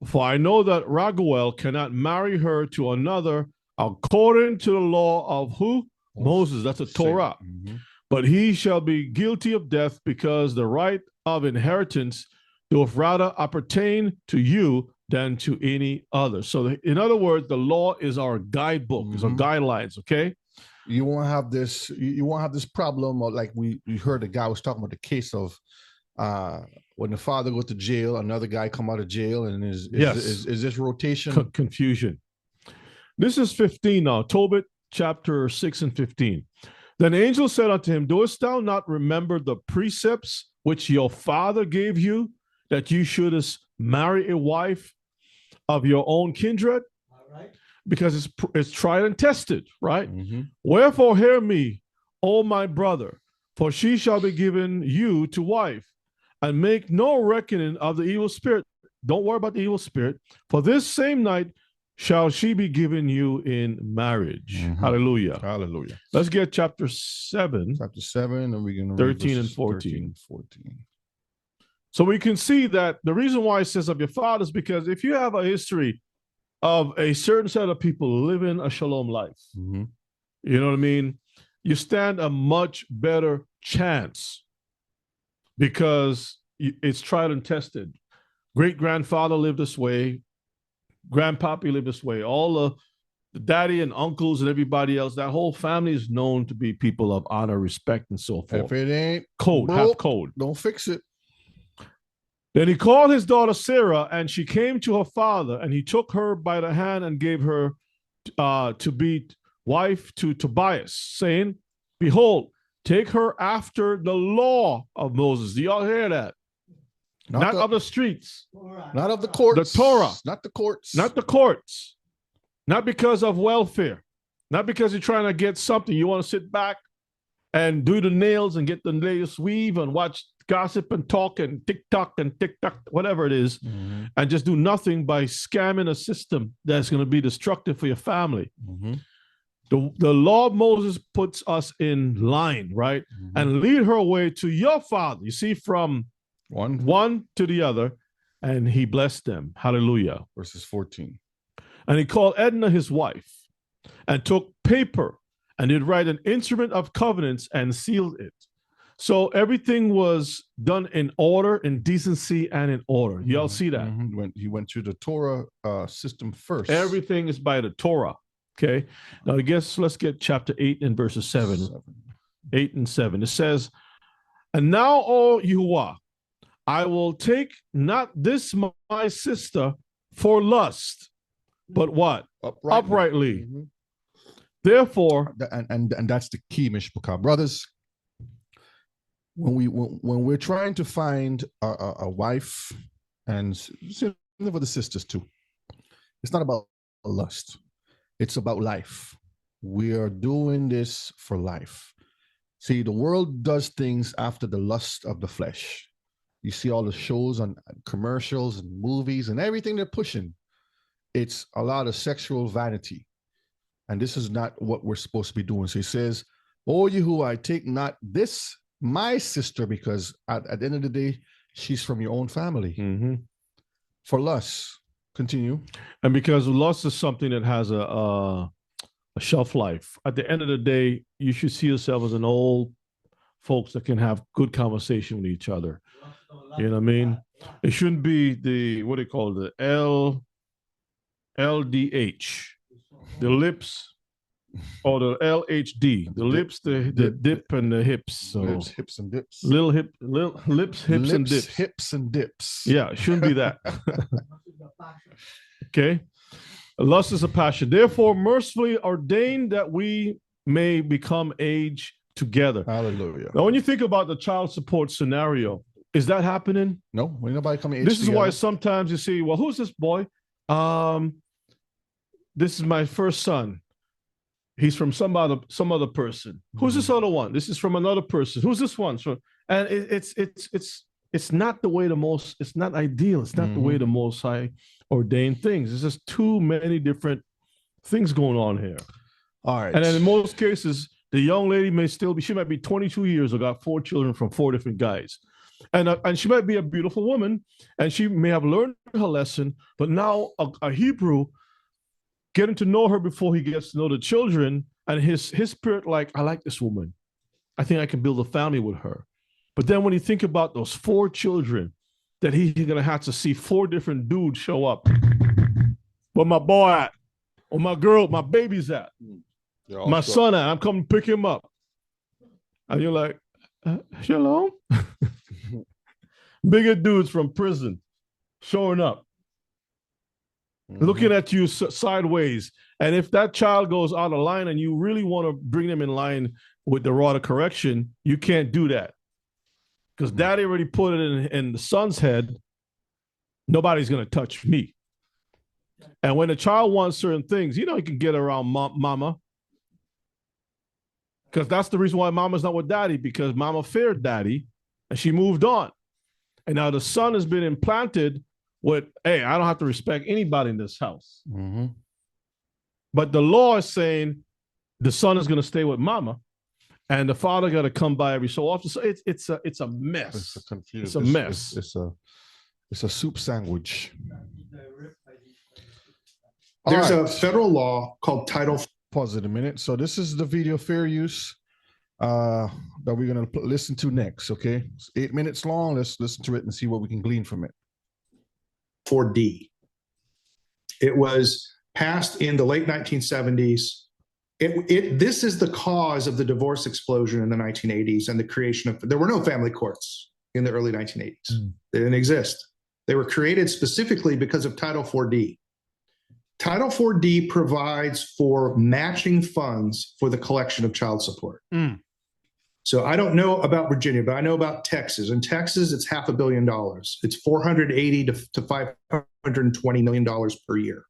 For I know that Raguel cannot marry her to another according to the law of who? Moses. That's a Torah. But he shall be guilty of death, because the right of inheritance doth rather appertain to you than to any other. So in other words, the law is our guidebook, is our guidelines, okay? You won't have this, you won't have this problem, or like we heard the guy was talking about the case of when the father goes to jail, another guy come out of jail, and is this rotation? Confusion. This is 15 now, Tobit chapter 6 and 15. Then the angel said unto him, dost thou not remember the precepts which your father gave you, that you shouldest marry a wife of your own kindred? Because it's tried and tested, right? Wherefore hear me, O my brother, for she shall be given you to wife, and make no reckoning of the evil spirit. Don't worry about the evil spirit. For this same night shall she be given you in marriage. Hallelujah. Hallelujah. Let's get chapter 7. Chapter 7, and we're going to 13 and 14. So we can see that the reason why it says of your father is because if you have a history of a certain set of people living a shalom life, you know what I mean? You stand a much better chance because it's tried and tested. Great-grandfather lived this way. Grandpappy lived this way. All the daddy and uncles and everybody else, that whole family is known to be people of honor, respect, and so forth. If it ain't code, have code. Don't fix it. Then he called his daughter Sarah, and she came to her father, and he took her by the hand and gave her to be wife to Tobias, saying, behold, take her after the law of Moses. Do y'all hear that? Not of the streets. Not of the courts. The Torah. Not the courts. Not the courts. Not because of welfare. Not because you're trying to get something. You want to sit back and do the nails and get the latest weave and watch gossip and talk and TikTok, whatever it is, and just do nothing by scamming a system that's going to be destructive for your family. The law of Moses puts us in line, right? And lead her away to your father. You see, from one to the other, and he blessed them. Hallelujah. Verses 14. And he called Edna his wife, and took paper, and did write an instrument of covenants, and sealed it. So everything was done in order, in decency, and in order. Y'all see that? He went through the Torah system first. Everything is by the Torah. Okay. Now I guess let's get chapter 8 and verses 7. 8 and 7. It says, and now, O Yahuwah, I will take not this my sister for lust, but what? Uprightly. Therefore, and that's the key, Mishpachah. Brothers, when we're trying to find a wife, and same for the sisters too, it's not about lust. It's about life. We are doing this for life. See, the world does things after the lust of the flesh. You see all the shows on commercials and movies and everything they're pushing. It's a lot of sexual vanity. And this is not what we're supposed to be doing. So he says, O Yahuwah, take not this my sister, because at the end of the day, she's from your own family. For lust. Continue. And because lust is something that has a shelf life. At the end of the day, you should see yourself as an old folks that can have good conversation with each other. You know what I mean? It shouldn't be the, what do you call it, the LDH, the lips, or the LHD, the lips, the dip and the hips. So lips, hips, and dips. Little lips, hips, and dips. Hips and dips. Yeah, it shouldn't be that. Okay. Lust is a passion. Therefore, mercifully ordained that we may become age together. Hallelujah. Now, when you think about the child support scenario, is that happening? No, when nobody coming. This is why sometimes you see, well, who's this boy? This is my first son. He's from some other person. Who's this other one? This is from another person. Who's this one? So, and it's not the way it's not ideal. It's not the way the Most High ordained things. There's just too many different things going on here. All right. And then in most cases, the young lady may still be, she might be 22 years old, got 4 children from 4 different guys. And she might be a beautiful woman, and she may have learned her lesson, but now a Hebrew getting to know her before he gets to know the children, and his spirit, like, I like this woman. I think I can build a family with her. But then when you think about those 4 children, that he's gonna have to see 4 different dudes show up. Where my boy at? Or my girl, my baby's at? My son at? I'm coming to pick him up. And you're like, shalom? Bigger dudes from prison showing up, looking at you sideways. And if that child goes out of line and you really want to bring them in line with the rod of correction, you can't do that. Because daddy already put it in the son's head, nobody's going to touch me. And when a child wants certain things, you can get around mama. Because that's the reason why mama's not with daddy, because mama feared daddy and she moved on. And now the son has been implanted with, hey, I don't have to respect anybody in this house. But the law is saying the son is going to stay with mama, and the father got to come by every so often. So it's a mess. It's a mess. It's a soup sandwich. There's a federal law called Title. Pause it a minute. So this is the video fair use that we're going to listen to next. Okay, it's 8 minutes long. Let's listen to it and see what we can glean from it. 4D. It was passed in the late 1970s. This is the cause of the divorce explosion in the 1980s and the creation of, there were no family courts in the early 1980s. They didn't exist. They were created specifically because of Title 4D. Title 4D provides for matching funds for the collection of child support. So I don't know about Virginia, but I know about Texas. In Texas, it's $500 million. It's $480 to $520 million per year.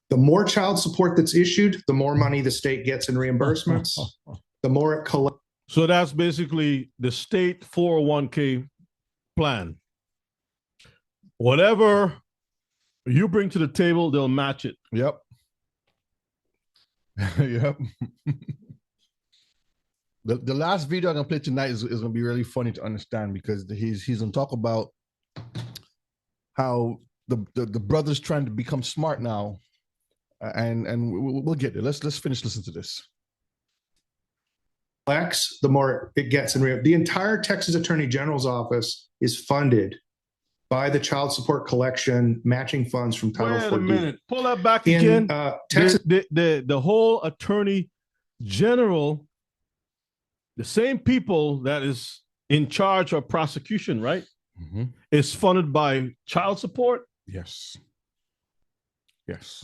The more child support that's issued, the more money the state gets in reimbursements, the more it collects. So that's basically the state 401k plan. Whatever you bring to the table, they'll match it. Yep. Yep. The last video I'm gonna play tonight is gonna be really funny to understand, because he's gonna talk about how the brothers trying to become smart now, and we'll get there. Let's finish listening to this. The more it gets in the entire Texas Attorney General's office is funded by the child support collection matching funds from Title 4D. Wait a minute, pull that back again. Texas, the whole Attorney General, the same people that is in charge of prosecution, right? Is funded by child support. Yes. Yes.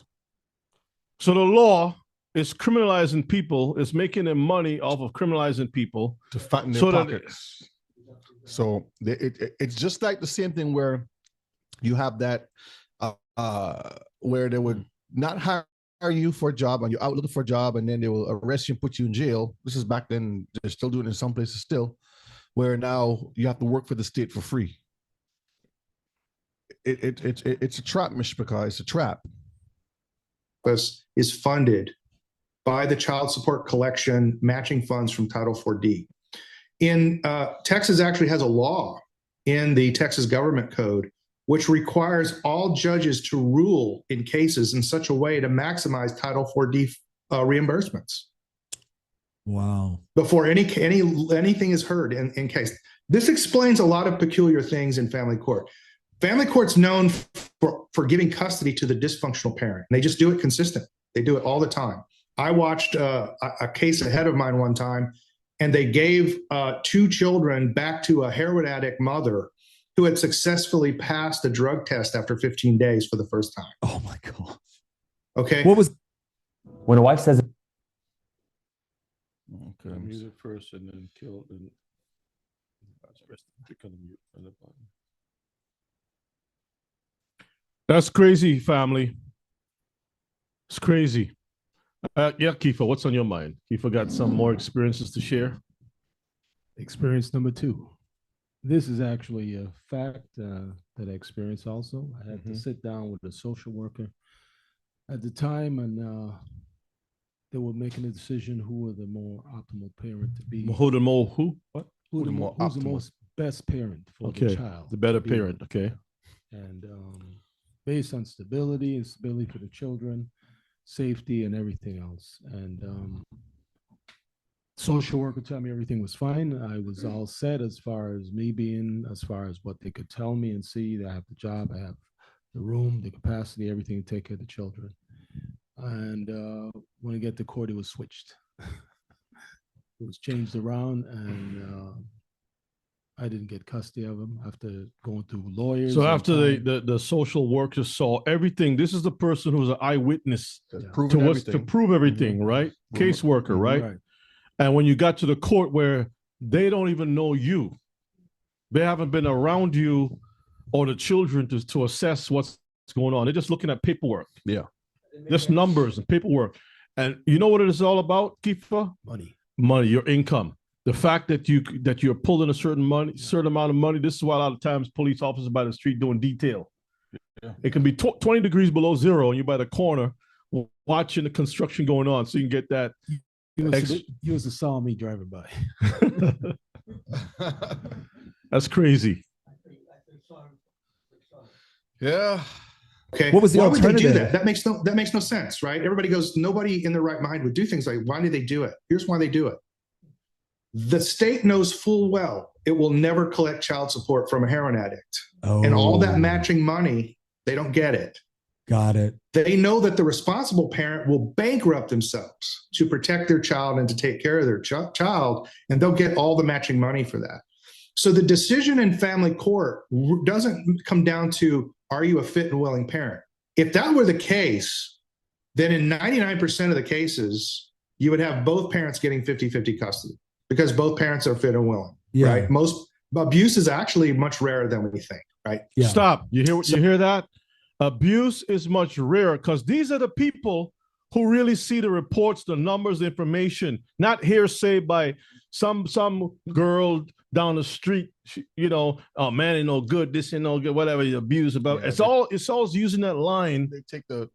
So the law is criminalizing people, is making them money off of criminalizing people to fatten their pockets. So it's just like the same thing where you have that where they would not hire you for a job and you're out looking for a job, and then they will arrest you and put you in jail. This is back then. They're still doing it in some places still, where now you have to work for the state for free. It's a trap, Mishpachah. It's a trap. Is funded by the child support collection matching funds from Title 4D. In Texas actually has a law in the Texas government code which requires all judges to rule in cases in such a way to maximize Title 4D reimbursements. Wow. Before anything is heard in case. This explains a lot of peculiar things in family court. Family court's known for giving custody to the dysfunctional parent. They just do it consistent. They do it all the time. I watched a case ahead of mine one time, and they gave 2 children back to a heroin addict mother who had successfully passed a drug test after 15 days for the first time. Oh my God. Okay. What was when a wife says? Okay, music first and then kill and click on the mute on the button. That's crazy, family. It's crazy. Yeah, Kiefer, what's on your mind? Kiefer got some more experiences to share. Experience number 2. This is actually a fact that I experienced also. I had to sit down with a social worker at the time, and they were making a decision who were the more optimal parent to be. Who the more who? What? Who's optimal? the most best parent for Okay. the child? The better to be parent. with. Okay. And based on stability and stability for the children, safety and everything else. And social worker told me everything was fine. I was all set as far as me being, as far as what they could tell me and see that I have the job, I have the room, the capacity, everything to take care of the children. And when I get to court, it was switched. It was changed around, and I didn't get custody of him after going through lawyers. So after the social worker saw everything, this is the person who's an eyewitness That's Yeah. proven to everything. prove everything, right? Caseworker, right? And when you got to the court where they don't even know you, they haven't been around you or the children to assess what's going on. They're just looking at paperwork. Yeah. Just numbers and paperwork. And you know what it is all about, Kifa? Money, your income. The fact that you're pulling a certain amount of money. This is why a lot of times police officers by the street doing detail. Yeah. It can be 20 degrees below zero and you're by the corner watching the construction going on so you can get that. He was to saw me driving by. That's crazy. Yeah. Okay. What was the Why would they do alternative? that? That makes no sense, right? Everybody goes, nobody in their right mind would do things like, why do they do it? Here's why they do it. The state knows full well it will never collect child support from a heroin addict. And all that matching money, they don't get it. Got it. They know that the responsible parent will bankrupt themselves to protect their child and to take care of their child, and they'll get all the matching money for that. So the decision in family court doesn't come down to, are you a fit and willing parent? If that were the case, then in 99% of the cases, you would have both parents getting 50-50 custody because both parents are fit and willing, right? Most abuse is actually much rarer than we think, right? Yeah. Stop. You hear that? Abuse is much rarer because these are the people who really see the reports, the numbers, the information, not hearsay by some girl down the street, oh man, ain't no good, this ain't no good, whatever you abuse about. Yeah, it's all using that line. They take the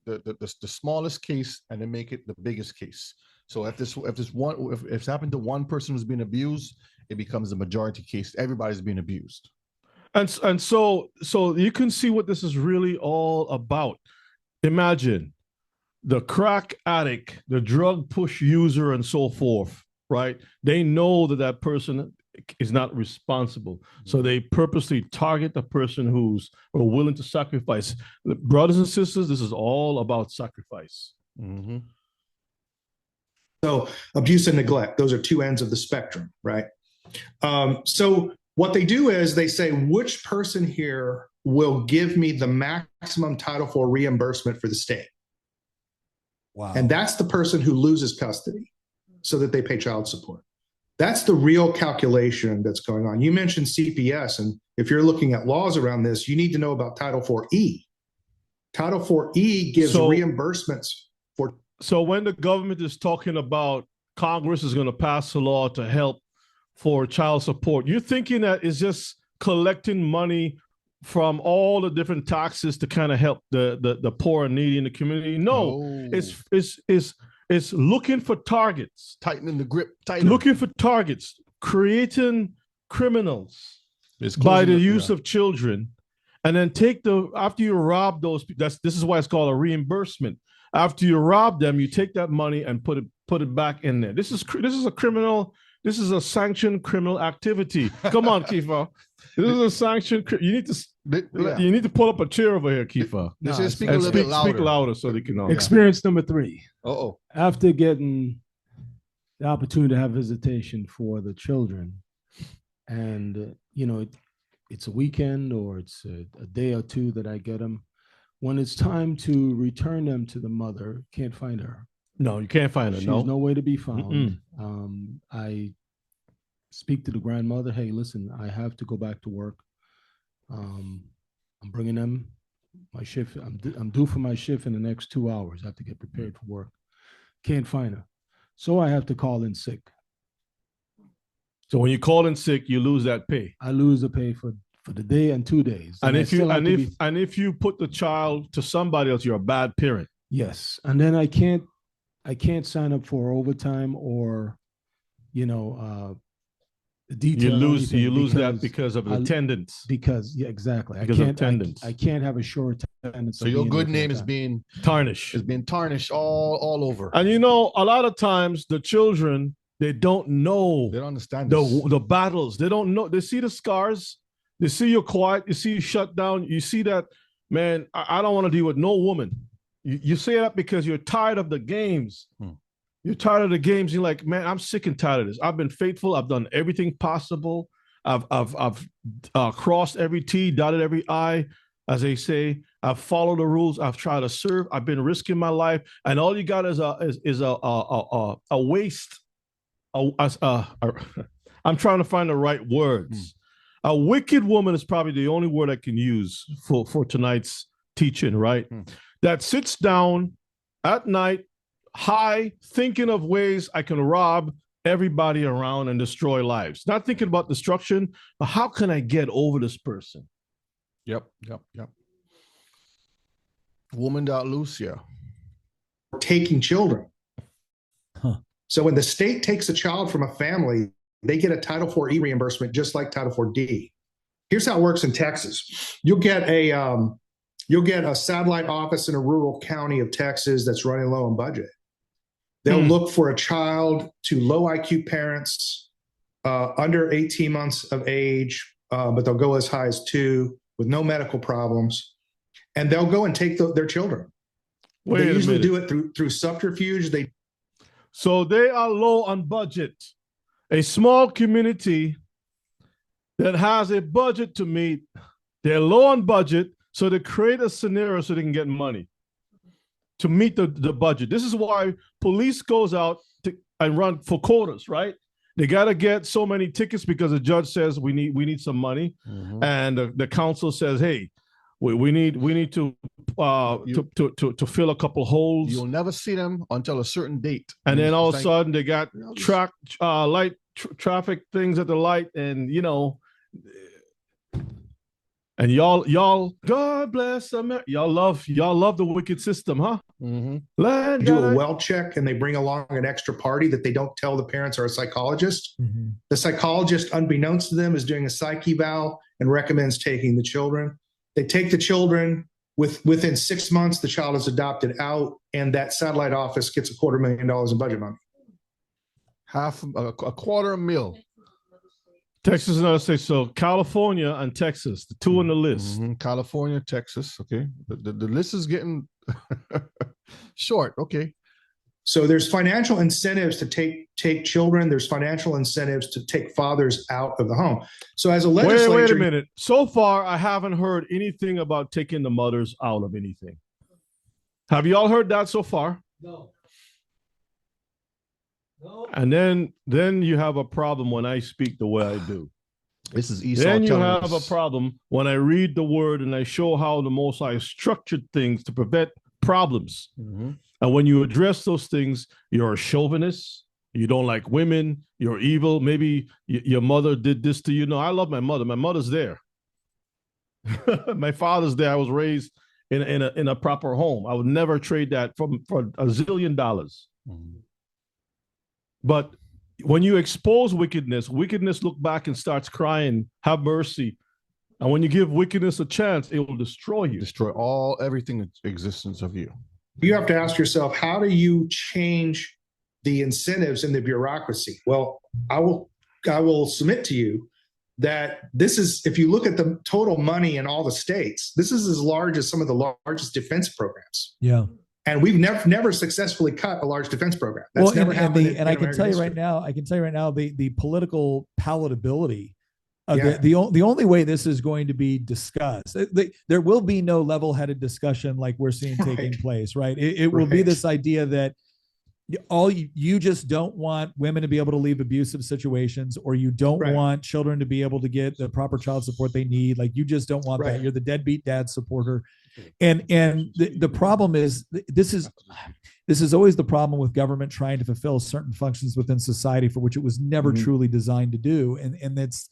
smallest case and they make it the biggest case. So if it's happened to one person who's been abused, it becomes the majority case. Everybody's being abused. And so you can see what this is really all about. Imagine the crack addict, the drug push user, and so forth, right? They know that person is not responsible. So they purposely target the person who's willing to sacrifice. Brothers and sisters, this is all about sacrifice. Mm-hmm. So abuse and neglect, those are two ends of the spectrum, right? So what they do is they say, which person here will give me the maximum Title IV reimbursement for the state? Wow. And that's the person who loses custody so that they pay child support. That's the real calculation that's going on. You mentioned CPS, and if you're looking at laws around this, you need to know about Title IV-E. Title IV-E gives reimbursements for. So when the government is talking about Congress is going to pass a law to help for child support, you're thinking that it's just collecting money from all the different taxes to kind of help the poor and needy in the community? No. It's looking for targets. Tightening the grip. Looking for targets. Creating criminals by the use of children. And then after you rob those, this is why it's called a reimbursement. After you rob them, you take that money and put it back in there. This is a criminal. This is a sanctioned criminal activity. Come on, Kifa. This is a sanctioned. You need to pull up a chair over here, Kifa. Speak a little bit louder. Speak louder so they can know. Experience number 3. Uh-oh. After getting the opportunity to have visitation for the children, and it's a weekend or it's a day or two that I get them. When it's time to return them to the mother, can't find her. No, you can't find her. She's no way to be found. I speak to the grandmother. Hey, listen, I have to go back to work. I'm bringing them my shift. I'm due for my shift in the next 2 hours. I have to get prepared for work. Can't find her, so I have to call in sick. So when you call in sick, you lose that pay. I lose the pay for the day and 2 days. And if you put the child to somebody else, you're a bad parent. Yes, and then I can't I can't sign up for overtime or, you know, detail. You lose that because of attendance. Because yeah, exactly. Because of attendance. I can't have a sure attendance. So your good name is being tarnished. Is being tarnished all over. And you know, a lot of times the children, they don't know. They don't understand the battles. They don't know. They see the scars. They see you quiet. You see you shut down. You see that, man, I don't want to deal with no woman. You say that because you're tired of the games. You're tired of the games. You're like, man, I'm sick and tired of this. I've been faithful. I've done everything possible. I've crossed every T, dotted every I, as they say. I've followed the rules. I've tried to serve. I've been risking my life, and all you got is a waste. I'm trying to find the right words. A wicked woman is probably the only word I can use for tonight's teaching, right? That sits down at night, high, thinking of ways I can rob everybody around and destroy lives. Not thinking about destruction, but how can I get over this person? Yep. Woman.Lucia. Taking children. So when the state takes a child from a family, they get a Title IV-E reimbursement just like Title IV-D. Here's how it works in Texas. You'll get a satellite office in a rural county of Texas that's running low on budget. They'll look for a child to low IQ parents, under 18 months of age, but they'll go as high as 2 with no medical problems, and they'll go and take their children. They usually do it through subterfuge. So they are low on budget. A small community that has a budget to meet, they're low on budget, so they create a scenario so they can get money to meet the budget. This is why police goes out and run for quotas, right? They got to get so many tickets because the judge says we need some money, and the council says, hey, we need to fill a couple holes. You'll never see them until a certain date, and then all of a sudden they got traffic things at the light, and you know. And y'all, God bless America. Y'all love the wicked system, huh? Do a well check, and they bring along an extra party that they don't tell the parents are a psychologist. The psychologist, unbeknownst to them, is doing a psych eval and recommends taking the children. They take the children. Within 6 months, the child is adopted out, and that satellite office gets $250,000 in budget money. A quarter a mil. Texas and other states. So California and Texas, the two on the list. California, Texas. Okay. The list is getting short. Okay. So there's financial incentives to take children. There's financial incentives to take fathers out of the home. So as a legislature, wait a minute. So far, I haven't heard anything about taking the mothers out of anything. Have you all heard that so far? No. And then you have a problem when I speak the way I do. This is Esau. Then you have a problem when I read the word and I show how the Most High structured things to prevent problems. And when you address those things, you're a chauvinist. You don't like women. You're evil. Maybe your mother did this to you. No, I love my mother. My mother's there. My father's there. I was raised in a proper home. I would never trade that for $1 zillion. But when you expose wickedness look back and starts crying, have mercy. And when you give wickedness a chance, it will destroy you. Destroy everything in existence of you. You have to ask yourself, how do you change the incentives in the bureaucracy? Well, I will submit to you that this is, if you look at the total money in all the states, this is as large as some of the largest defense programs. Yeah. And we've never successfully cut a large defense program. That's never happened. And I can tell you right now, the political palatability of the only way this is going to be discussed, there will be no level-headed discussion like we're seeing taking place, right? It will be this idea that you just don't want women to be able to leave abusive situations, or you don't want children to be able to get the proper child support they need. Like, you just don't want that. You're the deadbeat dad supporter. And the problem is, this is always the problem with government trying to fulfill certain functions within society for which it was never truly designed to do. And it's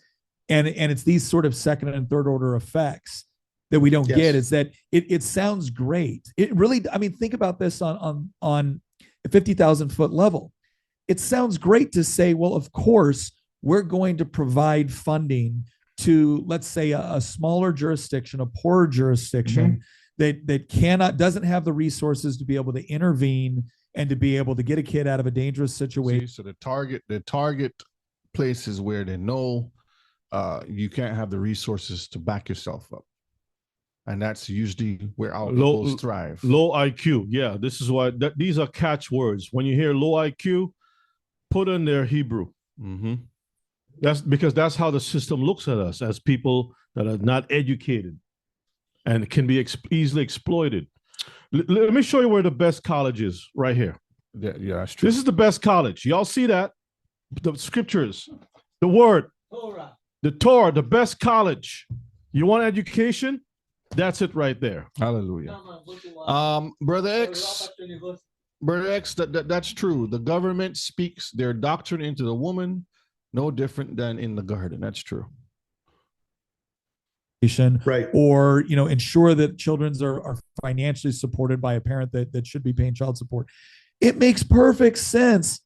these sort of second and third order effects that we don't get. Is that it sounds great. It really, I mean, think about this on 50,000 foot level. It sounds great to say, well, of course, we're going to provide funding to, let's say, a smaller jurisdiction, a poorer jurisdiction that doesn't have the resources to be able to intervene and to be able to get a kid out of a dangerous situation. So the target places where they know you can't have the resources to back yourself up. And that's usually where our people thrive. Low IQ. Yeah, this is why these are catch words. When you hear low IQ, put in their Hebrew. That's because that's how the system looks at us as people that are not educated and can be easily exploited. Let me show you where the best college is right here. Yeah, that's true. This is the best college. Y'all see that? The scriptures, the word, Torah. the Torah, the best college. You want education? That's it right there. Hallelujah. Brother X, that's true. The government speaks their doctrine into the woman, no different than in the garden. That's true. Right. Or, ensure that children are financially supported by a parent that should be paying child support. It makes perfect sense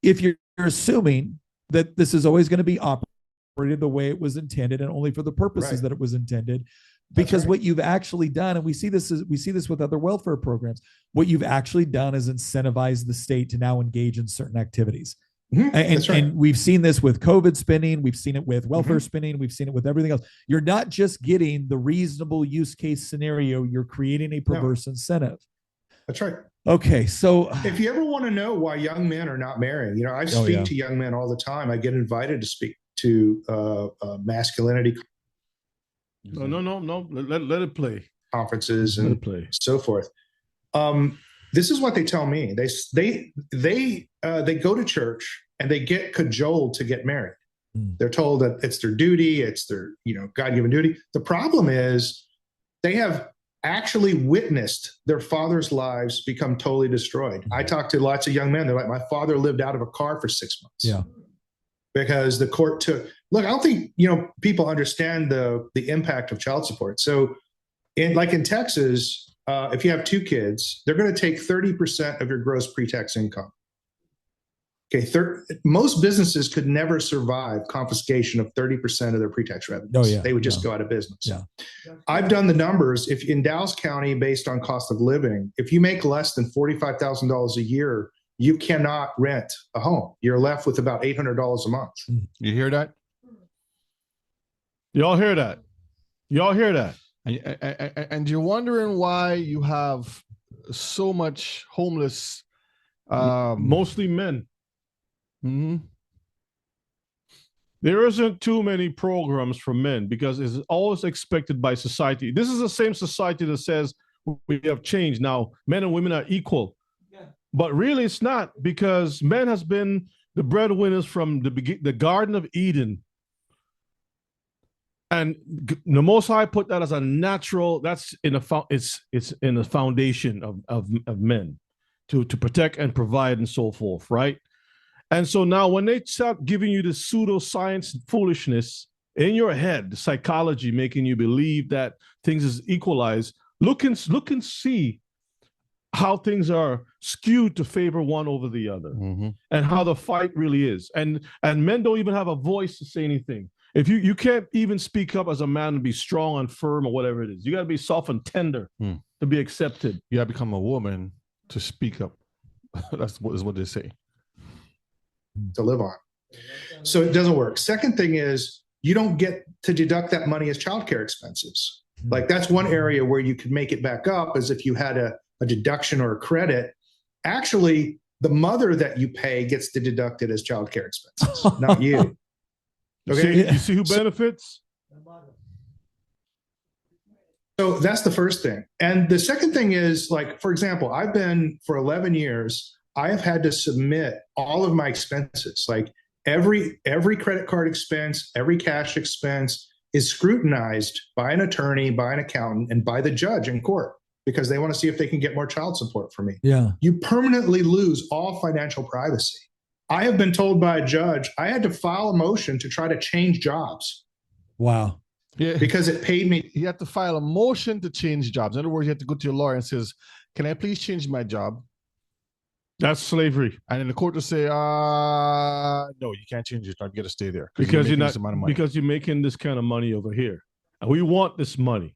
if you're assuming that this is always going to be operated the way it was intended and only for the purposes that it was intended. Because what you've actually done, and we see this with other welfare programs, what you've actually done is incentivize the state to now engage in certain activities. And we've seen this with COVID spending. We've seen it with welfare spending. We've seen it with everything else. You're not just getting the reasonable use case scenario. You're creating a perverse incentive. That's right. Okay. So if you ever want to know why young men are not marrying, I speak to young men all the time. I get invited to speak to masculinity. No. Let it play. Conferences and so forth. This is what they tell me. They go to church and they get cajoled to get married. They're told that it's their duty, it's their God-given duty. The problem is they have actually witnessed their father's lives become totally destroyed. I talk to lots of young men. They're like, my father lived out of a car for 6 months. Yeah. Because the court look, I don't think, people understand the impact of child support. So in Texas, if you have 2 kids, they're going to take 30% of your gross pre-tax income. Okay. Most businesses could never survive confiscation of 30% of their pre-tax revenues. They would just go out of business. Yeah. I've done the numbers. If in Dallas County, based on cost of living, if you make less than $45,000 a year, you cannot rent a home. You're left with about $800 a month. You hear that? Y'all hear that? Y'all hear that? And you're wondering why you have so much homeless, mostly men. There isn't too many programs for men because it's always expected by society. This is the same society that says we have changed now. Men and women are equal. But really it's not, because men has been the breadwinners from the Garden of Eden. And the Most High put that as a natural, that's in it's in the foundation of men to protect and provide and so forth, right? And so now when they start giving you the pseudoscience foolishness in your head, the psychology making you believe that things is equalized, look and see how things are skewed to favor one over the other, and how the fight really is. And men don't even have a voice to say anything. If you can't even speak up as a man and be strong and firm or whatever it is, you got to be soft and tender to be accepted. You got to become a woman to speak up. That's what they say. To live on. So it doesn't work. Second thing is you don't get to deduct that money as childcare expenses. Like that's one area where you could make it back up, as if you had a deduction or a credit. Actually, the mother that you pay gets to deduct it as childcare expenses, not you. Okay. You see who benefits? So that's the first thing. And the second thing is, like, for example, I've been for 11 years, I have had to submit all of my expenses. Like every credit card expense, every cash expense is scrutinized by an attorney, by an accountant, and by the judge in court, because they want to see if they can get more child support for me. Yeah. You permanently lose all financial privacy. I have been told by a judge, I had to file a motion to try to change jobs. Wow. Yeah. Because it paid me. You have to file a motion to change jobs. In other words, you have to go to your lawyer and says, can I please change my job? That's slavery. And then the court will say, no, you can't change it. You got to stay there Because you're making not this amount of money. because you're making this kind of money over here. And we want this money.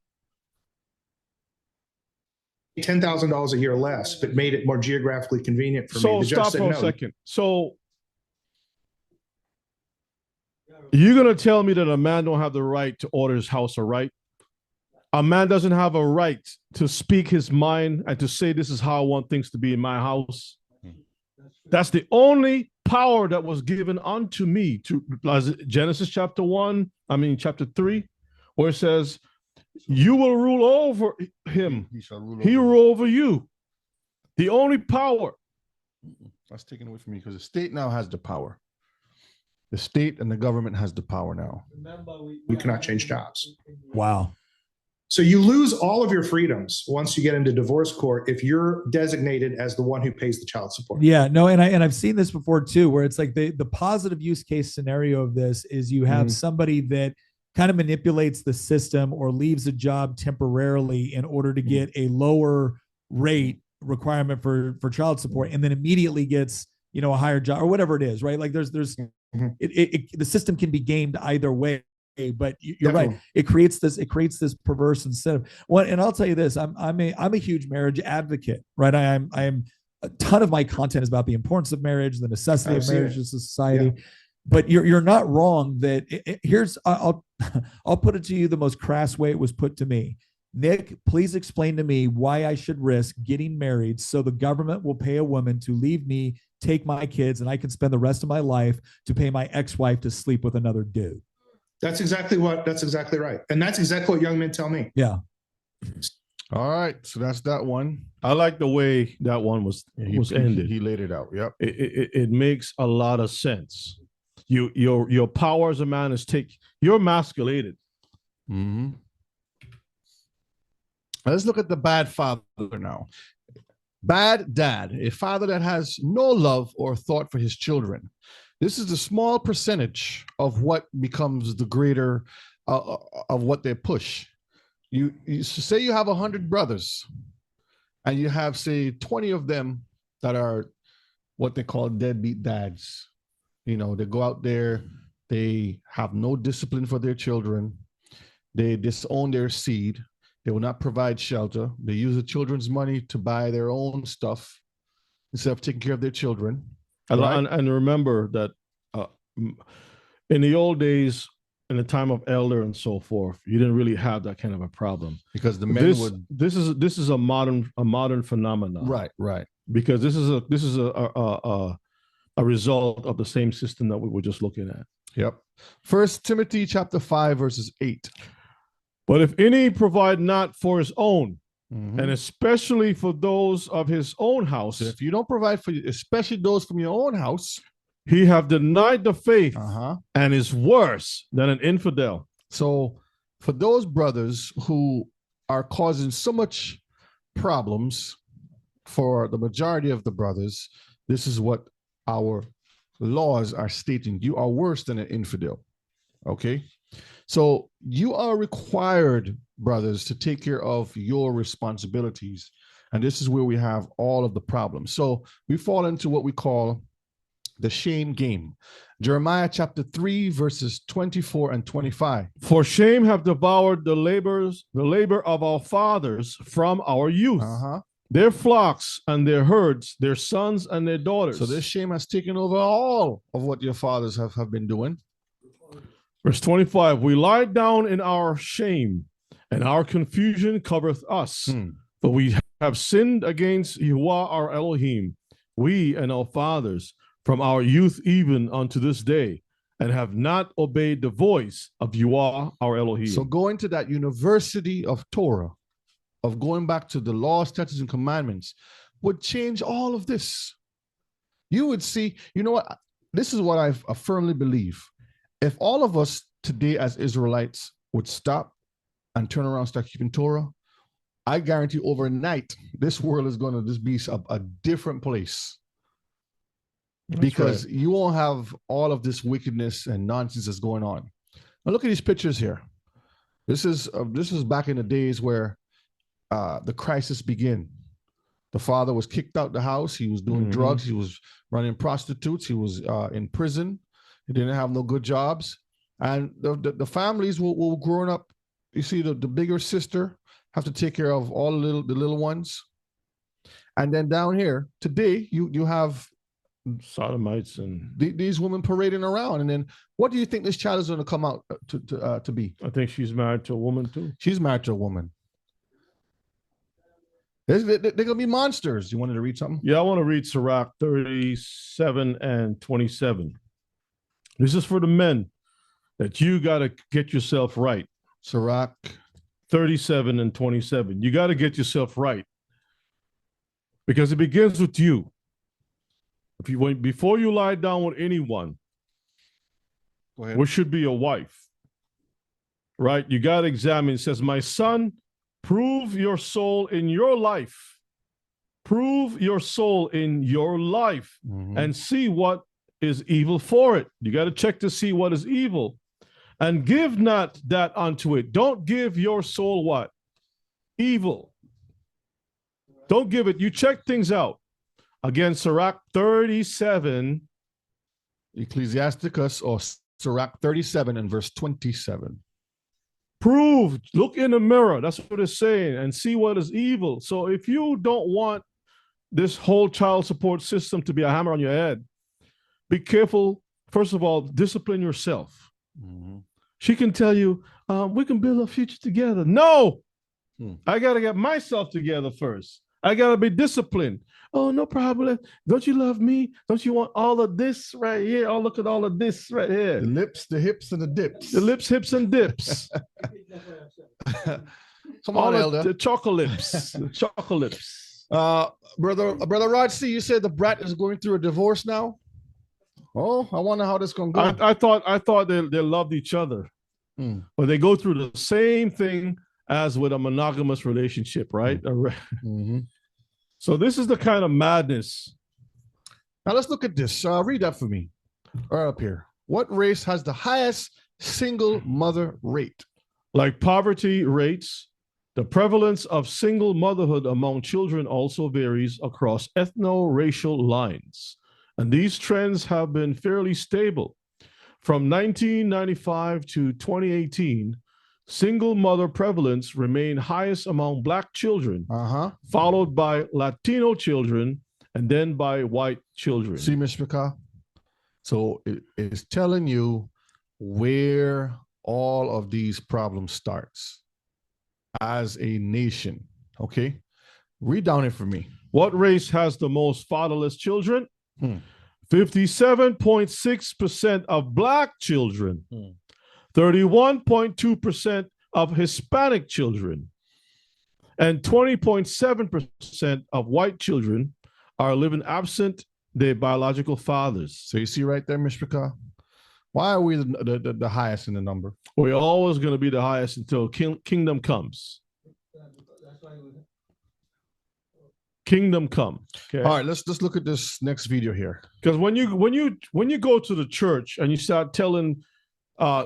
$10,000 a year less, but made it more geographically convenient for me. So The judge stop said for a no. second. So you're gonna tell me that a man don't have the right to order his house or right? A man doesn't have a right to speak his mind and to say this is how I want things to be in my house. That's the only power that was given unto me to Genesis chapter 3, where it says, you will rule over him. He shall rule He over will rule over you. The only power. That's taken away from me because the state now has the power. The state and the government has the power now. We cannot change jobs. Wow. So you lose all of your freedoms once you get into divorce court if you're designated as the one who pays the child support. Yeah, no, and I've seen this before too, where it's like the positive use case scenario of this is you have somebody that kind of manipulates the system or leaves a job temporarily in order to get a lower rate requirement for child support, and then immediately gets a higher job or whatever it is, right? Like there's the system can be gamed either way. But you're right. It creates this perverse incentive. Well, and I'll tell you this: I'm a huge marriage advocate, right? I am a ton of my content is about the importance of marriage, the necessity of marriage in society. Yeah. But you're not wrong that here's I'll put it to you the most crass way it was put to me. Nick, please explain to me why I should risk getting married so the government will pay a woman to leave me, take my kids, and I can spend the rest of my life to pay my ex-wife to sleep with another dude. That's exactly right. And that's exactly what young men tell me. Yeah. All right. So that's that one. I like the way that one was ended. He laid it out. Yep. It makes a lot of sense. Your power as a man is you're emasculated. Mm-hmm. Let's look at the bad father now. Bad dad, a father that has no love or thought for his children. This is a small percentage of what becomes the greater of what they push. You say you have 100 brothers, and you have, say, 20 of them that are what they call deadbeat dads. They go out there, they have no discipline for their children. They disown their seed. They will not provide shelter. They use the children's money to buy their own stuff instead of taking care of their children. Right? And remember that in the old days, in the time of elder and so forth, you didn't really have that kind of a problem because the men would. This is a modern phenomenon, right? Because this is a result of the same system that we were just looking at. Yep. 1 Timothy chapter 5 verses 8. But if any provide not for his own, and especially for those of his own house, so if you don't provide for especially those from your own house, he have denied the faith and is worse than an infidel. So for those brothers who are causing so much problems for the majority of the brothers, this is what our laws are stating. You are worse than an infidel. Okay? So you are required, brothers, to take care of your responsibilities. And this is where we have all of the problems. So we fall into what we call the shame game. Jeremiah chapter 3, verses 24 and 25. For shame have devoured the labor of our fathers from our youth. Their flocks and their herds, their sons and their daughters. So this shame has taken over all of what your fathers have been doing. Verse 25, we lie down in our shame, and our confusion covereth us. For we have sinned against Yahuwah our Elohim, we and our fathers, from our youth even unto this day, and have not obeyed the voice of Yahuwah our Elohim. So going to that university of Torah, of going back to the law, statutes, and commandments, would change all of this. You would see, you know what? This is what I firmly believe. If all of us today as Israelites would stop and turn around and start keeping Torah, I guarantee overnight, this world is going to just be a different place. Because you won't have all of this wickedness and nonsense that's going on. Now look at these pictures here. This is back in the days where the crisis began. The father was kicked out the house. He was doing drugs. He was running prostitutes. He was in prison. He didn't have no good jobs. And the families will growing up. You see, the bigger sister have to take care of all the little ones. And then down here today, you have sodomites and these women parading around. And then what do you think this child is going to come out to be? I think she's married to a woman too. She's married to a woman. They're going to be monsters. You wanted to read something? Yeah, I want to read Sirach 37 and 27. This is for the men that you got to get yourself right. Sirach 37 and 27. You got to get yourself right because it begins with you. Before you lie down with anyone, what should be a wife, right? You got to examine. It says, my son, prove your soul in your life. Prove your soul in your life and see what is evil for it. You got to check to see what is evil. And give not that unto it. Don't give your soul what? Evil. Don't give it. You check things out. Again, Sirach 37. Ecclesiasticus or Sirach 37 and verse 27. Prove, look in the mirror. That's what it's saying. And see what is evil. So if you don't want this whole child support system to be a hammer on your head, be careful. First of all, discipline yourself. She can tell you, we can build a future together. No, I got to get myself together first. I got to be disciplined. Oh, no problem. Don't you love me? Don't you want all of this right here? Oh, look at all of this right here. The lips, the hips, and the dips. The lips, hips, and dips. Come on, Elder. The chocolates. The chocolates. Brother Rod, see, you said the brat is going through a divorce now. Oh, I wonder how this is going to go. I thought they loved each other, but they go through the same thing as with a monogamous relationship, right? So this is the kind of madness. Now let's look at this. Read that for me, right up here. What race has the highest single mother rate? Like poverty rates, the prevalence of single motherhood among children also varies across ethno-racial lines. And these trends have been fairly stable. From 1995 to 2018, single mother prevalence remained highest among Black children, followed by Latino children, and then by white children. See, Mr. McCaw? So it is telling you where all of these problems starts as a nation, okay? Read down it for me. What race has the most fatherless children? 57.6% of Black children, 31.2% of Hispanic children, and 20.7% of white children are living absent their biological fathers. So you see right there, Mr. McCaw? Why are we the highest in the number? We're always going to be the highest until kingdom comes. Kingdom come. Okay. All right, let's look at this next video here. Because when you go to the church and you start telling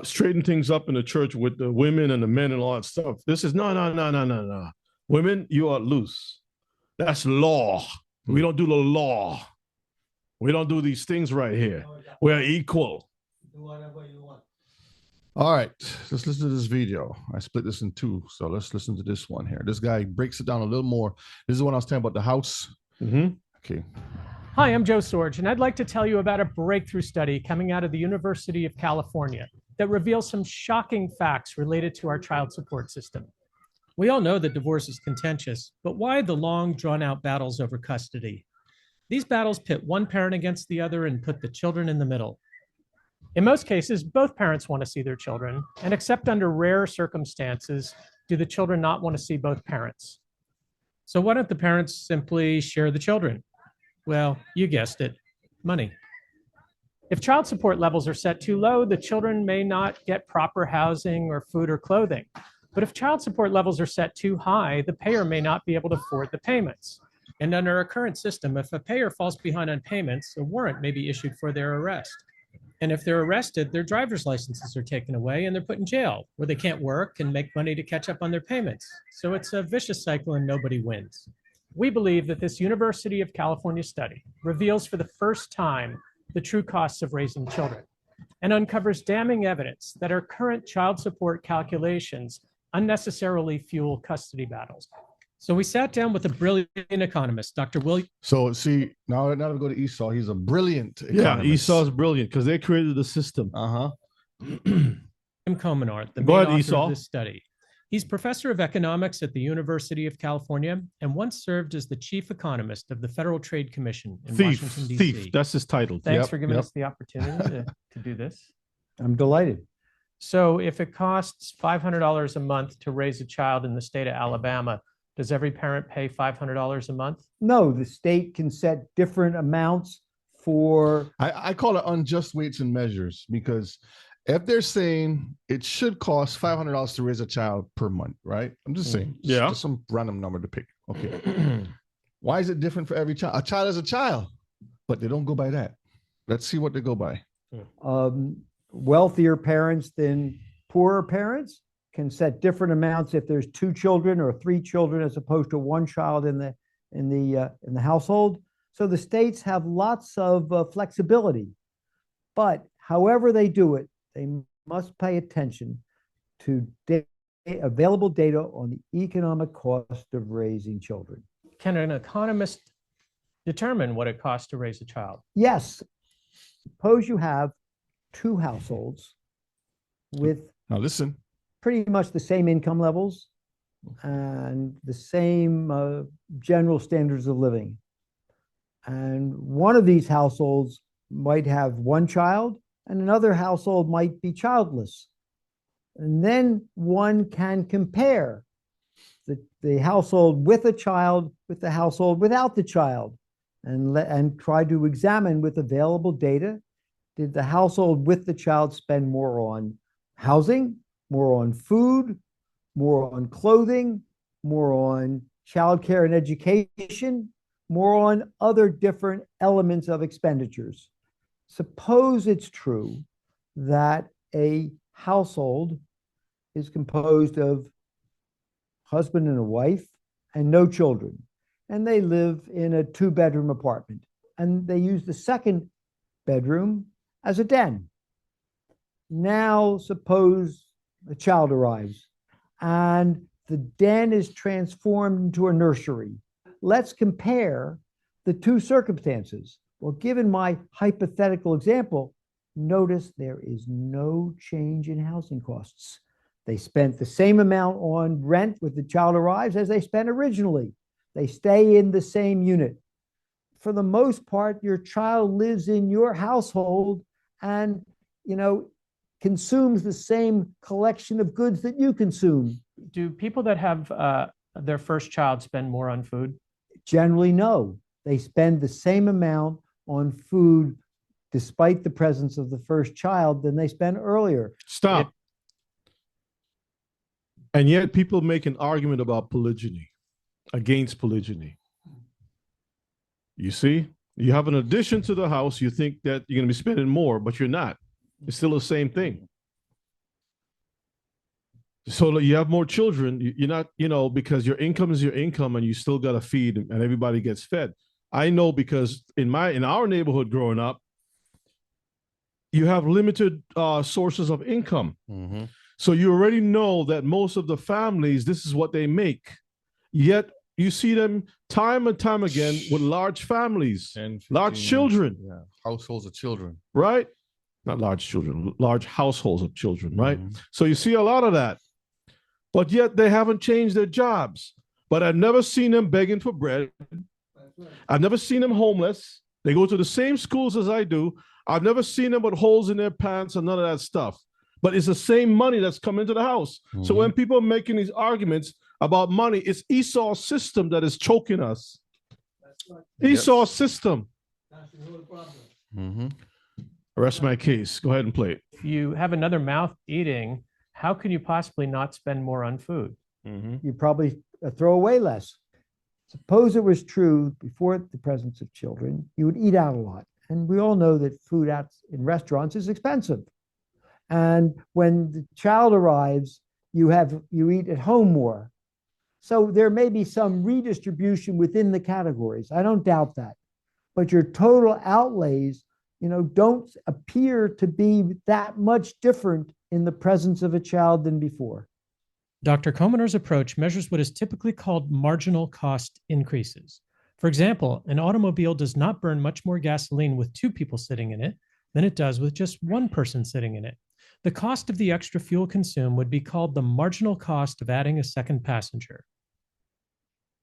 straighten things up in the church with the women and the men and all that stuff, this is no. Women, you are loose. That's law. We don't do the law. We don't do these things right here. We're equal. Do whatever you want. All right, let's listen to this video. I split this in two, so let's listen to this one here. This guy breaks it down a little more. This is when I was talking about the house. Okay. Hi, I'm Joe Sorge, and I'd like to tell you about a breakthrough study coming out of the University of California that reveals some shocking facts related to our child support system. We all know that divorce is contentious, but why the long, drawn-out battles over custody? These battles pit one parent against the other and put the children in the middle. In most cases, both parents want to see their children, and except under rare circumstances, do the children not want to see both parents. So why don't the parents simply share the children? Well, you guessed it, money. If child support levels are set too low, the children may not get proper housing or food or clothing. But if child support levels are set too high, the payer may not be able to afford the payments. And under our current system, if a payer falls behind on payments, a warrant may be issued for their arrest. And if they're arrested, their driver's licenses are taken away and they're put in jail where they can't work and make money to catch up on their payments. So it's a vicious cycle and nobody wins. We believe that this University of California study reveals for the first time the true costs of raising children and uncovers damning evidence that our current child support calculations unnecessarily fuel custody battles. So we sat down with a brilliant economist, Dr. William. So see, now we go to Esau. He's a brilliant Yeah, economist. Esau's brilliant because they created the system. Uh-huh. Komenar, the Go main ahead, author Esau. of this study. He's professor of economics at the University of California and once served as the chief economist of the Federal Trade Commission in Washington, D.C. Thief. That's his title. Thanks Yep, for giving yep. us the opportunity to do this. I'm delighted. So if it costs $500 a month to raise a child in the state of Alabama, does every parent pay $500 a month? No, the state can set different amounts for. I call it unjust weights and measures, because if they're saying it should cost $500 to raise a child per month, right? I'm just saying, Yeah. just some random number to pick. Okay. Why is it different for every child? A child is a child, but they don't go by that. Let's see what they go by. Wealthier parents than poorer parents can set different amounts if there's 2 children or 3 children as opposed to 1 child in the household. So the states have lots of flexibility, but however they do it, they must pay attention to available data on the economic cost of raising children. Can an economist determine what it costs to raise a child? Yes. Suppose you have 2 households with Now listen. pretty much the same income levels and the same general standards of living. And one of these households might have 1 child and another household might be childless. And then one can compare the household with a child with the household without the child and try to examine with available data, did the household with the child spend more on housing, more on food, more on clothing, more on childcare and education, more on other different elements of expenditures. Suppose it's true that a household is composed of husband and a wife and no children, and they live in a 2-bedroom apartment, and they use the 2nd bedroom as a den. Now, suppose a child arrives and the den is transformed into a nursery. Let's compare the 2 circumstances. Well, given my hypothetical example, notice there is no change in housing costs. They spent the same amount on rent when the child arrives as they spent originally. They stay in the same unit. For the most part, your child lives in your household and, consumes the same collection of goods that you consume. Do people that have their first child spend more on food? Generally, no. They spend the same amount on food despite the presence of the first child than they spent earlier. Stop. And yet people make an argument about polygyny, against polygyny. You see, you have an addition to the house, you think that you're going to be spending more, but you're not. It's still the same thing. So you have more children, you're not, because your income is your income and you still got to feed and everybody gets fed. I know because in our neighborhood growing up, you have limited sources of income. Mm-hmm. So you already know that most of the families, this is what they make. Yet you see them time and time again with large families, 10, 15, large children. Yeah, households of children. Right? Not large children, large households of children, right? Mm-hmm. So you see a lot of that. But yet they haven't changed their jobs. But I've never seen them begging for bread. I've never seen them homeless. They go to the same schools as I do. I've never seen them with holes in their pants and none of that stuff. But it's the same money that's coming into the house. Mm-hmm. So when people are making these arguments about money, it's Esau's system that is choking us. Esau's system. That's the whole problem. Mm-hmm. Rest my case. Go ahead and play it. If you have another mouth eating, how can you possibly not spend more on food? Mm-hmm. You probably throw away less. Suppose it was true before the presence of children, you would eat out a lot. And we all know that food out in restaurants is expensive. And when the child arrives, you eat at home more. So there may be some redistribution within the categories. I don't doubt that. But your total outlays, don't appear to be that much different in the presence of a child than before. Dr. Komener's approach measures what is typically called marginal cost increases. For example, an automobile does not burn much more gasoline with 2 people sitting in it than it does with just 1 person sitting in it. The cost of the extra fuel consumed would be called the marginal cost of adding a second passenger.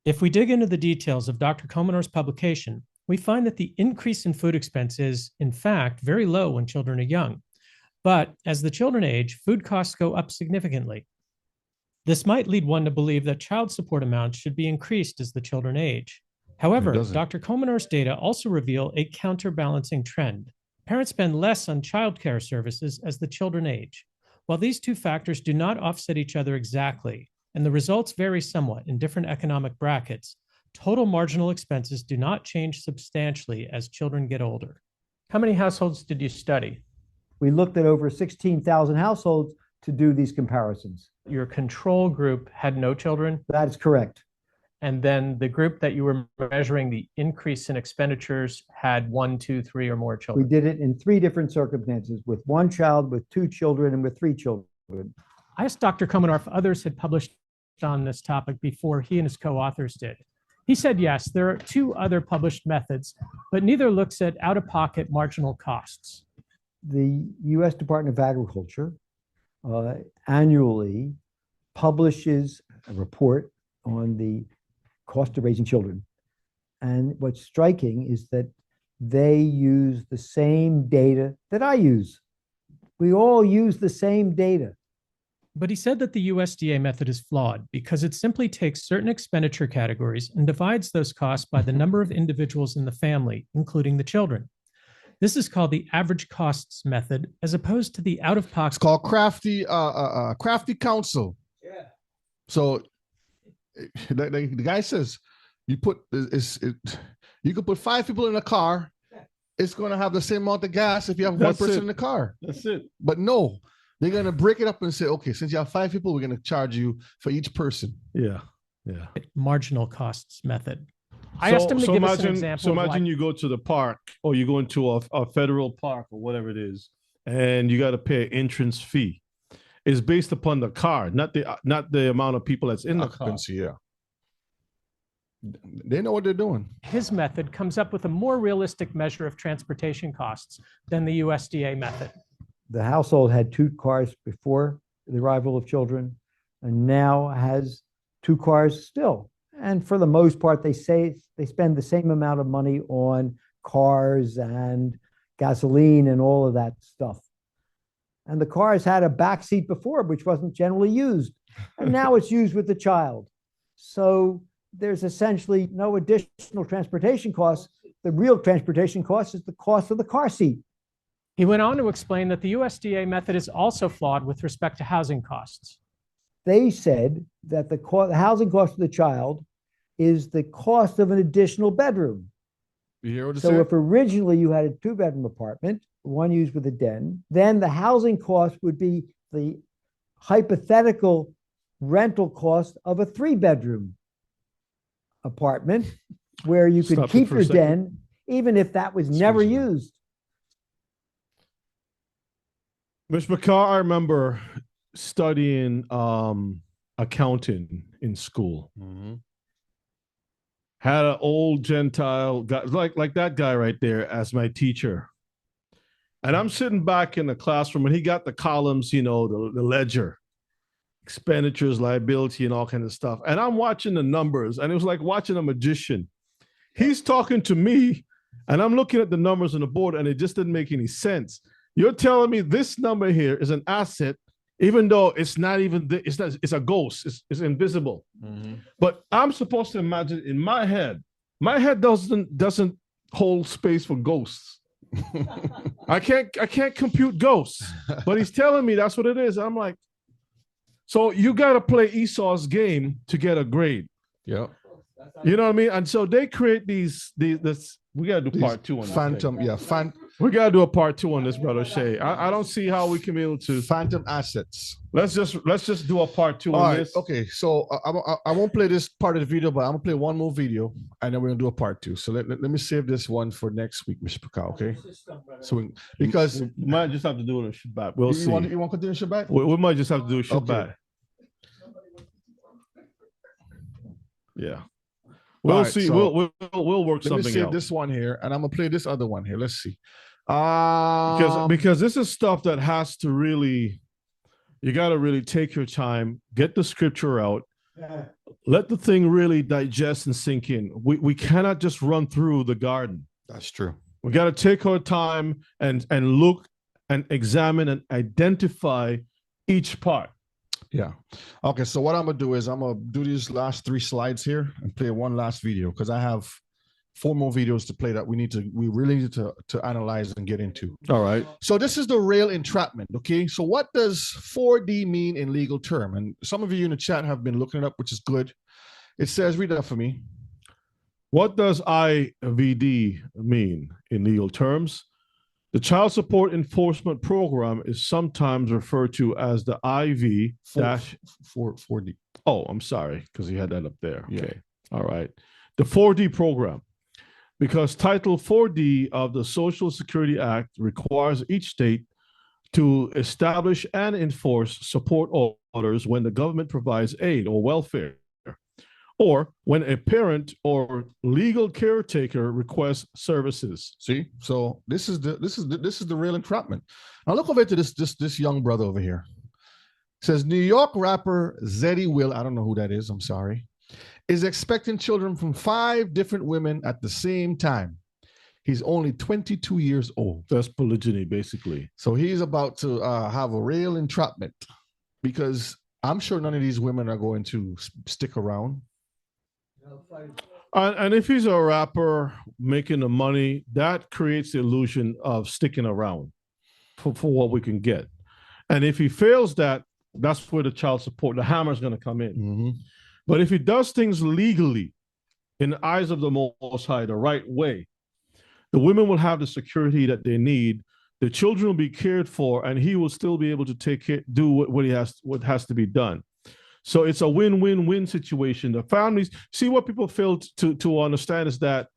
If we dig into the details of Dr. Komener's publication, we find that the increase in food expense is, in fact, very low when children are young. But as the children age, food costs go up significantly. This might lead one to believe that child support amounts should be increased as the children age. However, Dr. Komener's data also reveal a counterbalancing trend. Parents spend less on childcare services as the children age. While these 2 factors do not offset each other exactly, and the results vary somewhat in different economic brackets, total marginal expenses do not change substantially as children get older. How many households did you study? We looked at over 16,000 households to do these comparisons. Your control group had no children? That is correct. And then the group that you were measuring the increase in expenditures had 1, 2, 3 or more children? We did it in 3 different circumstances, with 1 child, with 2 children, and with 3 children. I asked Dr. Komener if others had published on this topic before he and his co-authors did. He said yes, there are 2 other published methods, but neither looks at out-of-pocket marginal costs. The U.S. Department of Agriculture annually publishes a report on the cost of raising children. And what's striking is that they use the same data that I use. We all use the same data. But he said that the USDA method is flawed because it simply takes certain expenditure categories and divides those costs by the number of individuals in the family, including the children. This is called the average costs method, as opposed to the out-of-pocket. It's called crafty counsel. Yeah. So the guy says, you could put 5 people in a car. It's going to have the same amount of gas if you have 1 person in the car. That's it. But no, they're going to break it up and say, okay, since you have 5 people, we're going to charge you for each person. Yeah. Marginal costs method. I asked him to give us an example. So imagine you go to the park, or you go into a federal park or whatever it is, and you got to pay an entrance fee. It's based upon the car, not the amount of people that's in the car. Yeah. They know what they're doing. His method comes up with a more realistic measure of transportation costs than the USDA method. The household had 2 cars before the arrival of children, and now has 2 cars still. And for the most part, they say they spend the same amount of money on cars and gasoline and all of that stuff. And the cars had a back seat before, which wasn't generally used. And now it's used with the child. So there's essentially no additional transportation costs. The real transportation cost is the cost of the car seat. He went on to explain that the USDA method is also flawed with respect to housing costs. They said that the housing cost of the child is the cost of an additional bedroom. You hear what So if originally you had a 2-bedroom apartment, 1 used with a den, then the housing cost would be the hypothetical rental cost of a 3-bedroom apartment where you could keep your den, even if that was never used. Mr. McCarr, I remember studying accounting in school. Mm-hmm. Had an old Gentile guy, like that guy right there, as my teacher. And I'm sitting back in the classroom, and he got the columns, the ledger, expenditures, liability, and all kinds of stuff. And I'm watching the numbers, and it was like watching a magician. He's talking to me, and I'm looking at the numbers on the board, and it just didn't make any sense. You're telling me this number here is an asset, even though it's not even, it's a ghost, it's invisible. Mm-hmm. But I'm supposed to imagine in my head doesn't hold space for ghosts. I can't compute ghosts, but he's telling me that's what it is. I'm like, so you got to play Esau's game to get a grade. Yeah. You know what I mean? And so they create this we got to do part 2 on phantom, We gotta do a part 2 on this, brother Shay. I don't see how we can be able to. Phantom assets. Let's just do a part 2 All on right. this. Okay. So I won't play this part of the video, but I'm gonna play one more video, and then we're gonna do a part 2. So let me save this one for next week, Mr. Paka. Okay. So because we might just have to do it on Shabbat. We'll see. You want to continue Shabbat? We might just have to do a Shabbat. Okay. Yeah. We'll see. So we'll work something out. Let me save this one here, and I'm gonna play this other one here. Let's see. Because this is stuff that has to really, you got to really take your time, get the scripture out, let the thing really digest and sink in. We cannot just run through the garden. That's true. We got to take our time and look and examine and identify each part. Yeah. Okay. So what I'm gonna do is I'm gonna do these last 3 slides here and play one last video, because I have 4 more videos to play that we really need to analyze and get into. All right. So this is the rail entrapment. Okay. So what does 4D mean in legal term? And some of you in the chat have been looking it up, which is good. It says, read that for me. What does IVD mean in legal terms? The Child Support Enforcement Program is sometimes referred to as the IV 4D. Oh, I'm sorry, because you had that up there. Okay. Yeah. All right. The 4D program. Because Title 4D of the Social Security Act requires each state to establish and enforce support orders when the government provides aid or welfare, or when a parent or legal caretaker requests services. See, so this is the real entrapment. Now look over to this young brother over here. It says New York rapper Zeddy Will, I don't know who that is, I'm sorry, is expecting children from 5 different women at the same time. He's only 22 years old. That's polygyny, basically. So he's about to have a real entrapment, because I'm sure none of these women are going to stick around. And if he's a rapper making the money, that creates the illusion of sticking around for what we can get. And if he fails that, that's where the child support, the hammer is going to come in. Mm-hmm. But if he does things legally in the eyes of the Most High, the right way, the women will have the security that they need. The children will be cared for, and he will still be able to do what has to be done. So it's a win-win-win situation. The families, see, what people fail to understand is that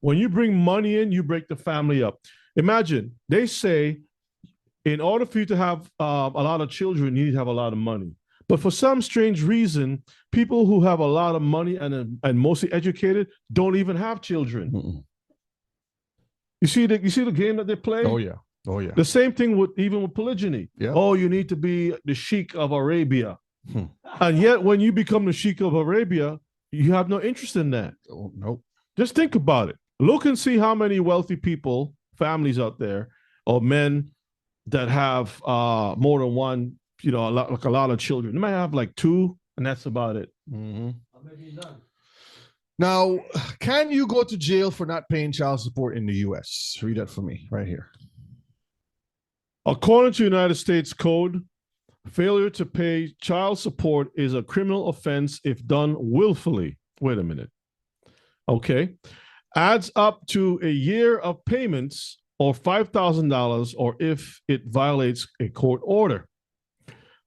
when you bring money in, you break the family up. Imagine, they say, in order for you to have a lot of children, you need to have a lot of money. But for some strange reason, people who have a lot of money and mostly educated don't even have children. Mm-mm. You see the game that they play? Oh yeah. Oh yeah. The same thing even with polygyny. Yeah. Oh, you need to be the Sheikh of Arabia. And yet when you become the Sheikh of Arabia, you have no interest in that. Oh, nope. Just think about it. Look and see how many wealthy people, families out there, or men that have more than one, a lot of children. They might have like 2, and that's about it. Mm-hmm. Now, can you go to jail for not paying child support in the U.S.? Read that for me right here. According to United States Code, failure to pay child support is a criminal offense if done willfully. Wait a minute. Okay. Adds up to a year of payments or $5,000, or if it violates a court order.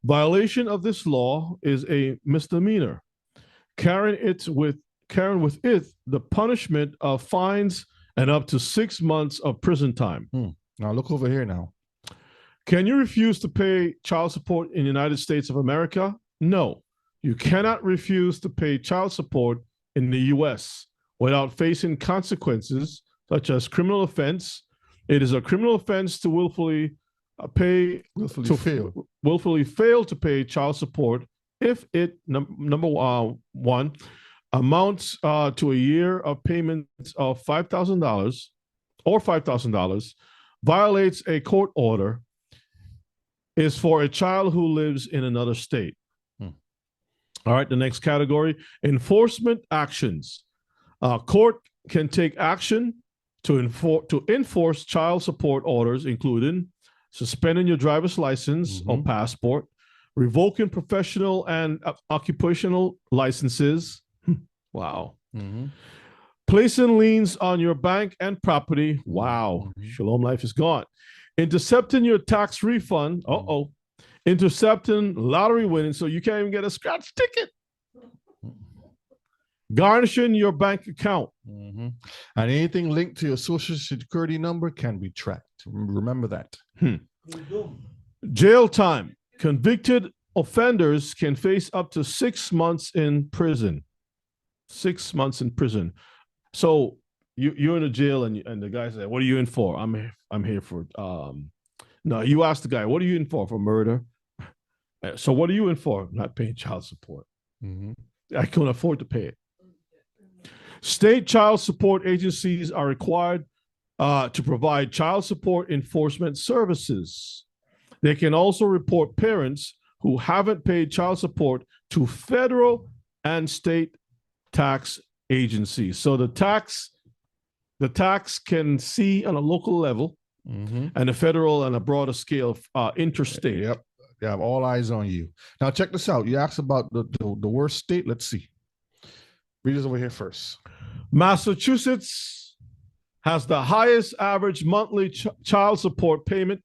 Violation of this law is a misdemeanor. Carrying with it the punishment of fines and up to 6 months of prison time. Now look over here now. Can you refuse to pay child support in the United States of America? No, you cannot refuse to pay child support in the U.S. without facing consequences such as criminal offense. It is a criminal offense to willfully fail to pay child support if it, number one, amounts to a year of payments of $5,000 or $5,000, violates a court order, is for a child who lives in another state. All right, the next category, enforcement actions. Court can take action to enforce child support orders, including suspending your driver's license or passport, revoking professional and occupational licenses. Wow. placing liens on your bank and property. Wow, Shalom Life is gone. Intercepting your tax refund. Intercepting lottery winnings so you can't even get a scratch ticket. Garnishing your bank account. And anything linked to your social security number can be tracked. Remember that. Jail time. Convicted offenders can face up to 6 months in prison. 6 months in prison. So you're in a jail and the guy said, "What are you in for?" I'm here for no, you ask the guy, "What are you in for?" "For murder." "So what are you in for?" "I'm not paying child support. I can't afford to pay it." State child support agencies are required to provide child support enforcement services. They can also report parents who haven't paid child support to federal and state tax agencies. So the tax can see on a local level and a federal and a broader scale interstate. Yep. They have all eyes on you. Now check this out. You asked about the worst state. Let's see. Read this over here first. Massachusetts has the highest average monthly child support payment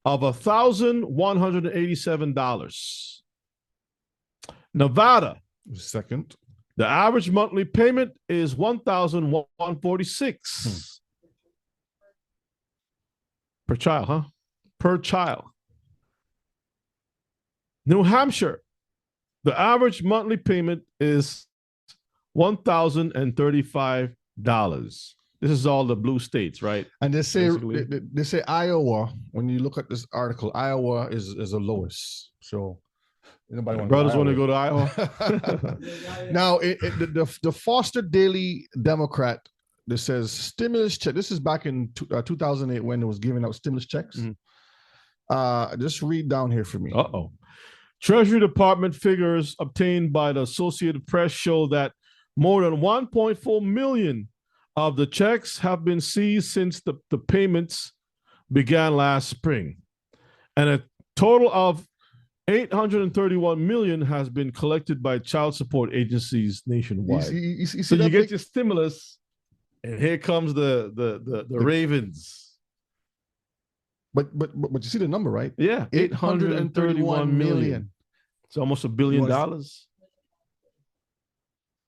of $1,187. Nevada, second. The average monthly payment is $1,146 per child, huh? Per child. New Hampshire, the average monthly payment is $1,035. This is all the blue states, right? And they say Iowa. When you look at this article, Iowa is the lowest. So anybody brothers want to go to Iowa? Now, the Foster Daily Democrat that says stimulus check. This is back in 2008 when it was giving out stimulus checks. Just read down here for me. Treasury Department figures obtained by the Associated Press show that more than 1.4 million of the checks have been seized since the payments began last spring. And a total of 831 million has been collected by child support agencies nationwide. So you get your stimulus, and here comes the Ravens. But you see the number, right? Yeah, 831 million. It's almost $1 billion.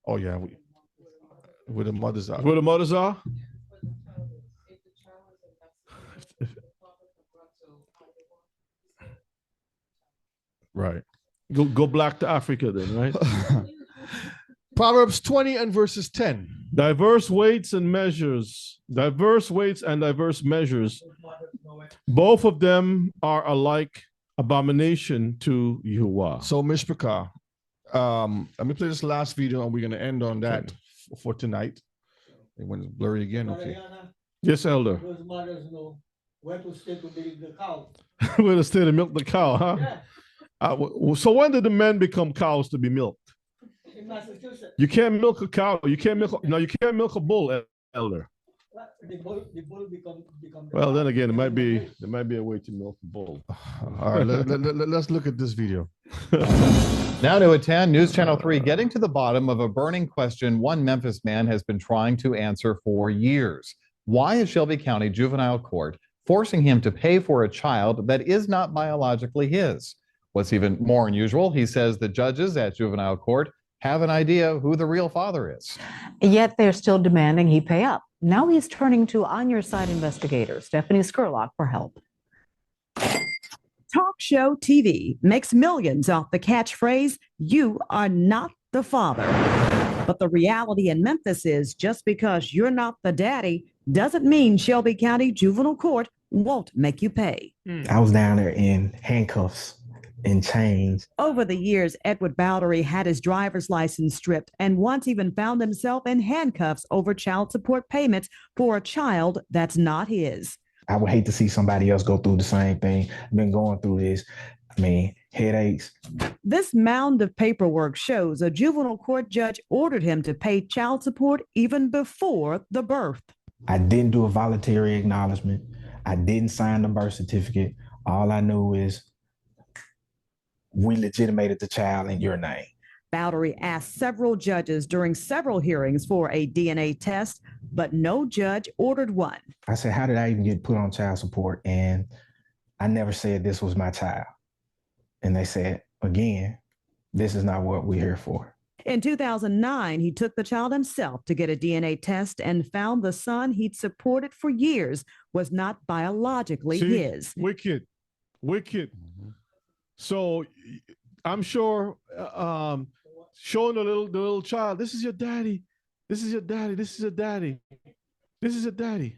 Oh yeah, where the mothers are. Where the mothers are? Right. Go back to Africa then, right? Proverbs 20 and verses 10. Diverse weights and diverse measures. Both of them are alike abomination to Yahuwah. So Mishpachah, let me play this last video and we're going to end on that for tonight. It went blurry again. Okay. Yes, Elder. Those mothers know where to stay to milk the cow. Where to stay to milk the cow, huh? Yeah. So when did the men become cows to be milked? In Massachusetts. You can't milk a cow. You can't milk a bull, Elder. The bull become well, then again, there might be a way to milk a bull. All right, let's look at this video. Now to attend News Channel 3, getting to the bottom of a burning question one Memphis man has been trying to answer for years. Why is Shelby County Juvenile Court forcing him to pay for a child that is not biologically his? What's even more unusual, he says the judges at Juvenile Court have an idea who the real father is. Yet they're still demanding he pay up. Now he's turning to On Your Side investigator Stephanie Skurlock for help. Talk show TV makes millions off the catchphrase, "You are not the father." But the reality in Memphis is just because you're not the daddy doesn't mean Shelby County Juvenile Court won't make you pay. I was down there in handcuffs and chains. Over the years, Edward Bowdery had his driver's license stripped and once even found himself in handcuffs over child support payments for a child that's not his. I would hate to see somebody else go through the same thing. I've been going through this. I mean, headaches. This mound of paperwork shows a juvenile court judge ordered him to pay child support even before the birth. I didn't do a voluntary acknowledgement. I didn't sign the birth certificate. All I knew is we legitimated the child in your name. Bowery asked several judges during several hearings for a DNA test, but no judge ordered one. I said, how did I even get put on child support? And I never said this was my child. And they said, again, this is not what we're here for. In 2009, he took the child himself to get a DNA test and found the son he'd supported for years was not biologically his. Wicked. So I'm sure showing the little child, this is your daddy. This is your daddy. This is your daddy. This is your daddy.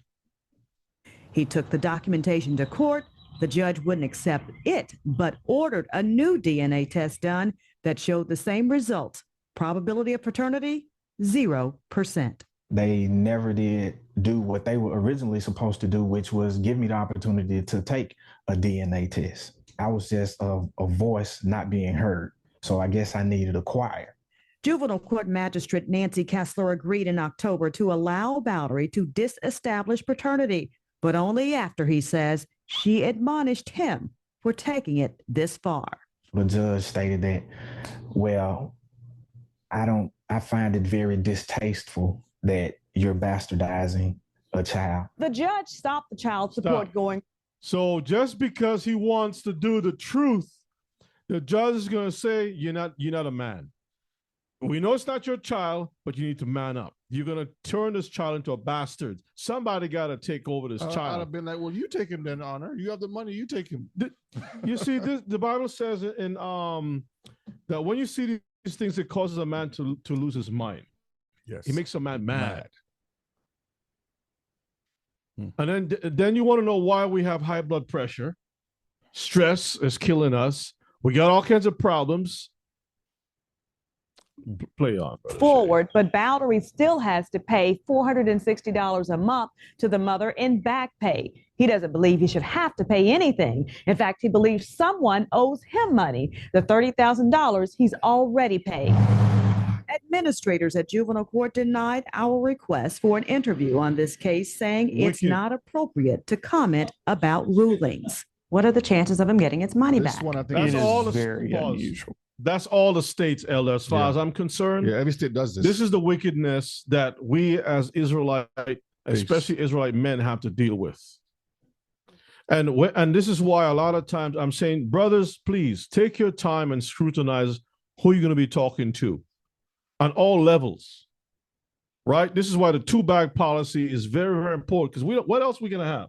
He took the documentation to court. The judge wouldn't accept it, but ordered a new DNA test done that showed the same results. Probability of paternity, 0%. They never did do what they were originally supposed to do, which was give me the opportunity to take a DNA test. I was just a voice not being heard. So I guess I needed a choir. Juvenile court magistrate Nancy Kessler agreed in October to allow Bowery to disestablish paternity, but only after, he says, she admonished him for taking it this far. The judge stated that, well, I find it very distasteful that you're bastardizing a child. The judge stopped the child support going. So just because he wants to do the truth, the judge is going to say, you're not a man. We know it's not your child, but you need to man up. You're going to turn this child into a bastard. Somebody got to take over this child. I'd have been like, well, you take him then, Honor. You have the money, you take him. You see, the Bible says in that when you see these things, it causes a man to lose his mind. Yes. It makes a man mad. And then you want to know why we have high blood pressure. Stress is killing us. We got all kinds of problems. Play on. Forward, but Bowery still has to pay $460 a month to the mother in back pay. He doesn't believe he should have to pay anything. In fact, he believes someone owes him money, the $30,000 he's already paid. Administrators at juvenile court denied our request for an interview on this case, saying it's not appropriate to comment about rulings. What are the chances of him getting his money This back? one, I think, That's is all very unusual. That's all the states, Elder, as far as I'm concerned. Yeah, every state does this. This is the wickedness that we as Israelite, especially Israelite men, have to deal with. And this is why a lot of times I'm saying, brothers, please take your time and scrutinize who you're going to be talking to on all levels, right? This is why the two-bag policy is very, very important, because what else are we going to have?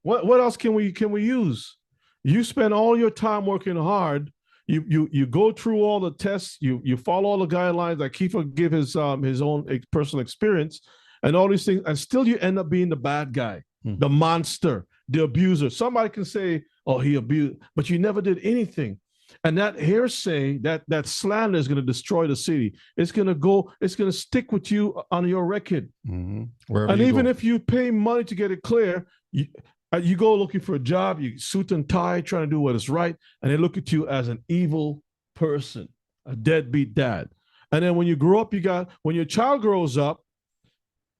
What else can we use? You spend all your time working hard. You go through all the tests. You follow all the guidelines that Kiefer give his own personal experience and all these things, and still you end up being the bad guy, the monster, the abuser. Somebody can say, "Oh, he abused," but you never did anything. And that hearsay, that slander is going to destroy the city. It's going to stick with you on your record. And even if you pay money to get it clear, you go looking for a job, you suit and tie, trying to do what is right, and they look at you as an evil person, a deadbeat dad. And then when you grow up, when your child grows up,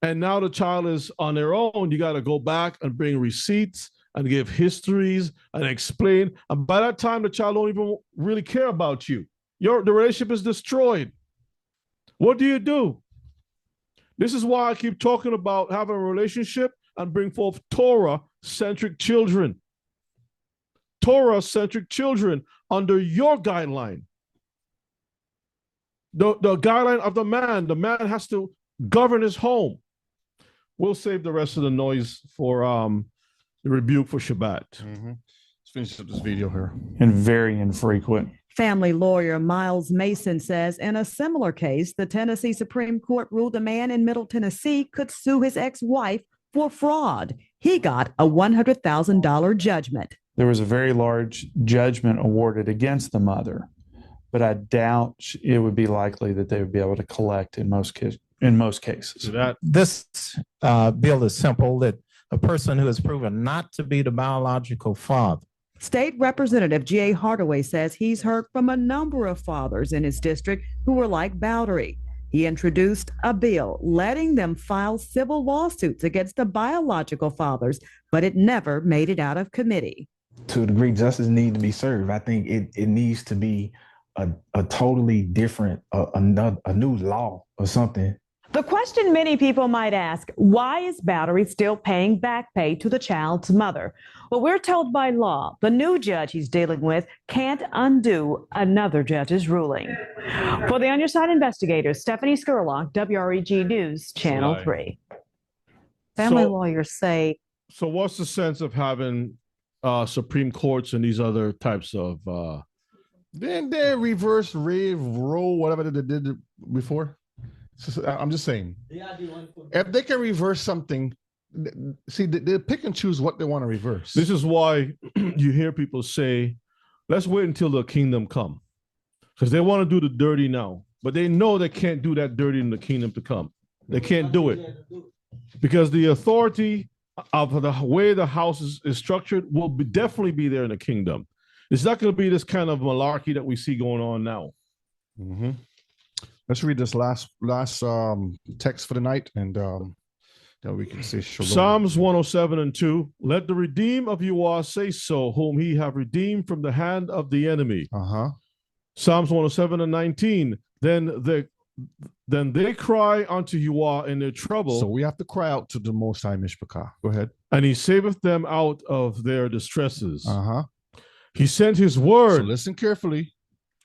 and now the child is on their own, you got to go back and bring receipts and give histories and explain. And by that time, the child don't even really care about you. The relationship is destroyed. What do? This is why I keep talking about having a relationship and bring forth Torah-centric children. Torah-centric children under your guideline. The guideline of the man. The man has to govern his home. We'll save the rest of the noise for the rebuke for Shabbat. Let's finish up this video here. And very infrequent. Family lawyer Miles Mason says in a similar case, the Tennessee Supreme Court ruled a man in Middle Tennessee could sue his ex-wife for fraud. He got a $100,000 judgment. There was a very large judgment awarded against the mother, but I doubt it would be likely that they would be able to collect in most cases. This bill is simple, that a person who is proven not to be the biological father. State Representative G.A. Hardaway says he's heard from a number of fathers in his district who were like Bowery. He introduced a bill letting them file civil lawsuits against the biological fathers, but it never made it out of committee. To a degree, justice needs to be served. I think it needs to be a totally different, a new law or something. The question many people might ask, why is Bowery still paying back pay to the child's mother? Well, we're told by law, the new judge he's dealing with can't undo another judge's ruling. For the On Your Side investigators, Stephanie Skurlock, WREG News, Channel 3. Family So- lawyers say So what's the sense of having Supreme Courts and these other types of Then they reverse, rave, roll, whatever they did before. I'm just saying, if they can reverse something, see, they pick and choose what they want to reverse. This is why you hear people say, let's wait until the kingdom come. Because they want to do the dirty now. But they know they can't do that dirty in the kingdom to come. They can't do it. Because the authority of the way the house is structured will definitely be there in the kingdom. It's not going to be this kind of malarkey that we see going on now. Mm-hmm. Let's read this last text for the night, and then we can say shalom. Psalms 107:2. Let the redeemed of Yahweh say so, whom he have redeemed from the hand of the enemy. Psalms 107:19. Then they cry unto Yahweh in their trouble. So we have to cry out to the Most High Mishpachah. Go ahead. And he saveth them out of their distresses. He sent his word. So listen carefully.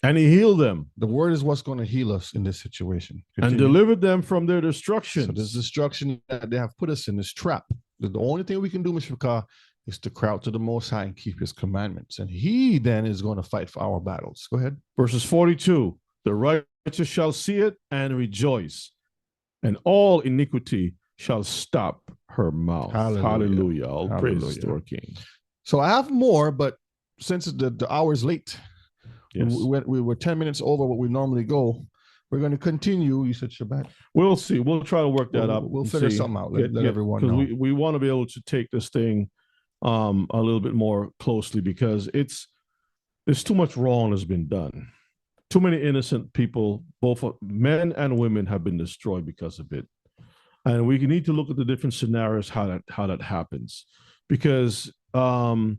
And he healed them. The word is what's going to heal us in this situation. And delivered them from their destruction. So this destruction that they have put us in, this trap. The only thing we can do, Mishpachah, is to cry out to the Most High and keep his commandments. And he then is going to fight for our battles. Go ahead. Verses 42. The righteous shall see it and rejoice, and all iniquity shall stop her mouth. Hallelujah. All praise to our King. So I have more, but since the hour is late, we were 10 minutes over what we normally go. We're going to continue. You said Shabbat. We'll see. We'll try to work that up. We'll figure something out. Let everyone know. Because we want to be able to take this thing a little bit more closely, because there's too much wrong has been done. Too many innocent people, both men and women, have been destroyed because of it. And we need to look at the different scenarios how that happens, because you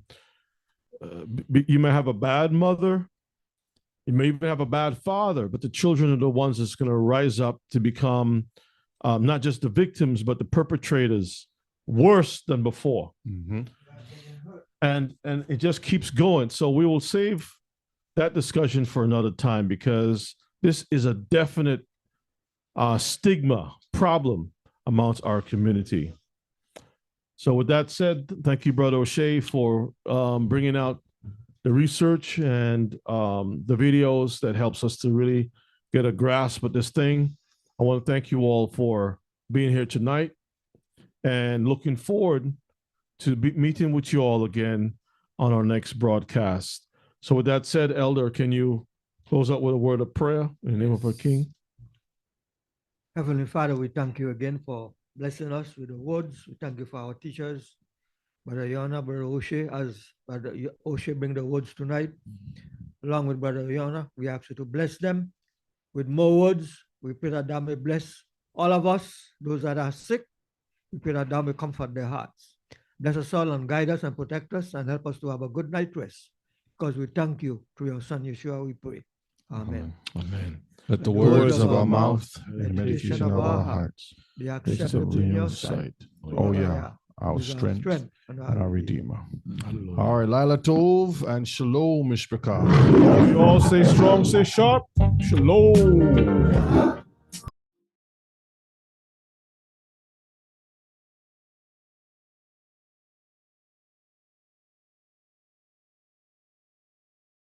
may have a bad mother, you may even have a bad father, but the children are the ones that's going to rise up to become not just the victims, but the perpetrators, worse than before. And it just keeps going. So we will save that discussion for another time, because this is a definite stigma problem amongst our community. So with that said, thank you, Brother O'Shea, for bringing out the research and the videos that helps us to really get a grasp of this thing. I want to thank you all for being here tonight, and looking forward to meeting with you all again on our next broadcast. So with that said, Elder, can you close out with a word of prayer in the name of our King? Heavenly Father, we thank you again for blessing us with the words. We thank you for our teachers, Brother Yona, Brother O'Shea, as Brother O'Shea bring the words tonight. Along with Brother Yona, we ask you to bless them with more words. We pray that thou may bless all of us, those that are sick. We pray that thou may comfort their hearts. Bless us all and guide us and protect us and help us to have a good night rest. Because we thank you through your Son, Yeshua, we pray. Amen. Amen. Let the words of our mouth and the meditation of our hearts be acceptable in your sight. Oh, yeah. Our strength and our Redeemer. All right, Lila Tov and Shalom, Mishpachah. You all stay strong, stay sharp. Shalom.